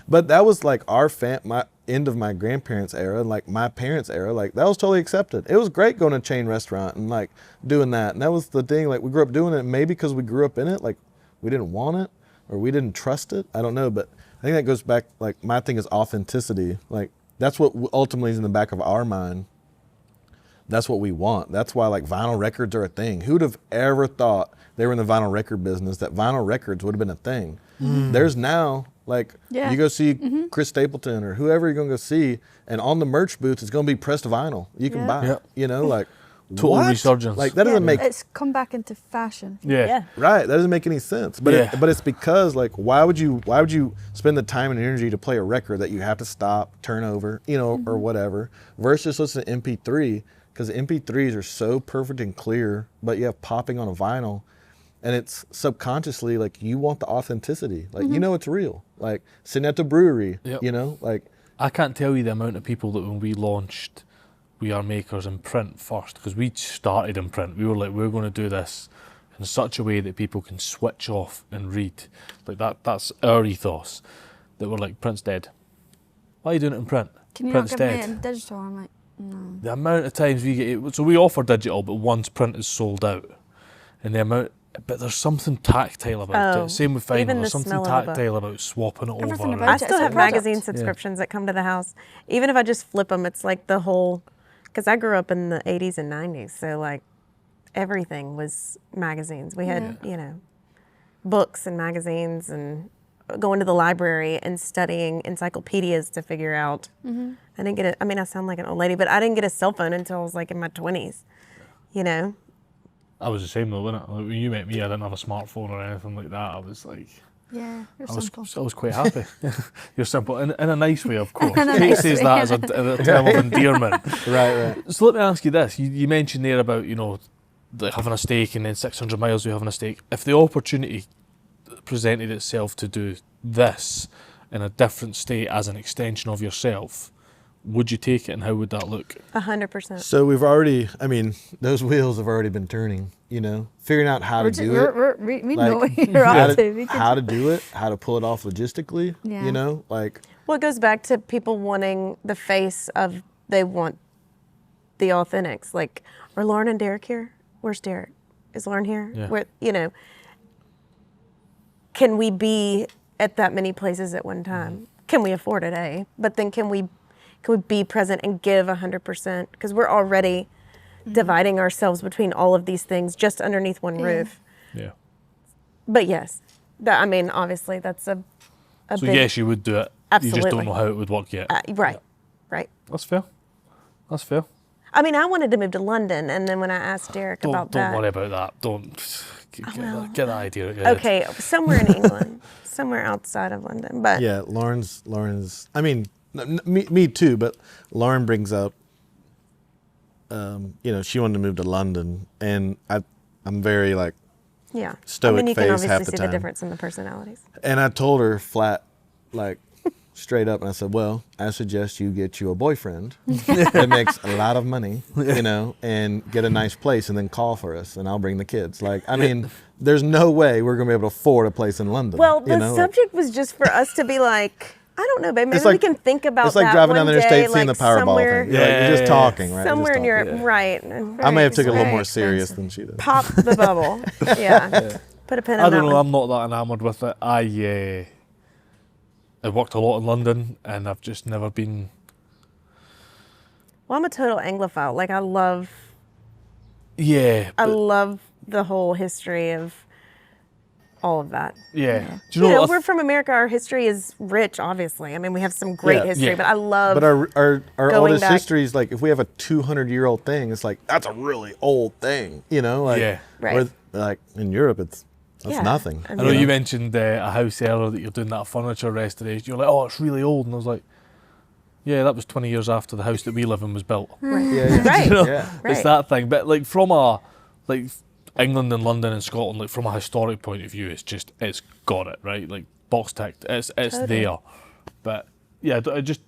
But that was like my end of my grandparents' era, and like my parents' era, like that was totally accepted. It was great going to a chain restaurant and like doing that. And that was the thing, like we grew up doing it, maybe because we grew up in it, like we didn't want it or we didn't trust it. I don't know, but I think that goes back, like my thing is authenticity. Like that's what ultimately is in the back of our mind. That's what we want. That's why like vinyl records are a thing. Who'd have ever thought they were in the vinyl record business, that vinyl records would have been a thing? There's now, like, you go see Chris Stapleton or whoever you're going to go see, and on the merch booth, it's going to be pressed vinyl. You can buy it, like,
total resurgence.
Like, that doesn't make...
It's come back into fashion.
Yeah.
Right. That doesn't make any sense. But it's because, like, why would you spend the time and energy to play a record that you have to stop, turn over, or whatever, versus listen to MP3, because MP3s are so perfect and clear, but you have popping on a vinyl. And it's subconsciously like you want the authenticity, like it's real. Like sitting at the brewery, like
I can't tell you the amount of people that when we launched We Are Makers in print first, because we started in print. We were like, we're going to do this in such a way that people can switch off and read. Like that's our ethos. That we're like, print's dead. Why are you doing it in print?
Can you
Print's
not give
dead.
me it in digital? I'm like, no.
The amount of times we get it, so we offer digital, but once print is sold out, and the amount. But there's something tactile about it. Same with vinyl. There's something tactile about swapping it
Everything
over.
about
I
it.
still have
It's a product.
magazine subscriptions that come to the house. Even if I just flip them, it's like the whole, because I grew up in the 80s and 90s. So like everything was magazines. We had, books and magazines and going to the library and studying encyclopedias to figure out. I didn't get I sound like an old lady, but I didn't get a cell phone until I was like in my 20s,
I was the same though, wasn't it? Like, when you met me, I didn't have a smartphone or anything like that. I was like,
Yeah, you're
I
simple.
was quite happy. You're simple, in a nice way, of course. Kate says that as a term of endearment.
right.
So let me ask you this. You mentioned there about, like having a stake and then 600 miles we having a stake. If the opportunity presented itself to do this in a different state as an extension of yourself, would you take it, and how would that look?
100%.
So we've already, those wheels have already been turning, figuring out how to do it.
We know what you're on to.
How to do it, how to pull it off logistically,
Well, it goes back to people wanting the face of, they want the authentics. Like, are Lauren and Derek here? Where's Derek? Is Lauren here?
Yeah.
Where, can we be at that many places at one time? Can we afford it, A? But then can Can we be present and give 100%? Because we're already dividing ourselves between all of these things just underneath one roof.
Yeah.
But yes, I mean, obviously that's a
So
big,
yes, you would do it.
Absolutely.
You just don't know how it would work yet.
right, right.
That's fair. That's fair.
I mean, I wanted to move to London, and then when I asked Derek about
Don't
that,
worry about that. Don't get that idea out of your head.
okay, somewhere in England, somewhere outside of London, but
Yeah, Lauren's. I mean, me too. But Lauren brings up, she wanted to move to London, and I'm very like
yeah.
stoic
I mean, you can
face
obviously
half the
see
time.
the difference in the personalities.
And I told her flat, like straight up, and I said, well, I suggest you get you a boyfriend that makes a lot of money, and get a nice place, and then call for us, and I'll bring the kids. Like, I mean, there's no way we're gonna be able to afford a place in London.
Well, the subject was just for us to be like, I don't know, babe. Maybe we can think about that.
It's like driving down the
one day,
interstate, seeing the Powerball
somewhere,
thing. You're just talking, right?
somewhere in
Just
Europe,
talking.
right?
I may have taken a little
very
more serious
expensive.
than she did.
Pop the bubble. Yeah. Put a pin
I
on that
don't know.
one.
I'm not that enamoured with it. I worked a lot in London, and I've just never been.
Well, I'm a total Anglophile. Like, I love
Yeah.
the whole history of all of that.
Yeah. Do
You
you know?
know,
what I
we're from America. Our history is rich, obviously. I mean, we have some great
Yeah.
history,
Yeah.
but I love.
But our
going
oldest
back-
history is like, if we have a 200-year-old thing, it's like, that's a really old thing, like,
Yeah.
Right.
where, like in Europe, that's
Yeah.
nothing.
I
know
mean-
you mentioned a house earlier that you're doing that furniture restoration. You're like, oh, it's really old, and I was like, yeah, that was 20 years after the house that we live in was built.
Yeah.
Right.
You know?
Yeah.
Right.
It's that thing. But like from a England and London and Scotland, like from a historic point of view, it's got it, right? Like box ticked, it's
Totally.
there. But yeah, I just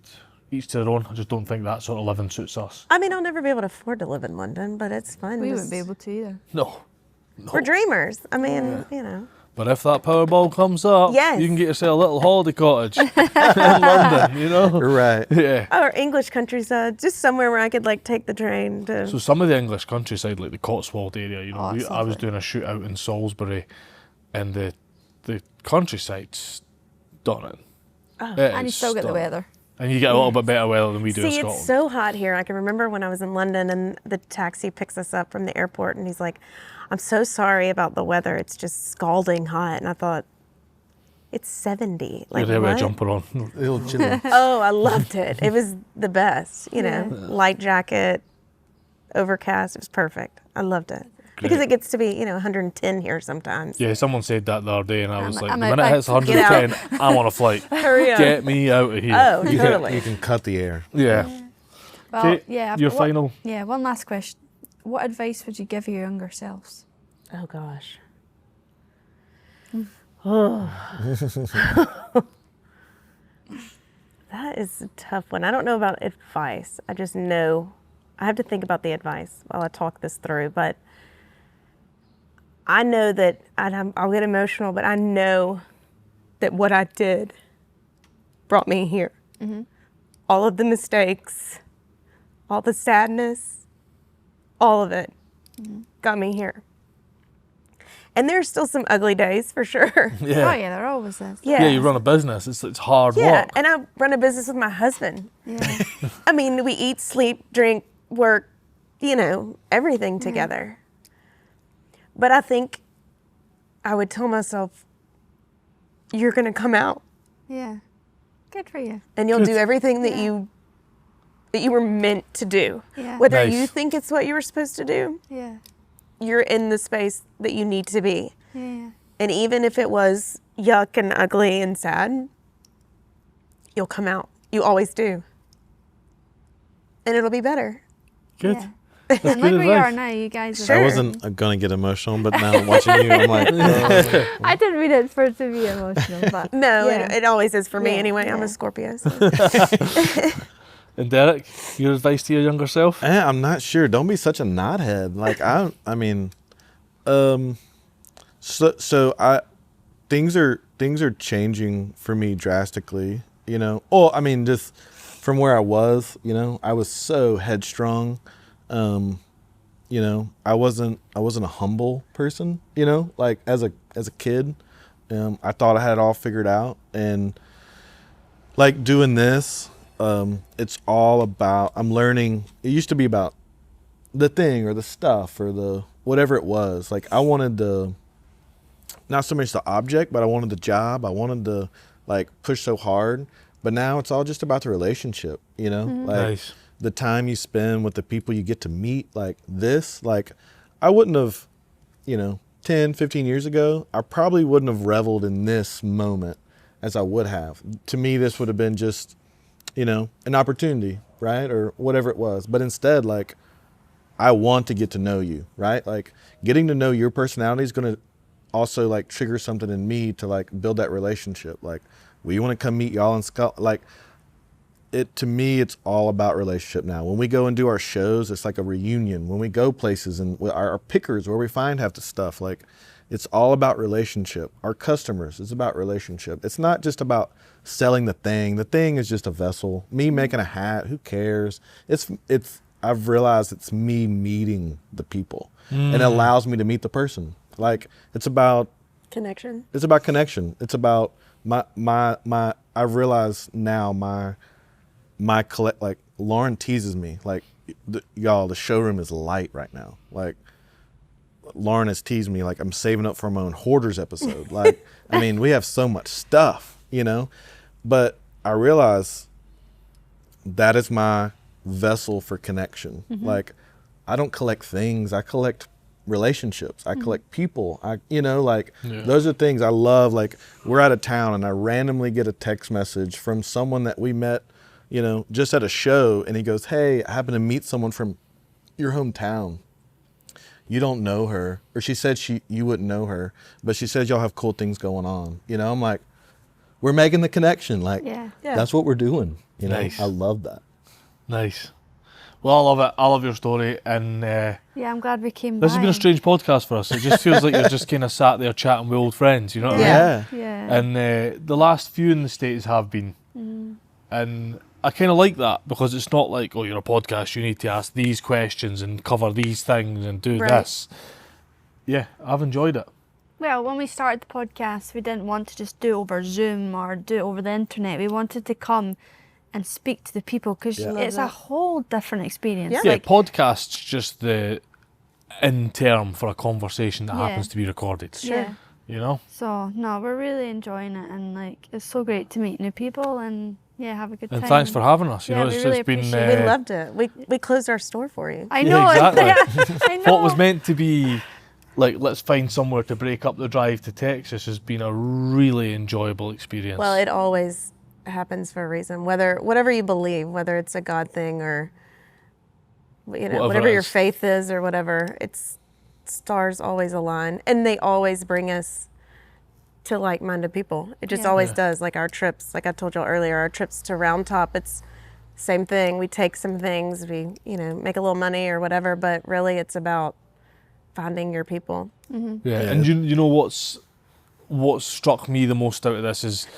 each to their own. I just don't think that sort of living suits us.
I mean, I'll never be able to afford to live in London, but it's fun.
We
Just-
wouldn't be able to either.
No.
We're dreamers. I mean, you know.
But if that Powerball comes up,
Yes.
you can get yourself a little holiday cottage in London, you know?
Right.
Yeah.
Or English countryside, just somewhere where I could like take the train to.
So some of the English countryside, like the Cotswold area, you know,
Oh, it's
I was
lovely.
doing a shoot out in Salisbury, and the countryside's stunning.
Oh.
And you still get the weather.
And you get a little bit better weather than we do in
See,
Scotland.
it's so hot here. I can remember when I was in London and the taxi picks us up from the airport and he's like, I'm so sorry about the weather. It's just scalding hot. And I thought, it's 70. Like,
You're there with a
what?
jumper on.
A little chilly.
Oh, I loved it. It was the best, you know, light jacket, overcast. It was perfect. I loved it. Because
Great.
it gets to be, 110 here sometimes.
Yeah, someone said that the other day, and I was like,
I'm
the
out
minute it
back.
hits
Get out.
110, I'm on a flight.
Hurry up.
Get me out of here.
Oh,
You
totally.
can cut the air.
Yeah.
Well,
Okay,
yeah.
your
what-
final.
Yeah, one last question. What advice would you give your younger selves?
Oh, gosh. That is a tough one. I don't know about advice. I just know I have to think about the advice while I talk this through. But I know that I'll get emotional, but I know that what I did brought me here. All of the mistakes, all the sadness, all of it got me here. And there's still some ugly days for sure.
Yeah.
Oh, yeah, there always is.
Yeah, you run a business. It's hard
Yeah,
work.
and I run a business with my husband.
Yeah.
I mean, we eat, sleep, drink, work, everything together. But I think I would tell myself, you're going to come out
Yeah. Good for you.
and you'll
Good.
do everything that you were meant to do.
Yeah.
Whether
Nice.
you think it's what you were supposed to do,
Yeah.
you're in the space that you need to be.
Yeah.
And even if it was yuck and ugly and sad, you'll come out. You always do. And it'll be better.
Good.
Yeah.
That's
And
good
look where you are
advice.
now. You guys are.
Sure.
I wasn't going to get emotional, but now watching you, I'm like,
I didn't mean it for it to be emotional, but
No,
yeah.
it always is for me
Yeah,
anyway. I'm
yeah.
a Scorpio. So.
And Derek, your advice to your younger self?
I'm not sure. Don't be such a knothead. Like things are changing for me drastically, Oh, I mean, just from where I was, I was so headstrong. I wasn't a humble person, like as a kid. I thought I had it all figured out, and like doing this, it's all about, I'm learning, it used to be about the thing or the stuff or the whatever it was. Like I wanted not so much the object, but I wanted the job. I wanted to like push so hard. But now it's all just about the relationship, you know? Like
Nice.
the time you spend with the people you get to meet, like this, like I wouldn't have, 10, 15 years ago, I probably wouldn't have reveled in this moment as I would have. To me, this would have been just, an opportunity, right? Or whatever it was. But instead, like, I want to get to know you, right? Like getting to know your personality is going to also like trigger something in me to like build that relationship. Like, we want to come meet y'all in Scotland. Like to me, it's all about relationship now. When we go and do our shows, it's like a reunion. When we go places and our pickers where we find half the stuff, like it's all about relationship. Our customers, it's about relationship. It's not just about selling the thing. The thing is just a vessel. Me making a hat, who cares? I've realized it's me meeting the people and it allows me to meet the person. Like it's about
Connection.
It's about connection. It's about I realize now my collect, like Lauren teases me, like y'all, the showroom is light right now. Like Lauren has teased me, like I'm saving up for my own hoarders episode. Like, I mean, we have so much stuff, but I realize that is my vessel for connection. Like I don't collect things, I collect relationships. I collect people. Those are things I love. Like we're out of town and I randomly get a text message from someone that we met, just at a show, and he goes, "Hey, I happen to meet someone from your hometown. You don't know her," or she said you wouldn't know her, but she says y'all have cool things going on. I'm like, we're making the connection. Like that's what we're doing.
Nice.
I love that.
Nice. Well, I love it. I love your story, and
Yeah, I'm glad we came
this
by.
has been a strange podcast for us. It just feels like you're just kind of sat there chatting with old friends, you know what I mean?
Yeah.
And the last few in the States have been. And I kind of like that because it's not like, oh, you're a podcast, you need to ask these questions and cover these things and do this. Yeah, I've enjoyed it.
Well, when we started the podcast, we didn't want to just do it over Zoom or do it over the internet. We wanted to come and speak to the people because it's a whole different experience.
Yeah, podcast's just the in term for a conversation that happens to be recorded.
Sure.
So,
no, we're really enjoying it, and like it's so great to meet new people and have a good time.
And thanks for having us.
Yeah, we really
been.
appreciate it.
We loved it. We closed our store for you.
I know.
Exactly.
I know.
What was meant to be like, let's find somewhere to break up the drive to Texas has been a really enjoyable experience.
Well, it always happens for a reason. Whatever you believe, whether it's a God thing or whatever your faith is or whatever, it's stars always align, and they always bring us to like-minded people. It just always does. Like our trips, like I told y'all earlier, our trips to Round Top, it's same thing. We take some things, we make a little money or whatever, but really it's about finding your people.
Yeah, and you know what struck me the most out of this is,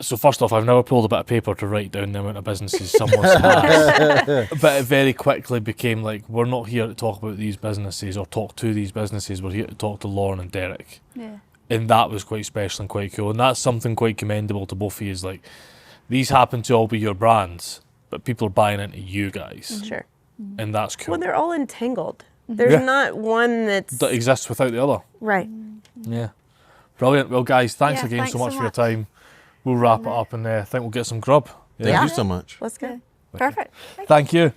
so first off, I've never pulled a bit of paper to write down the amount of businesses someone's had, but it very quickly became like, we're not here to talk about these businesses or talk to these businesses, we're here to talk to Lauren and Derek.
Yeah.
And that was quite special and quite cool, and that's something quite commendable to both of you, is like, these happen to all be your brands, but people are buying into you guys.
Sure.
And that's cool.
Well, they're all entangled. There's not one that
exists without the other.
Right.
Yeah. Brilliant. Well, guys, thanks again
thanks
so much
so
for your
much.
time. We'll wrap it up and I think we'll get some grub.
Thank you so much.
Let's go.
Perfect.
Thank you.